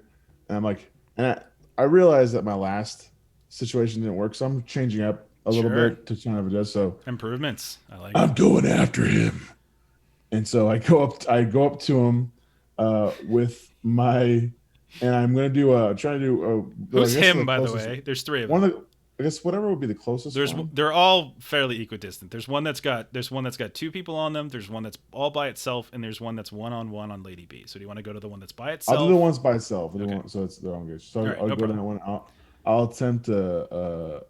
And I'm like, and I realized that my last situation didn't work, so I'm changing up a little Sure. bit to try to adjust. So Improvements. I like I'm it. going after him. And so I go up to him with my, and I'm gonna try to do. Who's I guess him, by the closest- way? There's 3 of them. One of the, I guess whatever would be the closest. There's one. they're all fairly equidistant. There's one that's got 2 people on them. There's one that's all by itself, and there's one that's one-on-one on Lady B. So do you want to go to the one that's by itself? I'll do the ones by itself. Okay. So it's their own good. So All right, I'll no go to problem. that one. I'll attempt a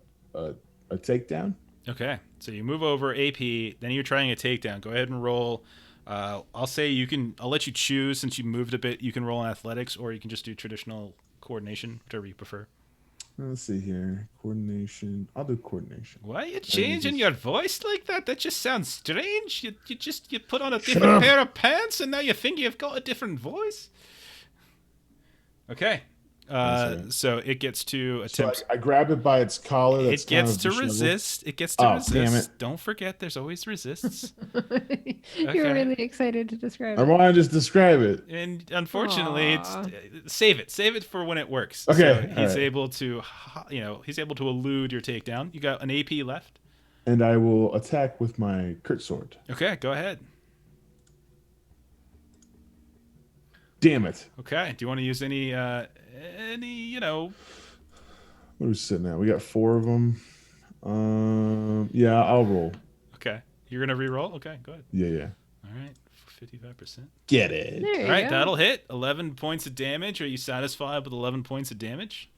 takedown. Okay, so you move over AP, then you're trying a takedown. Go ahead and roll. I'll say I'll let you choose since you moved a bit. You can roll in athletics, or you can just do traditional coordination, whichever you prefer. Let's see here. Coordination. I'll do coordination. Why are you changing your voice like that? That just sounds strange. You put on a Shut different up. pair of pants, and now you think you've got a different voice. Okay, That's so it gets to So attempt. I grab it by its collar. That's It gets kind to of disheveled. resist. It gets to Oh, resist. damn it. Don't forget, there's always resists. You're Okay. really excited to describe I it. want to just describe it. And unfortunately, Aw. save it for when it works. Okay, So he's alright. able to, he's able to elude your takedown. You got an AP left. And I will attack with my Kurt sword. Okay, go ahead. Damn it. Okay. Do you want to use any, What are we sitting at? We got 4 of them. Yeah, I'll roll. Okay. You're gonna re-roll. Okay, go ahead. Yeah. All right, 55%. Get it. There you All right, go. that'll hit. 11 points of damage. Are you satisfied with 11 points of damage?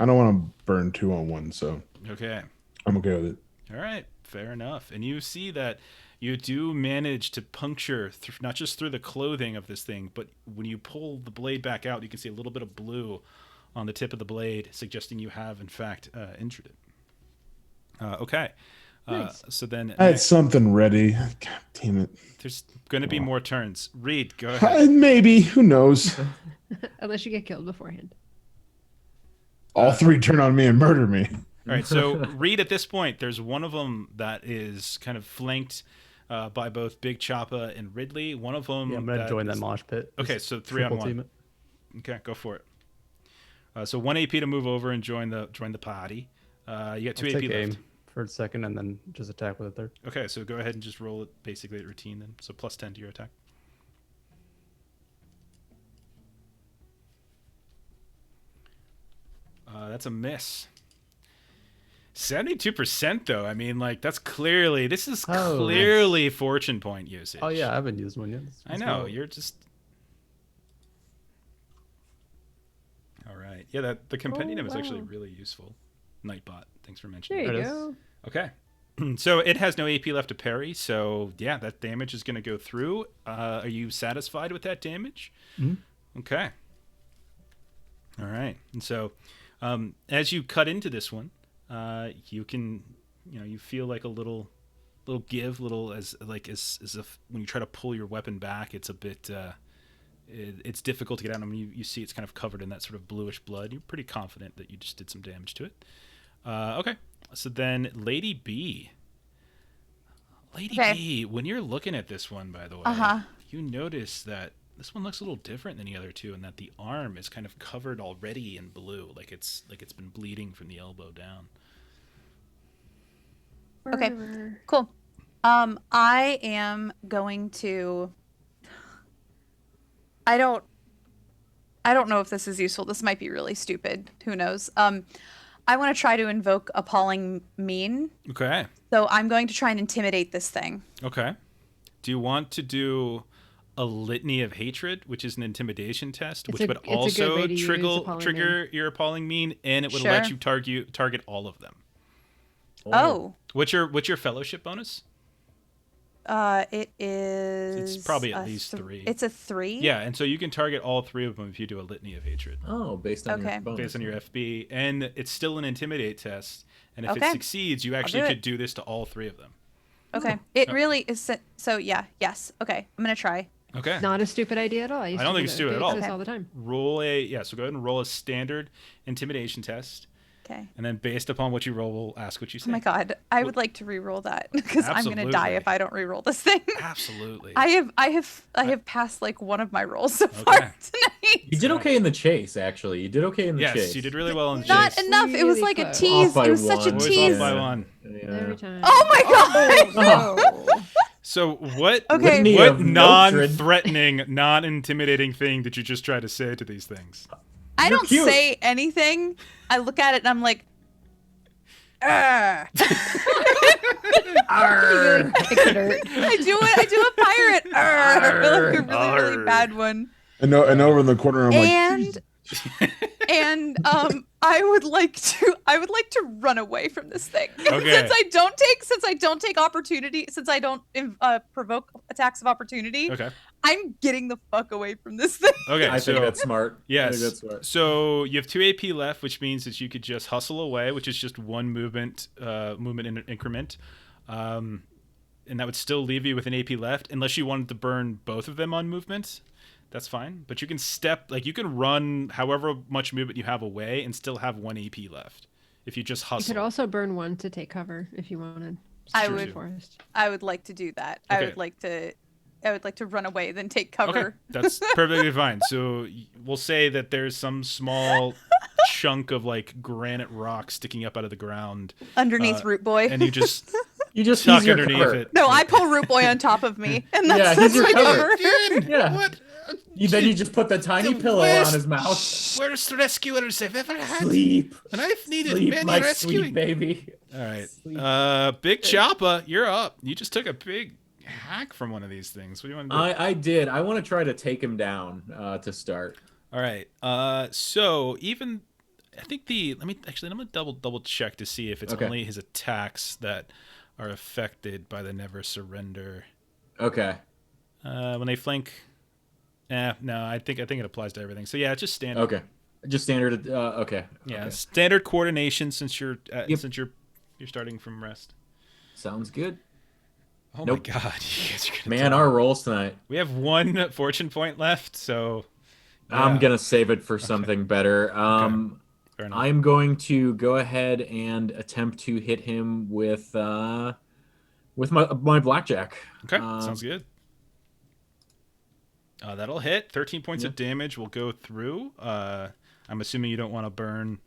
I don't want to burn 2 on 1, so Okay. I'm okay with it. All right, fair enough. And you see that you do manage to puncture not just through the clothing of this thing, but when you pull the blade back out, you can see a little bit of blue on the tip of the blade, suggesting you have, in fact, injured it. Okay. Nice. So then I had something ready. God damn it. there's going to be more turns. Reed, go ahead. Maybe. Who knows? Unless you get killed beforehand. All 3 turn on me and murder me. All right, so Reed, at this point, there's one of them that is kind of flanked by both Big Choppa and Ridley. One of them. Yeah, I'm gonna join that is- mosh pit. Okay, Just so 3 on triple 1. team it. Okay, go for it. So 1 AP to move over and join the party. You got 2 I'll AP take left. aim for a second and then just attack with a third. Okay, so go ahead and just roll it basically at routine then. So plus 10 to your attack. That's a miss. 72% though. I mean, like this is clearly fortune point usage. Oh yeah, I haven't used one yet. I know, you're just. All right. Yeah, the compendium is actually really useful. Nightbot, thanks for mentioning There that. you go. Okay. So it has no AP left to parry, so yeah, that damage is going to go through. Are you satisfied with that damage? Mm-hmm. Okay. All right. And so as you cut into this one, you can, you feel like a little give, as if when you try to pull your weapon back, it's a bit, it's difficult to get out. I mean, you see it's kind of covered in that sort of bluish blood. You're pretty confident that you just did some damage to it. Okay. So then Lady B. Okay. B, when you're looking at this one, by the way, you notice that this one looks a little different than the other two, and that the arm is kind of covered already in blue, like it's been bleeding from the elbow down. Okay. Wherever. Cool. I am going to. I don't know if this is useful. This might be really stupid. Who knows? I want to try to invoke appalling mean. Okay. So I'm going to try and intimidate this thing. Okay. Do you want to do a litany of hatred, which is an intimidation test, which would also trigger your appalling mean, and it would let you target all of them? Oh. What's your fellowship bonus? It is. It's probably at least 3. It's a 3. Yeah, and so you can target all 3 of them if you do a litany of hatred. Oh, based on your bonus. Based on your FB, and it's still an intimidate test. And if it succeeds, you actually could do this to all 3 of them. Okay. It really is. So yeah. Yes. Okay. I'm gonna try. Okay. Not a stupid idea at all. I don't think it's stupid at all. This all the time. So go ahead and roll a standard intimidation test. Okay. And then based upon what you roll, we'll ask what you say. Oh my god, I would like to re-roll that because I'm gonna die if I don't re-roll this thing. Absolutely. I have passed like one of my rolls so far tonight. You did okay in the chase, actually. You did okay in the chase. Yes, you did really well in the Not chase. enough. It was like a tease. It was such a Always tease. off by 1. Every time. Oh my god. Oh. So what non-threatening, non-intimidating thing did you just try to say to these things? I don't say anything. I look at it and I'm like, Arr. Arr. I do a pirate. Arr. Like a really, really bad one. And over in the corner, I'm and I would like to run away from this thing. Okay. Since I don't provoke attacks of opportunity. Okay. I'm getting the fuck away from this thing. Okay, I think that's smart. Yes. I think that's smart. So you have 2 AP left, which means that you could just hustle away, which is just 1 movement increment. And that would still leave you with an AP left, unless you wanted to burn both of them on movement. That's fine. But you can you can run however much movement you have away and still have 1 AP left if you just hustle. You could also burn 1 to take cover if you wanted. I would like to do that. Okay. I would like to run away, then take cover. Okay, that's perfectly fine. So we'll say that there's some small chunk of like granite rock sticking up out of the ground underneath Root Boy, and you just tuck underneath cover. it. No, I pull Root Boy on top of me, and that's your my cover. cover. Yeah. What? Then you just put the tiny pillow on his mouth. Worst rescuers I've ever had. Sleep. And I've needed Sleep, many my rescuing. sweet baby. All right. Sleep. Big Choppa, you're up. You just took a big hack from one of these things. What do you want to do? I did. I want to try to take him down to start. All right. So even I think I'm gonna double check to see if it's only his attacks that are affected by the never surrender. Okay. When they flank. No, I think it applies to everything. So yeah, it's just standard. Okay. Just standard. Okay. Yeah, okay. standard coordination since you're starting from rest. Sounds good. Oh my god, you guys are gonna Man, our rolls tonight. We have 1 fortune point left, so I'm gonna save it for something better. Fair enough. I'm going to go ahead and attempt to hit him with my blackjack. Okay, sounds good. That'll hit. 13 points of damage will go through. I'm assuming you don't want to burn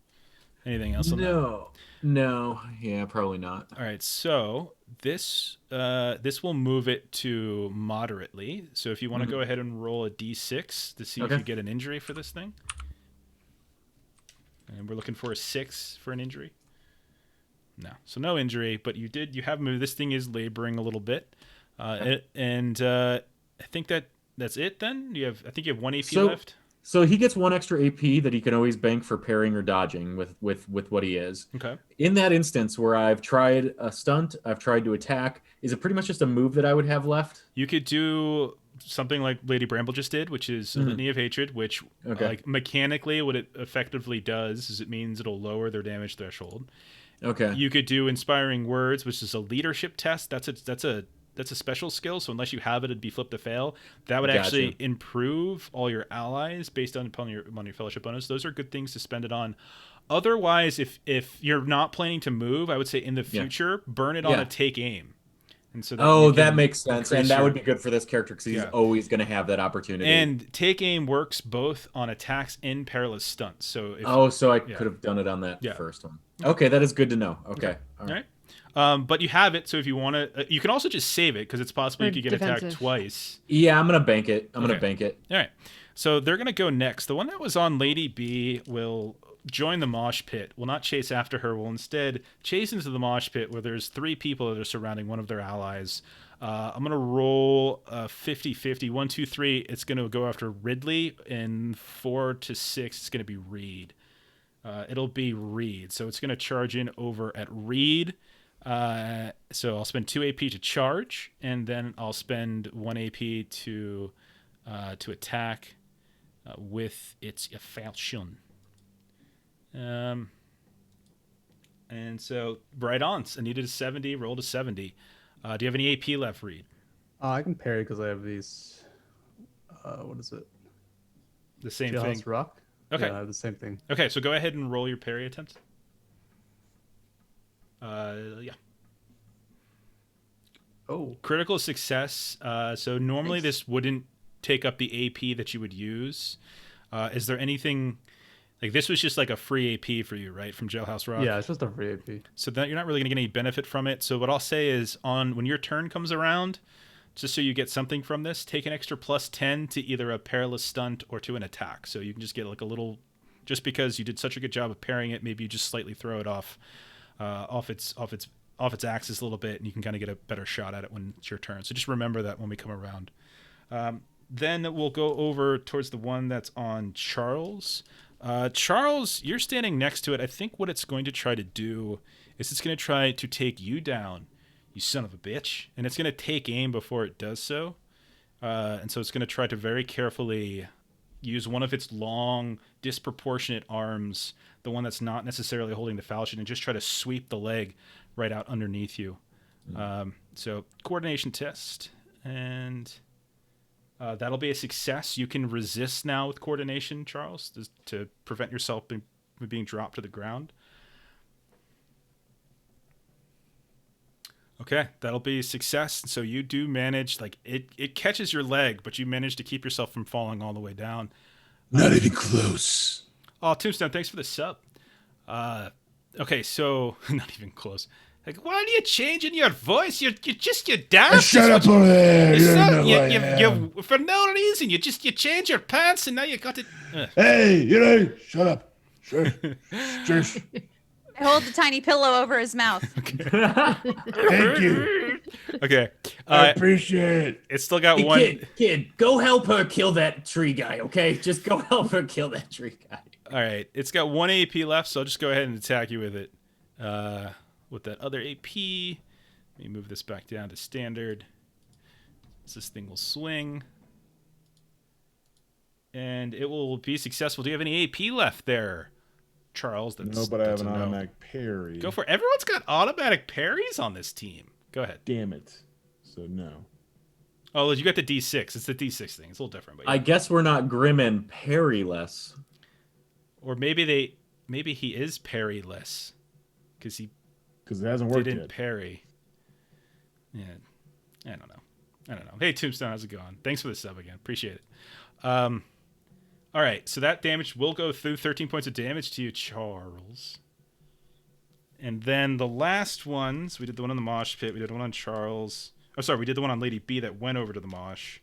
Anything else on that? No. Yeah, probably not. All right, so this will move it to moderately. So if you want to go ahead and roll a d6 to see if Okay. you get an injury for this thing. And we're looking for a 6 for an injury. No, so no injury, but you have moved. This thing is laboring a little bit, I think that's it. Then I think you have 1 AP left. So he gets 1 extra AP that he can always bank for parrying or dodging with what he is. Okay. In that instance where I've tried a stunt, I've tried to attack, is it pretty much just a move that I would have left? You could do something like Lady Bramble just did, which is a Litany of Hatred, which like mechanically what it effectively does is it means it'll lower their damage threshold. Okay. You could do Inspiring Words, which is a leadership test. That's a special skill, so unless you have it, it'd be flip to fail. That would actually improve all your allies based upon your fellowship bonus. Those are good things to spend it on. Otherwise, if you're not planning to move, I would say in the future, burn it on a take aim. And so that makes sense. And that would be good for this character because he's always going to have that opportunity. And take aim works both on attacks and perilous stunts. So I could have done it on that first one. Okay, that is good to know. Okay. All right. But you have it, so if you want to, you can also just save it because it's possible you could get attacked twice. Yeah, I'm gonna bank it. I'm gonna bank it. All right. So they're gonna go next. The one that was on Lady B will join the mosh pit. Will not chase after her. Will instead chase into the mosh pit where there's 3 people that are surrounding one of their allies. I'm gonna roll a 50-50. 1, 2, 3. It's gonna go after Ridley, and 4 to 6. It's gonna be Reed. It'll be Reed. So it's gonna charge in over at Reed. So I'll spend 2 AP to charge, and then I'll spend 1 AP to attack with its falchion. And so right on. I needed a 70, rolled a 70. Do you have any AP left, Reed? I can parry because I have these. What is it? The same Jailhouse thing. Rock. Okay. Yeah, I have the same thing. Okay, so go ahead and roll your parry attempt. Yeah. Oh. Critical success. So normally this wouldn't take up the AP that you would use. Is there anything like this was just like a free AP for you, right? From Jailhouse Rock? Yeah, it's just a free AP. So that you're not really going to get any benefit from it. So what I'll say is when your turn comes around, just so you get something from this, take an extra +10 to either a perilous stunt or to an attack. So you can just get like a little, just because you did such a good job of parrying it, maybe you just slightly throw it off its axis a little bit, and you can kind of get a better shot at it when it's your turn. So just remember that when we come around. Then we'll go over towards the one that's on Charles. Charles, you're standing next to it. I think what it's going to try to do is it's going to try to take you down, you son of a bitch. And it's going to take aim before it does so. And so it's going to try to very carefully use one of its long, disproportionate arms, the one that's not necessarily holding the falchion, and just try to sweep the leg right out underneath you. So coordination test, and that'll be a success. You can resist now with coordination, Charles, to prevent yourself from being dropped to the ground. Okay, that'll be a success. So you do manage, like it catches your leg, but you manage to keep yourself from falling all the way down. Not even close. Oh, Tombstone, thanks for the sub. Okay, so not even close. Like, why are you changing your voice? You're dance. Shut up over there. You don't know who I am. You for no reason. You change your pants and now you got it. Hey, you know, shut up. Sure. Shush. I hold the tiny pillow over his mouth. Thank you. Okay. I appreciate it. It's still got Hey, one. Kid, go help her kill that tree guy, okay? Just go help her kill that tree guy. All right. It's got 1 AP left, so I'll just go ahead and attack you with it. With that other AP. Let me move this back down to standard. So this thing will swing. And it will be successful. Do you have any AP left there, Charles? No, but I have an automatic parry. Go for it. Everyone's got automatic parries on this team. Go ahead. Damn it. So no. Oh, you got the D6. It's the D6 thing. It's a little different. But yeah. I guess we're not grim and parryless. Or maybe he is parryless. Because it hasn't worked didn't yet. parry. Yeah. I don't know. Hey, Tombstone, how's it going? Thanks for the sub again. Appreciate it. All right, so that damage will go through 13 points of damage to you, Charles. And then the last ones, we did the one on the mosh pit. We did one on Charles. Oh, sorry, we did the one on Lady B that went over to the mosh.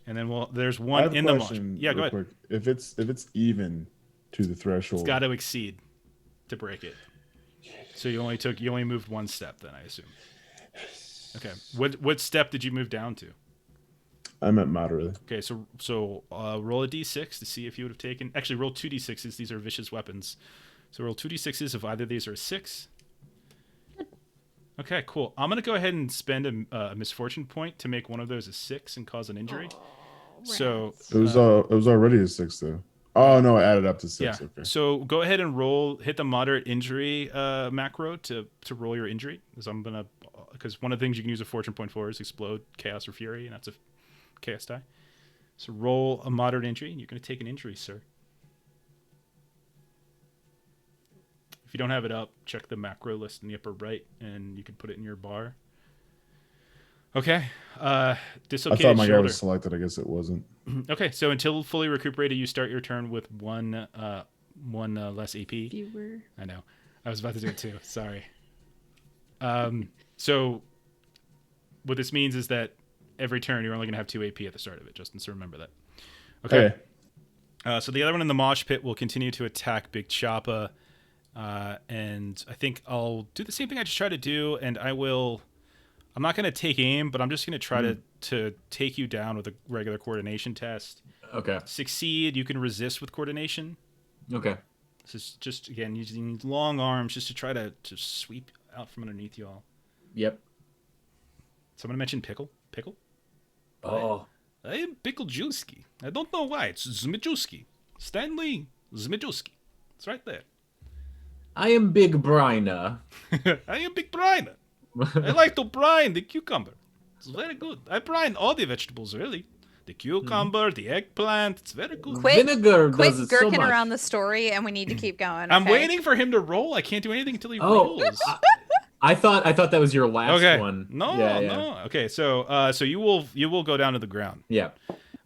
And then there's I one have a in the mosh. question Yeah, go real ahead. quick. If it's even to the threshold, It's got to exceed to break it. So you only moved one step then, I assume. Okay. What step did you move down to? I'm at moderately. Okay, so roll a d6 to see if you would have taken. Actually, roll 2d6s. These are vicious weapons. So roll 2d6s if either of these are a 6. Okay, cool. I'm gonna go ahead and spend a misfortune point to make one of those a 6 and cause an injury. So It was already a 6 though. Oh no, I added up to 6. yeah. Okay. So go ahead and hit the moderate injury macro to roll your injury. Because one of the things you can use a fortune point for is explode, chaos, or fury, and that's a chaos die. So roll a moderate injury, and you're going to take an injury, sir. If you don't have it up, check the macro list in the upper right, and you can put it in your bar. Okay. I Dislocated thought my guy shoulder. was selected. I guess it wasn't. Okay, so until fully recuperated, you start your turn with one less AP. Viewer. I know. I was about to do it too. Sorry. So what this means is that every turn you're only going to have 2 AP at the start of it, Justin, so remember that. Okay. So the other one in the mosh pit will continue to attack Big Choppa, and I think I'll do the same thing I just tried to do, and I'm not going to take aim, but I'm just going to try to take you down with a regular coordination test. Okay. Succeed, you can resist with coordination. Okay. This is just, again, using long arms just to try to sweep out from underneath you all. Yep. Someone mentioned Pickle? Pickle? Oh. I am Pickle Juski. I don't know why. It's Zmijuski. Stanley Zmijuski. It's right there. I am Big Brina. I am Big Briner. I like to brine the cucumber. It's very good. I brine all the vegetables, really. The cucumber, the eggplant. It's very good. Quit Vinegar Quit does it so gurking much. around the story, and we need to keep going. I'm okay? waiting for him to roll. I can't do anything until he Oh, rolls. I thought that was your last Okay. one. No, Yeah. no. Okay, so you will go down to the ground. Yeah.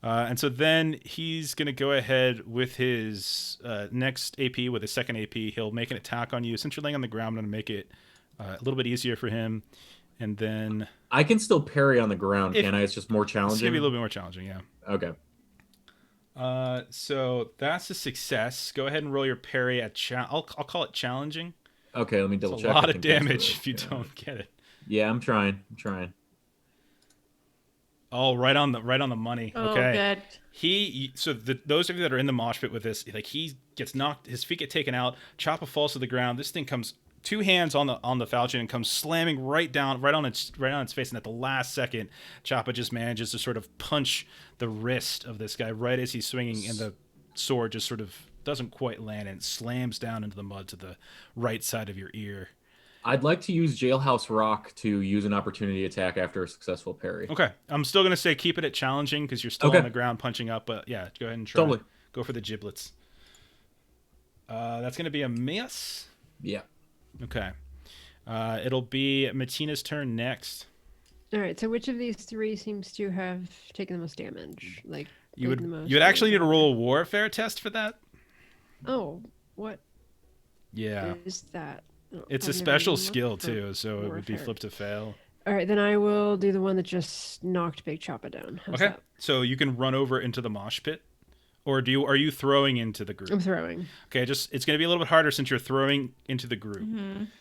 And so then he's going to go ahead with his next AP, with his second AP. He'll make an attack on you. Since you're laying on the ground, I'm going to make it a little bit easier for him. And then I can still parry on the ground, can I? It's just more it's going challenging. to be a little bit more challenging, yeah. Okay. So that's a success. Go ahead and roll your parry at I'll call it challenging. Okay, let me double It's check. a lot I of think that's damage right. if you Yeah. don't get it. Yeah, I'm trying. Oh, right on the money. Oh, Okay. good. Those of you that are in the mosh pit with this, like, he gets knocked, his feet get taken out, Choppa falls to the ground. This thing comes 2 hands on the falchion and comes slamming right on its face, and at the last second, Choppa just manages to sort of punch the wrist of this guy right as he's swinging, and the sword just sort of doesn't quite land and slams down into the mud to the right side of your ear. I'd like to use Jailhouse Rock to use an opportunity attack after a successful parry. Okay, I'm still gonna say keep it at challenging because you're still Okay. on the ground punching up, but yeah, go ahead and try. Totally. Go for the giblets. That's gonna be a miss. Yeah. Okay. It'll be Matina's turn next. All right. So which of these 3 seems to have taken the most damage? Like You taken the most would actually need to damage? roll a warfare test for that. Oh, what Yeah. is that? Oh, It's a I've never special even looked skill for too, so it would be warfare. flip to fail. All right, then I will do the one that just knocked Big Choppa down. How's Okay. that? So you can run over into the mosh pit, or are you throwing into the group? I'm throwing. Okay, it's going to be a little bit harder since you're throwing into the group.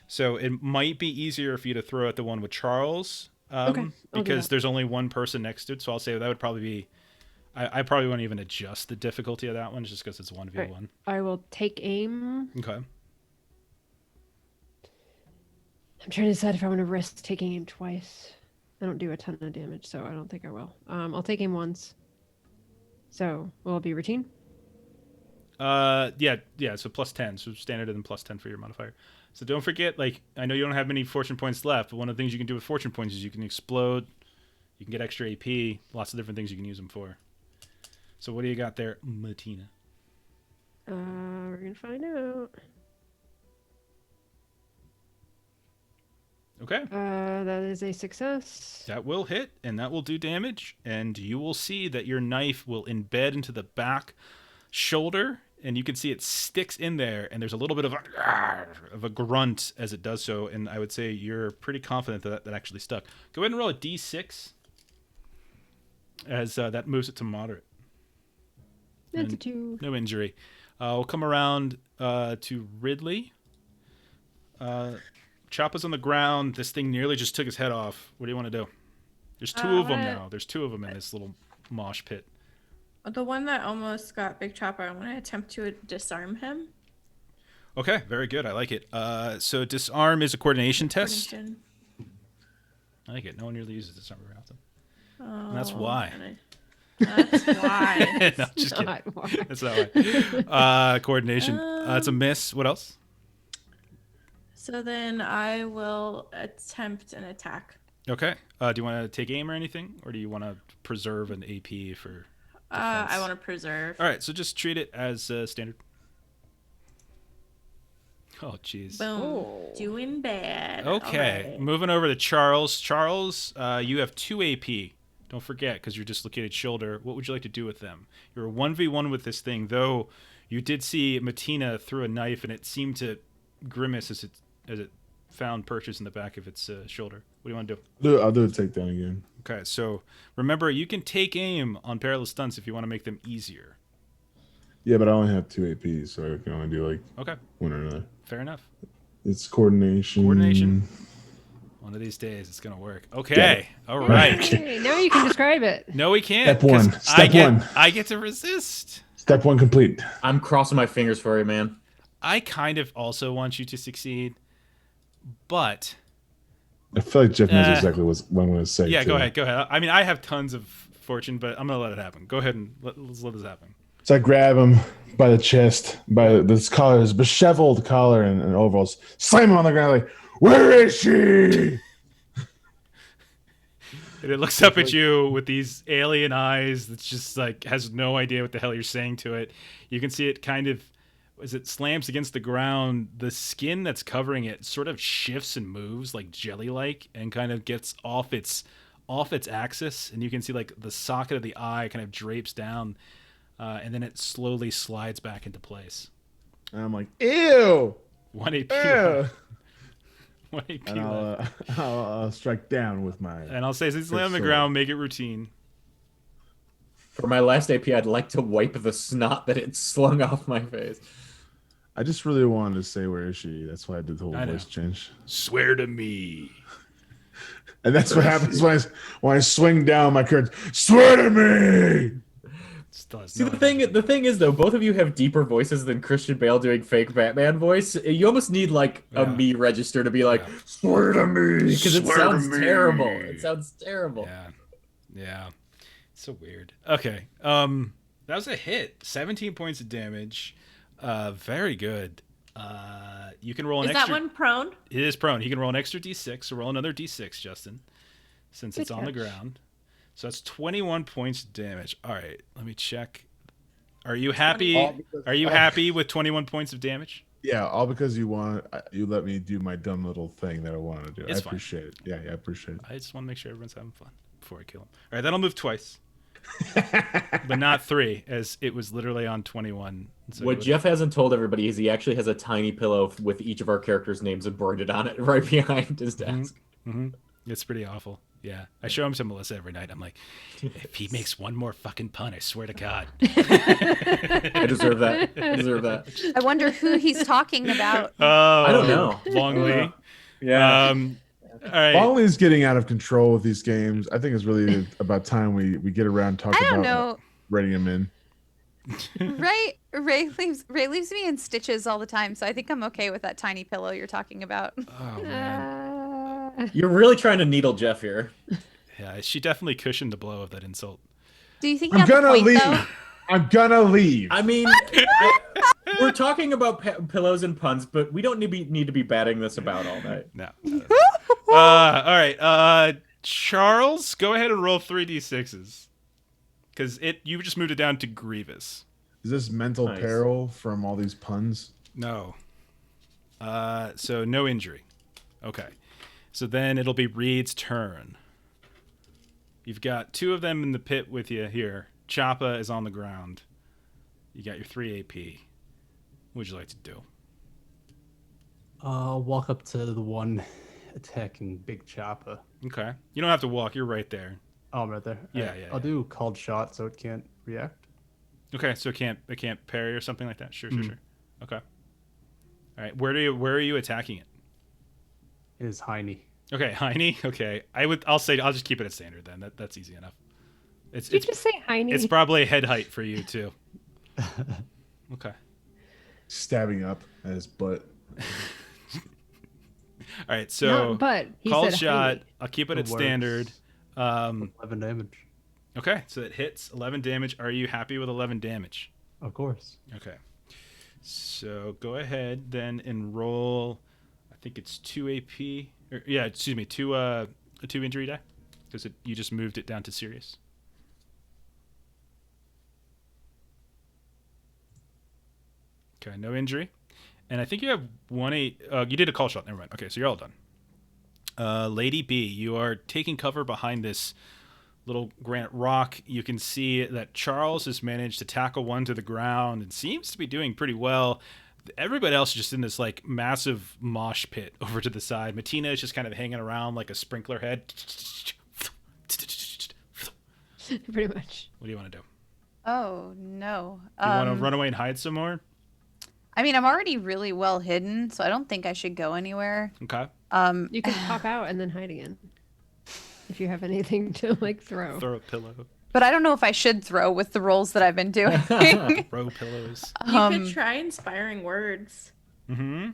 So it might be easier for you to throw at the one with Charles, Okay, I'll do because that. there's only one person next to it. So I'll say that would probably be. I probably won't even adjust the difficulty of that one just because it's 1v1. I will take aim. Okay. I'm trying to decide if I want to risk taking aim twice. I don't do a ton of damage, so I don't think I will. I'll take aim once. So will it be routine? Yeah. So +10. So standard and then +10 for your modifier. So don't forget, like, I know you don't have many fortune points left, but one of the things you can do with fortune points is you can explode, you can get extra AP, lots of different things you can use them for. So what do you got there, Matina? We're gonna find out. Okay. That is a success. That will hit, and that will do damage, and you will see that your knife will embed into the back shoulder and you can see it sticks in there, and there's a little bit of a grunt as it does so, and I would say you're pretty confident that that actually stuck. Go ahead and roll a d6 as that moves it to moderate. That's a And 2. no injury. We'll come around to Ridley. Choppa's on the ground. This thing nearly just took his head off. What do you want to do? There's two of them now. There's 2 of them in this little mosh pit. The one that almost got Big Chopper, I want to attempt to disarm him. Okay, very good. I like it. So disarm is a coordination test. Coordination. I like it. No one really uses disarm very often. Oh, And that's why. That's why. No, just kidding. Not why. That's not why. Coordination. It's a miss. What else? So then I will attempt an attack. Okay. Do you want to take aim or anything, or do you want to preserve an AP for? I want to preserve. All right, so just treat it as standard. Oh, jeez. Boom. Oh. Doing bad. Okay, Alright. moving over to Charles. Charles, you have 2 AP. Don't forget, because you're dislocated shoulder. What would you like to do with them? You're a 1v1 with this thing, though you did see Matina threw a knife, and it seemed to grimace as it found purchase in the back of its shoulder. What do you want to do? I'll do a takedown again. Okay, so remember, you can take aim on perilous stunts if you want to make them easier. Yeah, but I only have 2 APs, so I can only do like Okay, one or another. fair enough. It's coordination. Coordination. One of these days, it's going to work. Okay, all right. Hey, now you can describe it. No, we can't. Step 1. 'cause Step 1. I get to resist. Step 1 complete. I'm crossing my fingers for you, man. I kind of also want you to succeed, but I feel like Jeff knows exactly what I'm going to say. yeah, too. go ahead. I mean, I have tons of fortune, but I'm going to let it happen. Go ahead and let's let this happen. So I grab him by the chest, by this collar, his disheveled collar and overalls, slam him on the ground like, "Where is she?" And it looks up at you with these alien eyes that's just like has no idea what the hell you're saying to it. You can see it kind of, as it slams against the ground, the skin that's covering it sort of shifts and moves like jelly-like and kind of gets off its axis, and you can see like the socket of the eye kind of drapes down, and then it slowly slides back into place. And I'm like, "Ew, 1 AP. ew." 1 AP And left. I'll strike down with my. And I'll say, since it's laying on the sword. ground, make it routine. For my last AP, I'd like to wipe the snot that it slung off my face. I just really wanted to say, "Where is she?" That's why I did the whole I know. voice change. Swear to me. And that's what happens when I swing down my curtains. Swear to me. Still has See, no the thing is, though, both of you have deeper voices than Christian Bale doing fake Batman voice. You almost need, like, a Yeah. me register to be like, swear to me, because it Swear to sounds me. terrible. It sounds terrible. Yeah. It's so weird. Okay. That was a hit. 17 points of damage. Very good. You can roll an Is extra. that one prone? It is prone. He can roll an extra d6. So roll another d6, Justin, since it's Good on the catch. ground. So that's 21 points of damage. All right. Let me check. Are you happy? Are you happy with 21 points of damage? Yeah, all because you let me do my dumb little thing that I wanted to do. It's I fine. appreciate it. Yeah, I appreciate it. I just want to make sure everyone's having fun before I kill him. All right, that'll move twice, but not 3, as it was literally on 21. So What Jeff hasn't told everybody is he actually has a tiny pillow with each of our characters' names embroidered on it right behind his desk. It's pretty awful. Yeah, I show him to Melissa every night. I'm like, if he makes one more fucking pun, I swear to God. I deserve that. I deserve that. I wonder who he's talking about. Oh, I don't know. Longley. Yeah. All right. Longley's getting out of control with these games. I think it's really about time we get around and talk I don't about know. writing them in. Ray leaves me in stitches all the time, so I think I'm okay with that tiny pillow you're talking about. Oh man. You're really trying to needle Jeff here. Yeah, she definitely cushioned the blow of that insult. Do you think I'm you have a gonna point, leave. though? I'm gonna leave. I mean, we're talking about pillows and puns, but we don't need to be batting this about all night. No. All right. Charles, go ahead and roll 3d6s. Because you just moved it down to Grievous. Is this mental Nice. peril from all these puns? No. So no injury. Okay. So then it'll be Reed's turn. You've got 2 of them in the pit with you here. Choppa is on the ground. You got your 3 AP. What would you like to do? Walk up to the one attacking Big Chopper. Okay. You don't have to walk. You're right there. Oh, I'm right there. Yeah, Alright, yeah, I'll yeah. do called shot so it can't react. Okay, so it can't parry or something like that. Sure. Okay. All right. Where are you attacking it? It is Heine. Okay, Heine. Okay. I'll just keep it at standard then. That's easy enough. Did you just say Heine? It's probably head height for you too. Okay. Stabbing up at his butt. All right. So Not but. He call said shot. Heine. I'll keep it It at standard. works. 11 damage. Okay. So it hits 11 damage. Are you happy with 11 damage? Of course. Okay. So go ahead then and roll. I think it's 2 AP. Two injury die, because you just moved it down to serious. Okay, no injury, and I think you have 1-8. You did a call shot. Never mind. Okay, so you're all done. Lady B, you are taking cover behind this little granite rock. You can see that Charles has managed to tackle one to the ground and seems to be doing pretty well. Everybody else is just in this like massive mosh pit over to the side. Matina is just kind of hanging around like a sprinkler head. Pretty much. What do you want to do? Oh no. Do you want to run away and hide some more? I mean, I'm already really well hidden, so I don't think I should go anywhere. Okay. You can pop out and then hide again. If you have anything to like throw. Throw a pillow. But I don't know if I should throw with the rolls that I've been doing. Throw pillows. You could try inspiring words. Mm-hmm.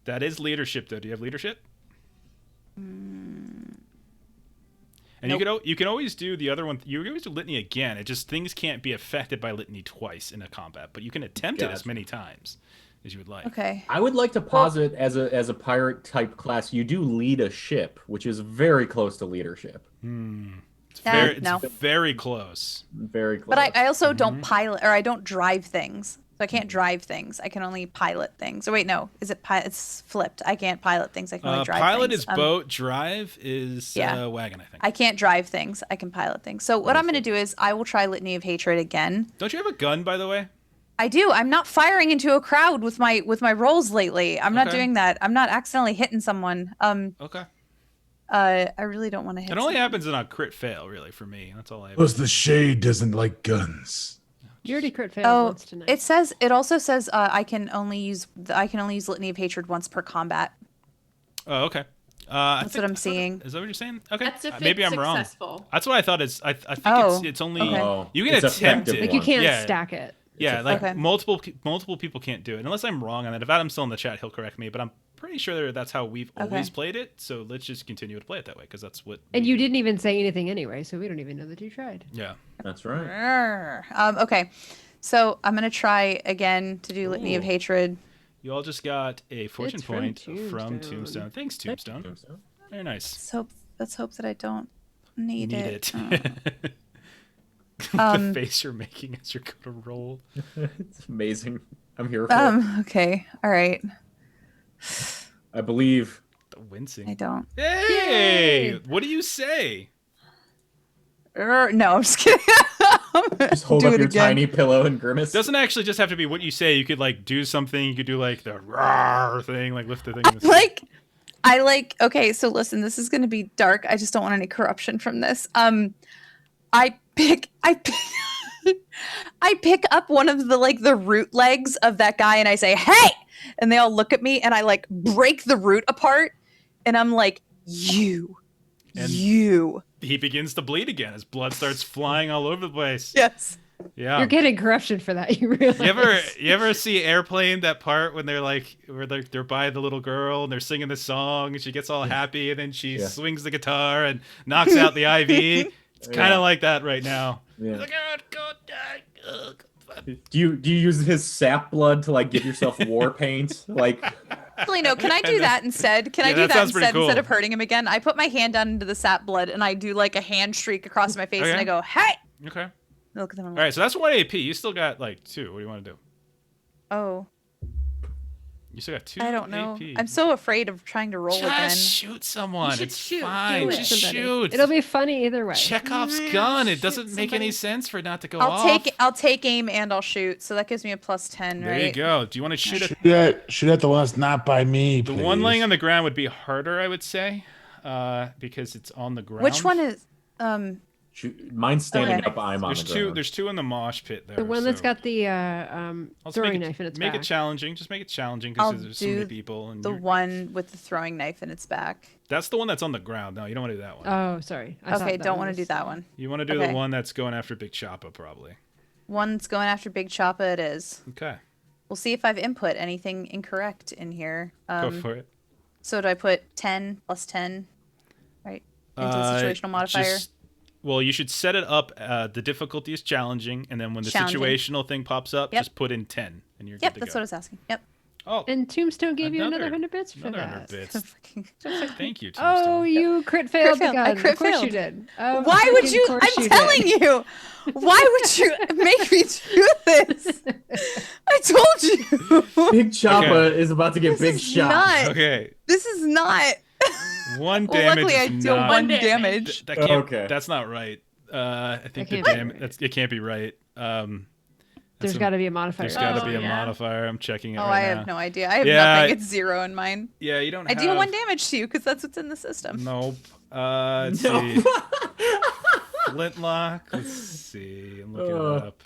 That is leadership, though. Do you have leadership? And Nope. you can always do the other one. You can always do litany again. It just things can't be affected by litany twice in a combat, but you can attempt it as Gotcha. many times as you would like. Okay. I would like to posit as a pirate type class, you do lead a ship, which is very close to leadership. No. It's very close. Very close. But I also don't pilot, or I don't drive things. So I can't drive things. I can only pilot things. Or wait, no. Is it it's flipped? I can't pilot things. I can only drive Pilot things. is boat. Drive is wagon, I think. I can't drive things. I can pilot things. So what I'm going to do is I will try Litany of Hatred again. Don't you have a gun, by the way? I do. I'm not firing into a crowd with my rolls lately. I'm not Okay. doing that. I'm not accidentally hitting someone. Okay. I really don't want to hit It only someone. happens in a crit fail, really, for me. That's all I have. Plus, the shade doesn't like guns. You already crit failed Oh, once tonight. it also says I can only use Litany of Hatred once per combat. Oh, okay. That's what I'm seeing. Is that what you're saying? Okay. That's if Maybe it's I'm wrong. successful. That's what I thought. I think Oh, it's only okay. you can It's attempt effective it. like you one. can't Yeah. stack it. Yeah, like Okay. multiple people can't do it unless I'm wrong on that. If Adam's still in the chat, he'll correct me. But I'm pretty sure that's how we've always played it. So let's just continue to play it that way because that's what. And you didn't even say anything anyway, so we don't even know that you tried. Yeah. That's right. Okay, so I'm gonna try again to do Litany of Ooh. Hatred. You all just got a fortune It's from point from Tombstone. Tombstone. Thanks, Tombstone. Very nice. Let's hope that I don't need it. The face you're making as you're gonna roll. It's amazing. I'm here for it. Okay. All right. I believe. The wincing. I don't. Hey! What do you say? No, I'm just kidding. Just hold Do up it your again. tiny pillow and grimace. Doesn't actually just have to be what you say. You could like do something. You could do like the rawr thing, like lift the thing. in the sky. Okay, so listen, this is gonna be dark. I just don't want any corruption from this. I pick I pick up one of the root legs of that guy and I say, "Hey!" And they all look at me and I like break the root apart and I'm like, "You." And- You. He begins to bleed again. His blood starts flying all over the place. Yes. Yeah. You're getting corruption for that, you realize. You ever see Airplane, that part when they're by the little girl and they're singing the song and she gets all happy and then she swings the guitar and knocks out the IV? It's kind of like that right now. Yeah. He's like, "Oh, God, ugh." Do you use his sap blood to like give yourself war paint? Like, Actually, no. Can I do that instead? Can I Yeah, do that that sounds pretty instead cool. instead of hurting him again? I put my hand down into the sap blood and I do like a hand streak across my face and Okay. I go, "Hey!" Okay. Look at them. All right, so that's 1 AP. You still got like 2. What do you want to do? Oh. You still got 2 I don't know. AP. I'm so afraid of trying to roll Just again. shoot someone. should It's shoot. Do fine. it. Just Somebody. shoot. It'll be funny either way. Chekhov's Yeah, gun. It shoot doesn't make any somebody. sense for it not to go I'll off. take aim and I'll shoot. So that gives me a +10, There right? you go. Do you want to shoot at Shoot at the one that's not by me, the please. one laying on the ground? Would be harder, I would say, because it's on the ground. Which one is Mine's standing Okay. up. I'm on There's the two. ground. There's 2 in the mosh pit there. The one that's so- got the Also throwing make it, knife in its make back. it challenging. Just make it challenging I'll because there's so many do people. And the you're- one with the throwing knife in its back? that's the one that's on the ground. No, you don't want to do that one. Oh, sorry. I thought Okay, that don't one want to do was- that one. You want to do okay. the one that's going after Big Choppa, probably. One's going after Big Choppa. It is. Okay, We'll see if I've input anything incorrect in here. go for it. So do I put 10 + 10, right? Into the situational modifier. Well, you should set it up. The difficulty is challenging, and then when the Challenging. situational thing pops up, Yep. just put in 10, and you're Yep, good to that's go. what I was asking. Yep. Oh, And Tombstone gave you another Another- 100 bits for another that. 100 bits. Thank you, Oh, Tombstone. you crit failed the failed. I gun. crit Of course failed. you did. Of Why would freaking you? course I'm you telling did. you. Why would you make me do this? I told you. Big Choppa Okay. is about to get big This is shot. not. Okay, This is not. 1 Well, damage luckily I is deal not. 1 damage. damage. That can't. Okay. That's not right. I think the can't be damage. right. It can't be right. There's got to be a modifier. There's got to Oh, be a yeah. modifier. I'm checking it Oh, right I now. have no idea. I have Yeah, nothing. It's 0 in mine. Yeah, you don't. I have... deal 1 damage to you because that's what's in the system. Nope. Let's No. see. Flintlock. Let's see. I'm looking it up.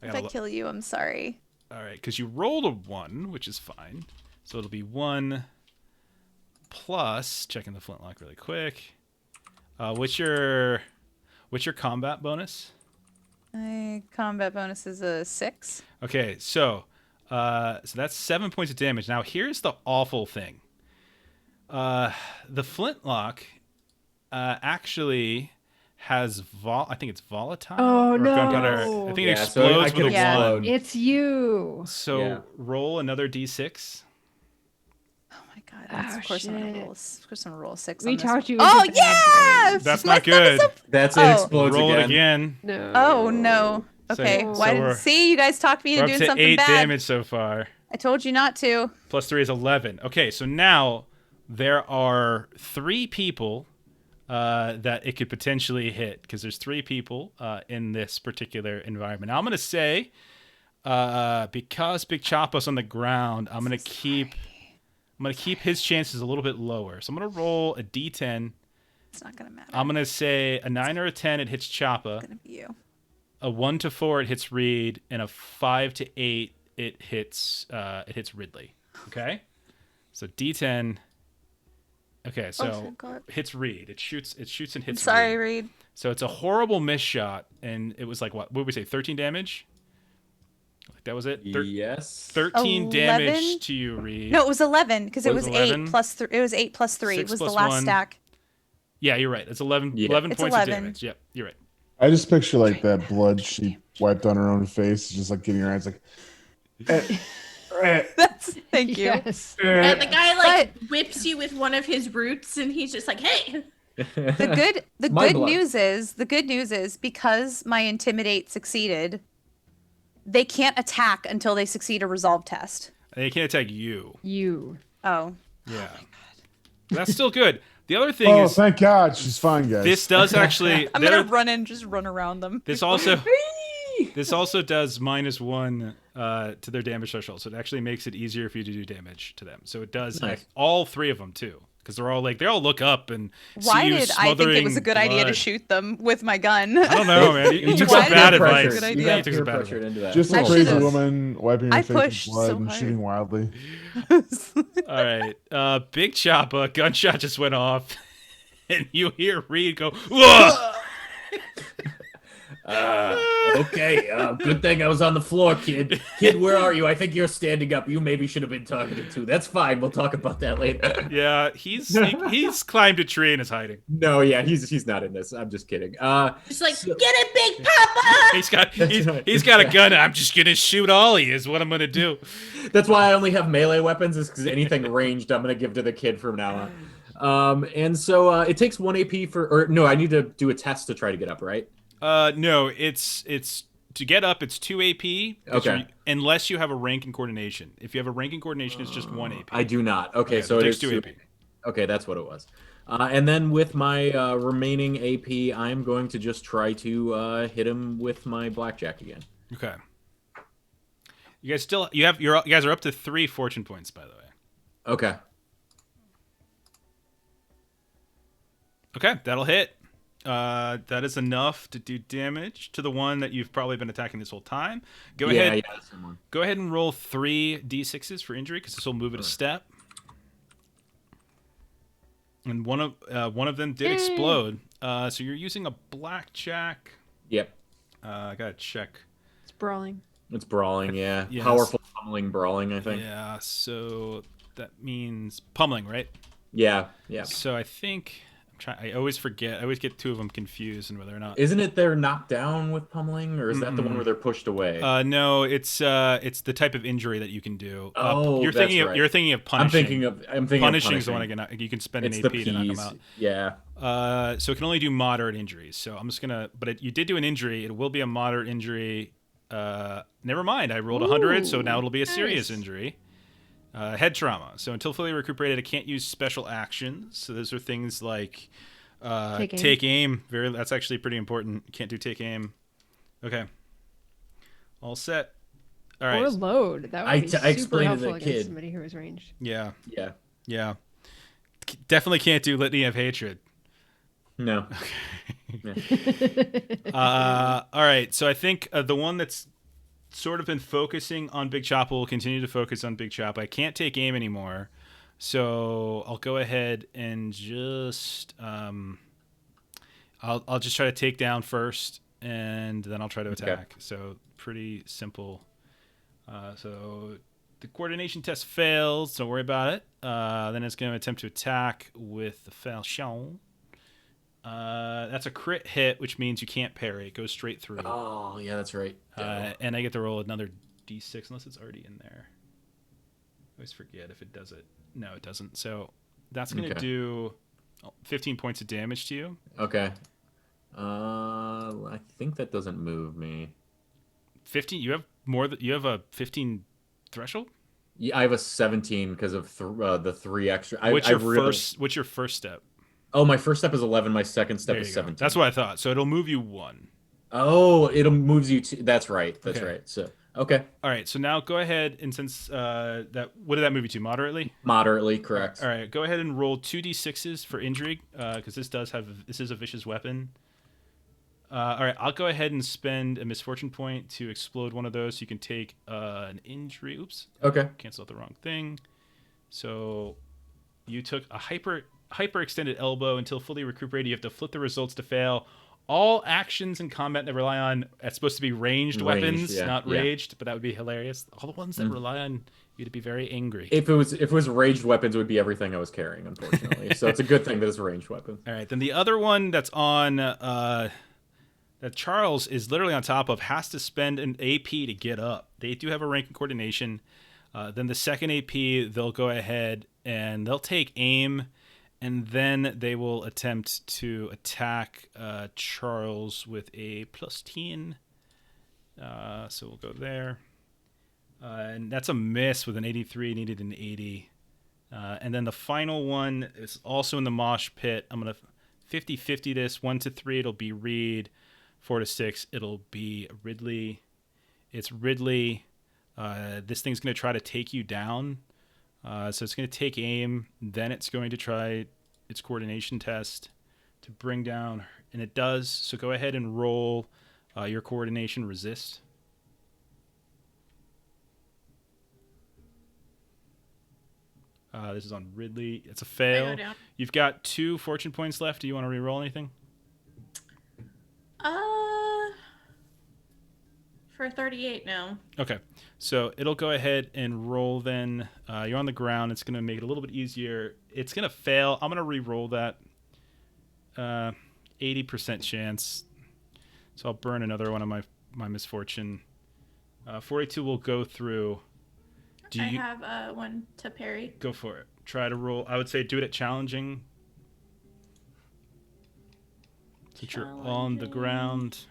If I kill you, I'm sorry. All right, because you rolled a 1, which is fine. So it'll be 1 plus. Checking the flintlock really quick. What's your combat bonus? My combat bonus is a 6. Okay, so that's 7 points of damage. Now here's the awful thing. The flintlock actually has I think it's volatile. Oh, or no. gunpowder. I think it Yeah, so I explodes could with a explode. 1. It's you. So Yeah. roll another d6. Oh my god. That's, Oh, of course I'm gonna shit. roll. Of course I'm gonna roll a 6. We on this talked one. you Oh into bad yeah. That's My not stuff is good. up- That's Oh. it. Explodes Roll it again. again. No. Oh no. Okay. So- Why so didn't we're- see you guys talked me We're into up doing to something 8 bad? damage so far. I told you not to. Plus 3 is 11. Okay, so now there are 3 people that it could potentially hit because there's 3 people in this particular environment. Now I'm gonna say because Big Choppa's on the ground, I'm gonna keep his chances a little bit lower. So I'm gonna roll a d10. It's not gonna matter. I'm gonna say a 9 or a 10 it hits Choppa, It's gonna be you. a 1 to 4 it hits Reed, and a 5 to 8 it hits Ridley. Okay, so d10. Okay, so thank God. hits Reed. It shoots and I'm hits. sorry, Reed. Reed. So it's a horrible miss shot, and it was like what would we say? 13 damage. Like that was it. Yes. 13 11? damage to you, Reed. No, it was 11 because it Was was 11? 8 plus 3. It was 8 plus 3. 6 It was the plus last 1. stack. Yeah, you're right. It's 11. Yeah. 11 It's points 11. of damage. Yep, you're right. I just picture like that blood she wiped on her own face, just like getting her eyes like. That's thank you. Yes. And the guy like whips you with one of his roots, and he's just like, "Hey." The My good blood. news is because my intimidate succeeded, they can't attack until they succeed a resolve test. They can't attack you. You. Oh. Yeah. That's still good. The other thing Oh, is thank God, she's fine, guys. this does actually. I'm gonna run in, just run around them. This also does -1 to their damage threshold, so it actually makes it easier for you to do damage to them. So it does Nice. all 3 of them too, because they all look up and Why see you did I think it was a smothering good idea to blood. shoot them with my gun? I don't know, man. You took Why some did bad you- advice. Good You idea. You got took peer some bad pressured advice. into that. Just I a crazy should've- woman wiping her I face with pushed blood so and hard. shooting wildly. All right, Big Choppa, gunshot just went off, and you hear Reed go, "Whoa!" Okay. Good thing I was on the floor, kid. Kid, where are you? I think you're standing up. You maybe should have been targeted too. That's fine. We'll talk about that later. Yeah, he's climbed a tree and is hiding. No, yeah, he's not in this. I'm just kidding. Just like, get it, Big Papa. He's got a gun. I'm just gonna shoot Ollie. Is what I'm gonna do. That's why I only have melee weapons, is because anything ranged I'm gonna give to the kid from now on. And so it takes 1 AP or no, I need to do a test to try to get up, right? No, it's to get up, it's 2 AP. Okay. Unless you have a rank in coordination. If you have a rank in coordination, it's just 1 AP. I do not. Okay, so it it takes is 2 AP. Okay, that's what it was. And then with my remaining AP, I'm going to just try to hit him with my blackjack again. Okay. You guys you guys are up to 3 fortune points, by the way. Okay. Okay, that'll hit. That is enough to do damage to the one that you've probably been attacking this whole time. Go ahead. Yeah, that's the one. Go ahead and roll 3 d6s for injury because this will move it a step. And one of them did explode. So you're using a blackjack. Yep. I gotta check. It's brawling. It's brawling, yeah. Yes. Powerful pummeling brawling, I think. Yeah. So that means pummeling, right? Yeah. So I think I always forget. I always get 2 of them confused and whether or not. Isn't it they're knocked down with pummeling, or is that the one where they're pushed away? No, it's the type of injury that you can do. You're thinking right. You're thinking of punishing. I'm thinking punishing of is the one you can spend it's an the AP to knock them Ps. out. Yeah. So it can only do moderate injuries. So I'm just gonna. But you did do an injury. It will be a moderate injury. Never mind. I rolled 100, so now it'll be a serious injury. Head trauma. So until fully recuperated, I can't use special actions. So those are things like take aim. That's actually pretty important. You can't do take aim. Okay. All set. All right. Or load. That would I be super explained to helpful the against kid. somebody who is ranged. Yeah. Yeah. Definitely can't do litany of hatred. No. All right. So I think the one that's sort of been focusing on Big Choppa will continue to focus on Big Choppa. I can't take aim anymore. So I'll go ahead and just I'll just try to take down first, and then I'll try to attack. Okay. So pretty simple. So the coordination test fails. Don't worry about it. Then it's going to attempt to attack with the falchion. That's a crit hit, which means you can't parry. It goes straight through. Oh, yeah, that's right. And I get to roll another d6 unless it's already in there. I always forget if it does it. No, it doesn't. So that's going to do 15 points of damage to you. Okay. I think that doesn't move me. 15? You have more. You have a 15 threshold? Yeah, I have a 17 because of the 3 extra. What's your first step? Oh, my first step is 11. My second step There is you go. 17. That's what I thought. So it'll move you 1. Oh, it'll moves you 2. That's right. That's Okay. right. So okay. All right. So now go ahead and since what did that move you to? Moderately. Moderately correct. All right. Go ahead and roll 2d6s for injury because this is a vicious weapon. All right. I'll go ahead and spend a misfortune point to explode one of those. So you can take an injury. Oops. Okay. Cancel out the wrong thing. So you took a hyperextended elbow. Until fully recuperated, you have to flip the results to fail. All actions in combat that rely on it's supposed to be ranged weapons, not raged, but that would be hilarious. All the ones that rely on you to be very angry. If it was ranged weapons, it would be everything I was carrying, unfortunately. So it's a good thing that it's a ranged weapon. All right, then the other one that's on that Charles is literally on top of has to spend an AP to get up. They do have a rank in coordination. Then the second AP, they'll go ahead and they'll take aim. And then they will attempt to attack Charles with a +10. So we'll go there. And that's a miss with an 83, needed an 80. And then the final one is also in the mosh pit. I'm going to 50-50 this. 1 to 3, it'll be Reed. 4 to 6, it'll be Ridley. It's Ridley. This thing's going to try to take you down. So it's going to take aim, then it's going to try its coordination test to bring down, and it does. So go ahead and roll your coordination resist. This is on Ridley. It's a fail. You've got 2 fortune points left. Do you want to re-roll anything? For 38 now. Okay, so it'll go ahead and roll then. You're on the ground. It's going to make it a little bit easier. It's going to fail. I'm going to re-roll that. 80% chance. So I'll burn another one of my misfortune. 42 will go through. I have one to parry. Go for it. Try to roll. I would say do it at challenging. Since you're on the ground.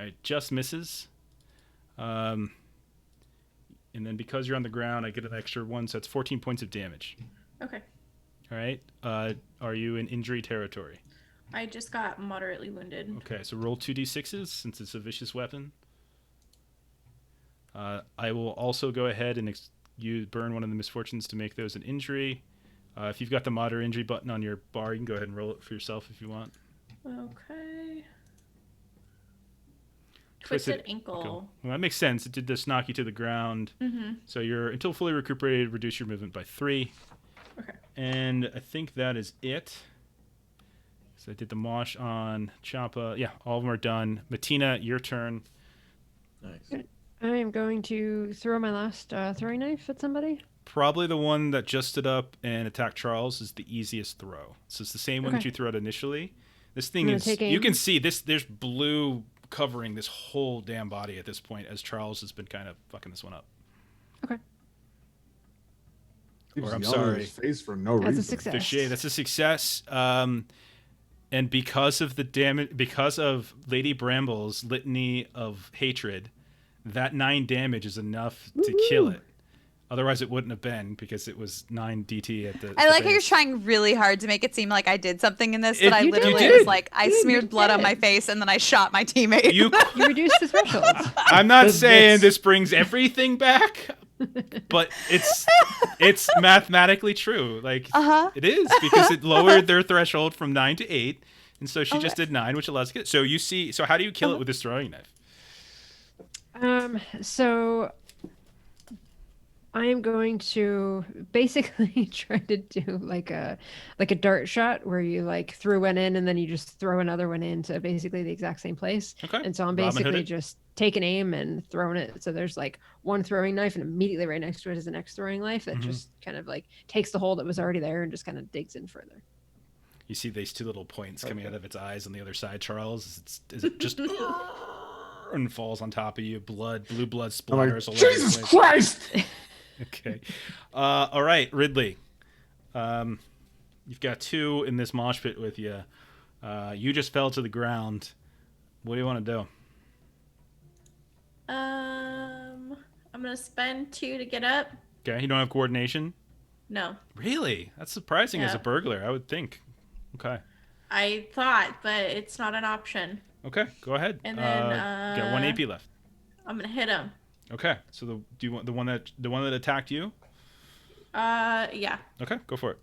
right, just misses. And then because you're on the ground, I get an extra 1, so that's 14 points of damage. Okay. All right. Are you in injury territory? I just got moderately wounded. Okay, so roll 2d6s since it's a vicious weapon. I will also go ahead and you burn one of the misfortunes to make those an injury. If you've got the moderate injury button on your bar, you can go ahead and roll it for yourself if you want. Okay. Twisted ankle. Well, that makes sense. It did just knock you to the ground. So you're until fully recuperated, reduce your movement by 3. Okay. And I think that is it. So I did the mosh on Champa. Yeah, all of them are done. Matina, your turn. Nice. I am going to throw my last throwing knife at somebody. Probably the one that just stood up and attacked Charles is the easiest throw. So it's the same one that Okay. you threw out initially. This thing I'm is, gonna take you aim. can see this, there's blue covering this whole damn body at this point as Charles has been kind of fucking this one up. Okay. He was Or I'm yelling in sorry. his face for no That's a reason. success. Touché, that's a success. And because of the damage, because of Lady Bramble's litany of hatred, that 9 damage is enough to kill it. Otherwise, it wouldn't have been because it was 9 DT at the. I like how you're base. trying really hard to make it seem like I did something in this, It- but I you literally did. was like, I smeared blood on my face and then I shot my teammate. You, You reduced the threshold. I'm not That's- saying this brings everything back, but it's mathematically true. Like it is because it lowered their threshold from 9 to 8, and so she just did 9, which allows it. So you see. So how do you kill it with this throwing knife? So I am going to basically try to do like a dart shot where you like threw one in and then you just throw another one into basically the exact same place. Okay. And so I'm Robin Hood basically it. just taking aim and throwing it. So there's like one throwing knife and immediately right next to it is the next throwing knife that just kind of like takes the hole that was already there and just kind of digs in further. You see these 2 little points coming out of its eyes on the other side, Charles. Is it just and falls on top of you? Blue blood I'm like, splatters all over your Jesus face. Christ! Okay. All right, Ridley. You've got 2 in this mosh pit with you. You just fell to the ground. What do you want to do? I'm gonna spend 2 to get up. Okay, you don't have coordination? No, Really? That's surprising as a Yeah. burglar, I would think. Okay. I thought, but it's not an option. Okay, go ahead. And then, you got 1 AP left. I'm gonna hit him. Okay, so do you want the one that attacked you? Yeah. Okay, go for it.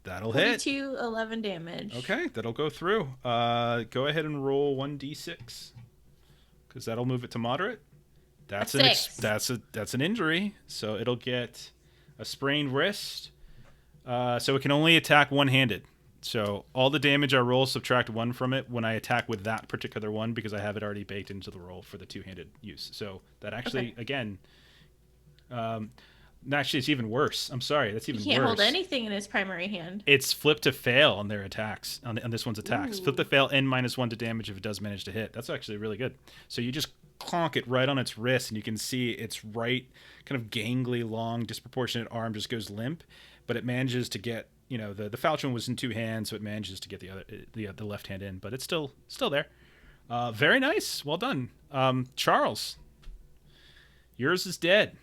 That'll hit. 42, 11 damage. Okay, that'll go through. Go ahead and roll 1d6, because that'll move it to moderate. That's A 6. that's an injury, so it'll get a sprained wrist. So it can only attack one-handed. So all the damage I roll, subtract 1 from it when I attack with that particular one, because I have it already baked into the roll for the two-handed use. So that actually, again, actually it's even worse. I'm sorry, that's even He can't worse. hold anything in his primary hand. It's flip to fail on their attacks, on this one's attacks. Flip to fail and -1 to damage if it does manage to hit. That's actually really good. So you just clonk it right on its wrist, and you can see its right kind of gangly, long, disproportionate arm just goes limp, but it manages to get, the falchion was in 2 hands, so it manages to get the left hand in, but it's still there. Very nice. Well done. Charles, yours is dead.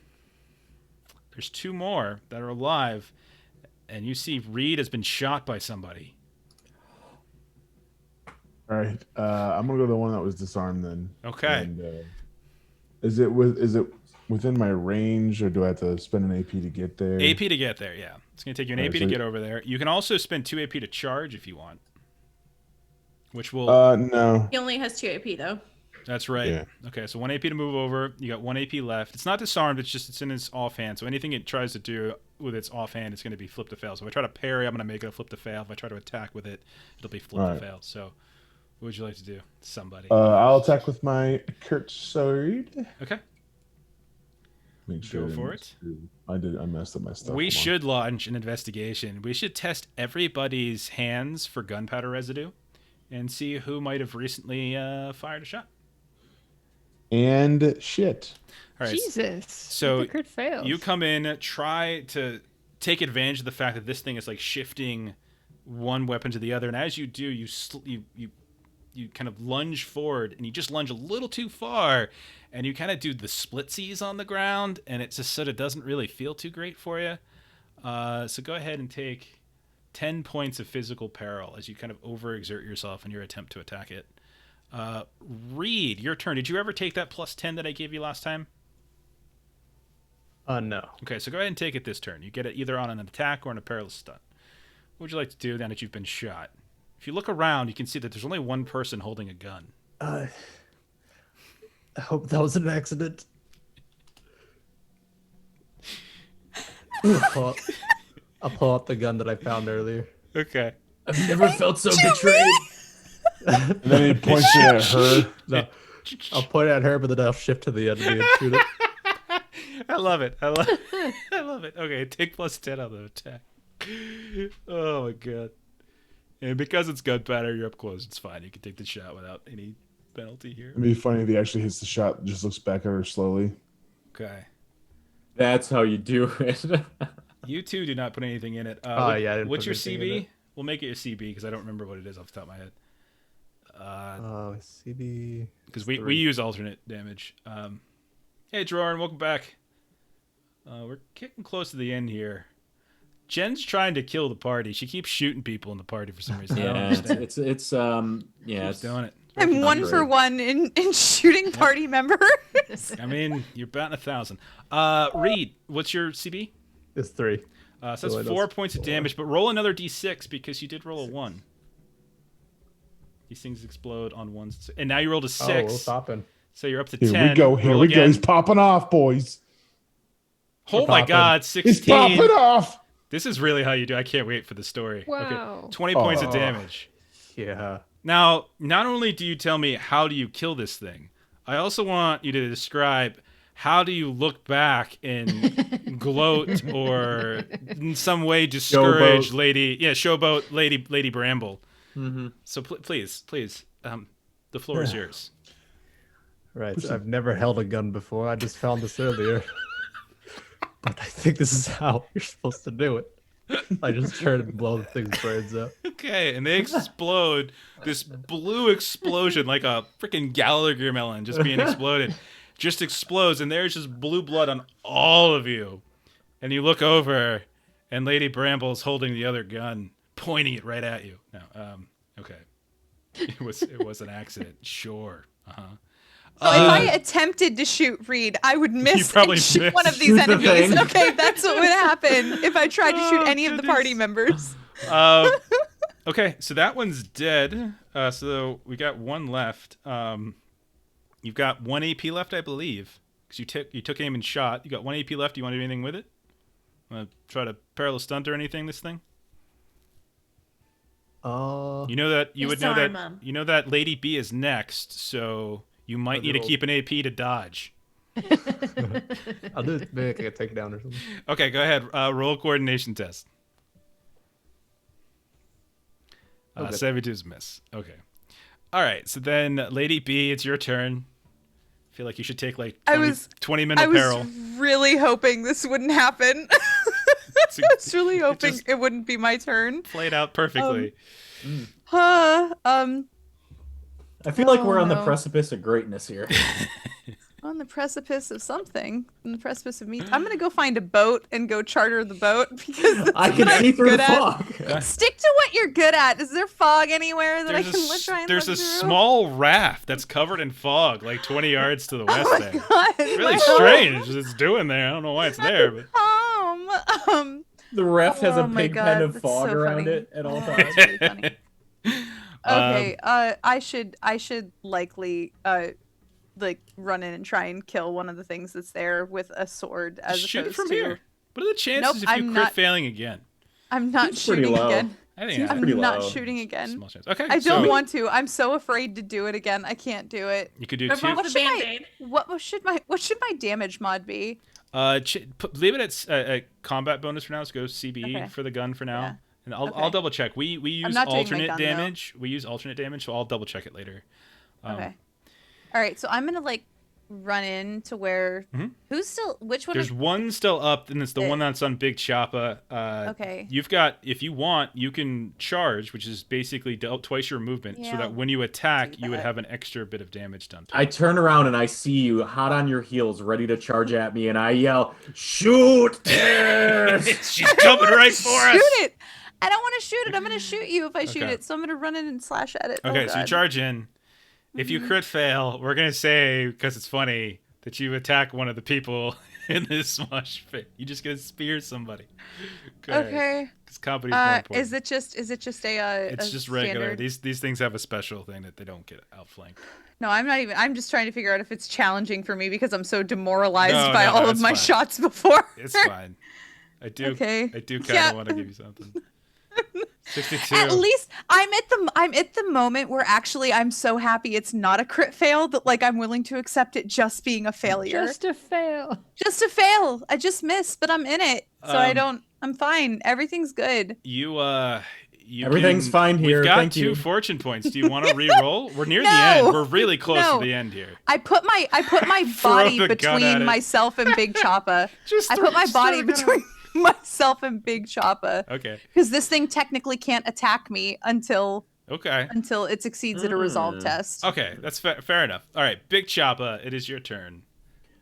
There's 2 more that are alive, and you see Reed has been shot by somebody. All right, I'm gonna go to the one that was disarmed then. Okay. And, is it within my range, or do I have to spend an AP to get there? AP to get there, yeah. It's going to take you an Alright, AP to so- get over there. You can also spend 2 AP to charge if you want, which will... No. He only has 2 AP though. That's right. Yeah. Okay, so 1 AP to move over. You got 1 AP left. It's not disarmed. It's in its offhand. So anything it tries to do with its offhand, it's going to be flip to fail. So if I try to parry, I'm going to make it a flip to fail. If I try to attack with it, it'll be flip to Alright. fail. So what would you like to do? Somebody. I'll attack with my Kurt sword. Okay. Make sure Go I didn't for it. I messed up my stuff. We Hold on. should launch an investigation. We should test everybody's hands for gunpowder residue and see who might have recently fired a shot. And shit. All right. Jesus. So the crit fails. you come in, try to take advantage of the fact that this thing is like shifting one weapon to the other, and as you do, you you kind of lunge forward, and you just lunge a little too far, and you kind of do the splitsies on the ground, and it just sort of doesn't really feel too great for you. So go ahead and take 10 points of physical peril as you kind of overexert yourself in your attempt to attack it. Reed, your turn. Did you ever take that plus 10 that I gave you last time? No. Okay, so go ahead and take it this turn. You get it either on an attack or on a perilous stunt. What would you like to do now that you've been shot? If you look around, you can see that there's only one person holding a gun. I hope that was an accident. I'll pull out the gun that I found earlier. Okay. I've never felt so betrayed. And then he points it at her. No, I'll point at her, but then I'll shift to the enemy and shoot it. I love it. I love it. Okay, take plus 10 on the attack. Oh my god. And because it's gunpowder, you're up close. It's fine. You can take the shot without any penalty here. It'd be funny if he actually hits the shot, just looks back at her slowly. Okay. That's how you do it. You two do not put anything in it. Yeah, I didn't what's put your anything in CB? it. We'll make it your CB because I don't remember what it is off the top of my head. CB. Because we use alternate damage. Hey, Jordan, welcome back. We're getting close to the end here. Jen's trying to kill the party. She keeps shooting people in the party for some reason. I don't Yeah, understand. it's She's it's doing it. I'm Not 1 great. for 1 in shooting party members. I mean, you're batting 1,000. Reed, what's your CB? It's 3. So So that's it 4 does points of 4. damage, but roll another d6 because you did roll a 1. These things explode on ones, and now you rolled a 6. Oh, we're stopping. So you're up to Here 10. we go. Here Roll we go. again. He's popping off, boys. Oh We're my popping. god, He's 16. popping off. This is really how you do. I can't wait for the story. Wow. Okay. 20 points of Oh. damage. Yeah. Now, not only do you tell me how do you kill this thing, I also want you to describe how do you look back and gloat or in some way discourage showboat Lady Bramble. Mm-hmm. So please, the floor is yours. Right. So I've never held a gun before. I just found this earlier. But I think this is how you're supposed to do it. I just turn and blow the thing's brains out. Okay, and they explode. This blue explosion, like a freaking Gallagher melon just being exploded, just explodes, and there's just blue blood on all of you. And you look over, and Lady Bramble's holding the other gun, pointing it right at you. No, okay, it was an accident. Sure. So if I attempted to shoot Reed, I would miss probably and shoot miss. one of these Shoot the enemies. thing. Okay, that's what would happen if I tried to shoot Oh, any of the party members. Okay, so that one's dead. So we got one left. You've got 1 AP left, I believe, because you took aim and shot. You got 1 AP left. Do you want to do anything with it? Want to try to perilous stunt or anything? This thing? You know that you would know that Disarm 'em. you know that Lady B is next, so you might need to keep an AP to dodge. I'll do it. Maybe I can take it down or something. Okay, go ahead. Roll a coordination test. Okay. 72 is a miss. Okay. All right. So then, Lady B, it's your turn. I feel like you should take like 20 minute I was peril. really hoping this wouldn't happen. I was really hoping just- it wouldn't be my turn. Played out perfectly. I feel like we're Oh, on the no. precipice of greatness here. On the precipice of something. On the precipice of me. I'm gonna go find a boat and go charter the boat because that's I can what I'm see through the good at. fog. Stick to what you're good at. Is there fog anywhere that There's I can try and there's a look through? small raft that's covered in fog, like 20 yards to the west Oh my there. god! Really my strange. It's doing there. I don't know why it's there, but home. The raft has Oh a my pig God, pen of that's fog so around funny. it at all Oh, times. that's really funny. Okay, I should likely like run in and try and kill one of the things that's there with a sword as shoot it opposed from to. here. What are the chances Nope, if you I'm crit not- failing again? I'm not Seems pretty shooting low. again. I think Seems I- pretty I'm not low. shooting again. small chance. Okay, I don't so want to. I'm so afraid to do it again. I can't do it. You could do Rip two. off the should I- band-aid. What should my damage mod be? Leave it at a combat bonus for now. Let's go CB Okay. for the gun for now, Yeah. and I'll Okay. double check. We use not doing my alternate gun, though. damage. We use alternate damage, so I'll double check it later. Okay. All right, so I'm gonna like run in to where who's still which one? There's one still up, and it's the one that's on Big Choppa. Okay. You've got, if you want, you can charge, which is basically twice your movement, so Yeah, that when you attack, do you would that. have an extra bit of damage done to I you. turn around and I see you hot on your heels, ready to charge at me, and I yell, "Shoot it!" She's coming right for us. Shoot it! I don't want to shoot it. I'm gonna shoot you if I shoot Okay. it. So I'm gonna run in and slash at it. Okay, Oh, so you God. charge in. If you crit fail, we're gonna say, because it's funny, that you attack one of the people in this smosh pit. You just gonna spear somebody. Okay. Because company's more important. Is it just a It's a just regular. standard? These things have a special thing that they don't get outflanked. No, I'm not even. I'm just trying to figure out if it's challenging for me because I'm so demoralized No, by no, all of it's my fine. shots before. It's fine. I do. Okay. I do kind of Yeah. want to give you something. 62. At least I'm at the moment where actually I'm so happy it's not a crit fail that like I'm willing to accept it just being a failure. Just a fail. Just a fail. I just missed, but I'm in it. So I'm fine. Everything's good. You Everything's fine here, We've got thank 2 you. fortune points. Do you want to re-roll? We're near the No. end. We're really close No. to the end here. I put my Throw body the gun at between it. myself and Big Choppa. Just I put my body throw it between myself and Big Choppa Okay. because this thing technically can't attack me until Okay. it succeeds at a resolve test. Okay. That's fair enough. All right, Big Choppa, it is your turn.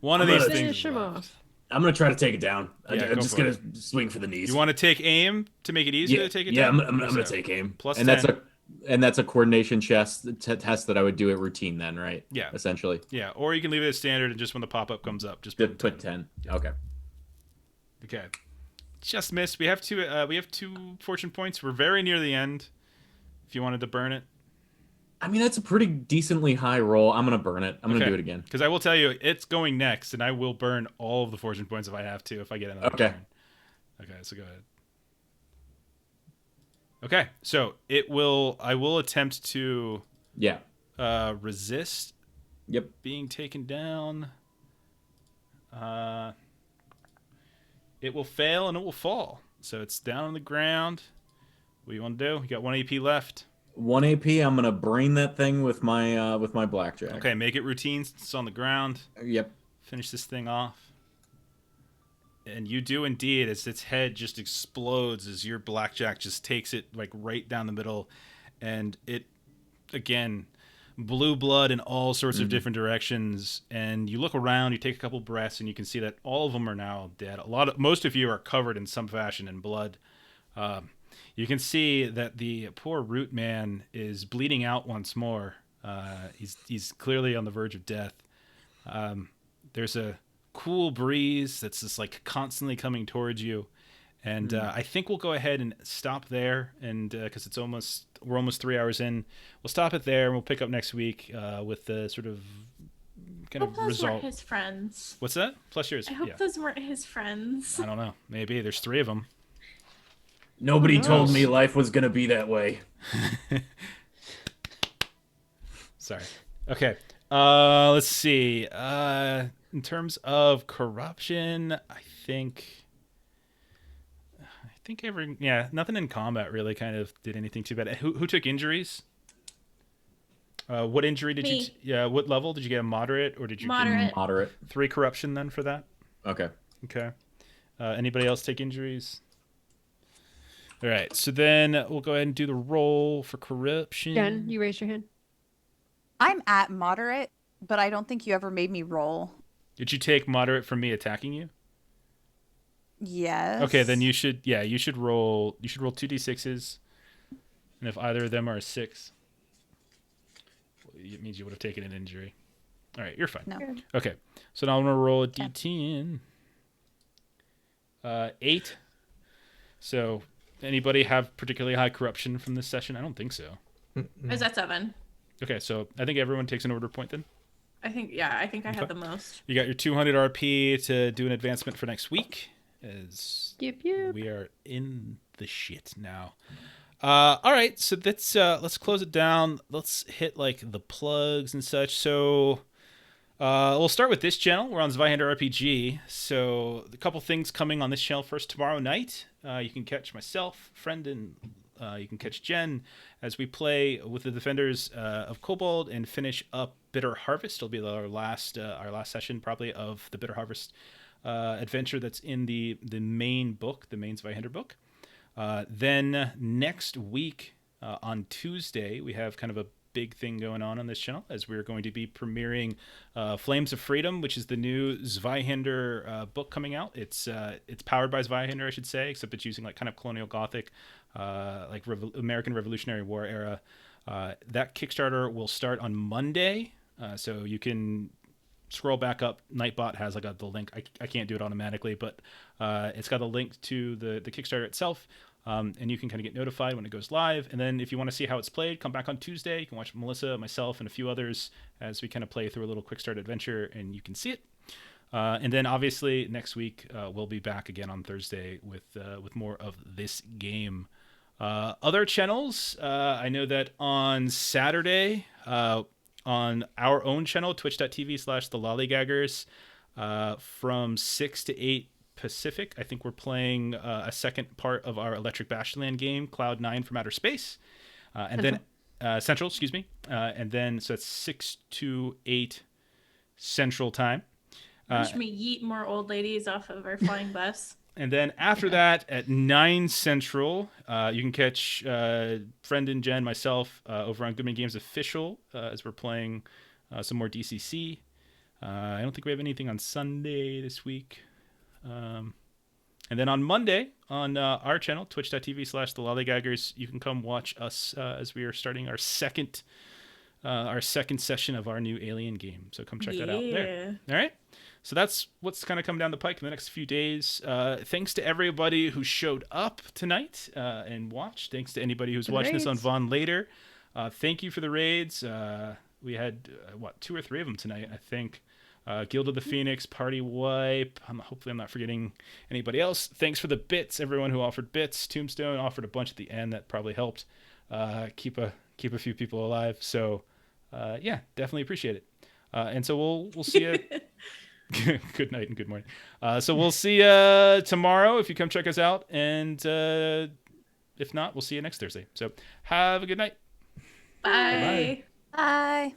One of I'm these gonna things. Finish is him left. off. I'm gonna try to take it down. Yeah, I'm go just for gonna swing for the knees. You want to take aim to make it easier yeah, to take it yeah, down? I'm gonna So, take aim. plus and 10. that's a coordination test that I would do at routine then, right? Yeah. Essentially. Yeah, or you can leave it as standard and just when the pop-up comes up, just Put 10. Okay. Okay. Just missed. We have two fortune points. We're very near the end. If you wanted to burn it. I mean, that's a pretty decently high roll. I'm gonna burn it. I'm gonna Okay. do it again. Because I will tell you, it's going next, and I will burn all of the fortune points if I have to, if I get another Okay. turn. Okay, so go ahead. Okay, so I will attempt to Yeah. resist Yep. being taken down. It will fail and it will fall. So it's down on the ground. What do you want to do? You got 1 AP left. 1 AP. I'm gonna brain that thing with my blackjack. Okay, make it routine since it's on the ground. Yep. Finish this thing off. And you do indeed, as its head just explodes as your blackjack just takes it like right down the middle. And it, again, blue blood in all sorts of different directions. And you look around, you take a couple breaths, and you can see that all of them are now dead. Most of you are covered in some fashion in blood. You can see that the poor root man is bleeding out once more. He's clearly on the verge of death. There's a cool breeze that's just like constantly coming towards you, and I think we'll go ahead and stop there, and because we're almost 3 hours in, we'll stop it there, and we'll pick up next week with the sort of kind I hope of those result. weren't his friends. What's that? Plus yours. I hope Yeah. those weren't his friends. I don't know. Maybe there's 3 of them. Nobody told knows? me life was gonna be that way. Sorry. Okay. Let's see. In terms of corruption, I think nothing in combat really kind of did anything too bad. Who took injuries? What injury did Me. you? What level did you get? A moderate, or did you Moderate. Moderate. get 3 corruption then for that? Okay. Okay. Anybody else take injuries? All right. So then we'll go ahead and do the roll for corruption. Jen, you raised your hand. I'm at moderate, but I don't think you ever made me roll. Did you take moderate from me attacking you? Yes. Okay, then you should roll 2d6s, and if either of them are a 6, it means you would have taken an injury. All right, you're fine. No. Okay, so now I'm gonna roll a d10. 8. So, anybody have particularly high corruption from this session? I don't think so. I was at 7. Okay, so I think everyone takes an order point then. I think I had the most. You got your 200 RP to do an advancement for next week, as Yep. we are in the shit now. All right, so let's close it down. Let's hit like the plugs and such. So we'll start with this channel. We're on Zweihander RPG. So a couple things coming on this channel first tomorrow night. You can catch myself, friend, and you can catch Jen as we play with the Defenders of Kobold and finish up Bitter Harvest. It'll be our last session probably of the Bitter Harvest adventure that's in the main book, the main Zweihander book. Then next week on Tuesday, we have kind of a big thing going on this channel, as we're going to be premiering Flames of Freedom, which is the new Zweihander book coming out. It's powered by Zweihander, I should say, except it's using like kind of colonial Gothic, like American Revolutionary War era. That Kickstarter will start on Monday, so you can scroll back up. Nightbot has like the link. I can't do it automatically, but it's got a link to the Kickstarter itself. And you can kind of get notified when it goes live. And then if you want to see how it's played, come back on Tuesday. You can watch Melissa, myself, and a few others as we kind of play through a little quick start adventure, and you can see it. And then obviously next week we'll be back again on Thursday with more of this game. Other channels, I know that on Saturday on our own channel, twitch.tv/the Lollygaggers, from 6 to 8 Pacific, I think we're playing a second part of our Electric Bashland game, Cloud9 from Outer Space, and then Central, excuse me, and then so it's 6 to 8 Central time. Watch me yeet more old ladies off of our flying bus. And then after that, at 9 Central, you can catch friend and Jen, myself, over on Goodman Games Official, as we're playing some more DCC. I don't think we have anything on Sunday this week. And then on Monday, on our channel, twitch.tv/the Lollygaggers, you can come watch us as we are starting our second session of our new Alien game. So come check that out there. All right? So that's what's kind of come down the pike in the next few days. Thanks to everybody who showed up tonight and watched. Thanks to anybody who's watching this on Vaughn later. Thank you for the raids. We had, 2 or 3 of them tonight, I think. Guild of the Phoenix, Party Wipe. Hopefully I'm not forgetting anybody else. Thanks for the bits, everyone who offered bits. Tombstone offered a bunch at the end. That probably helped keep a few people alive. So yeah, definitely appreciate it. And so we'll see you. Good night and good morning. So we'll see you tomorrow if you come check us out, and if not, we'll see you next Thursday. So have a good night. Bye. Bye.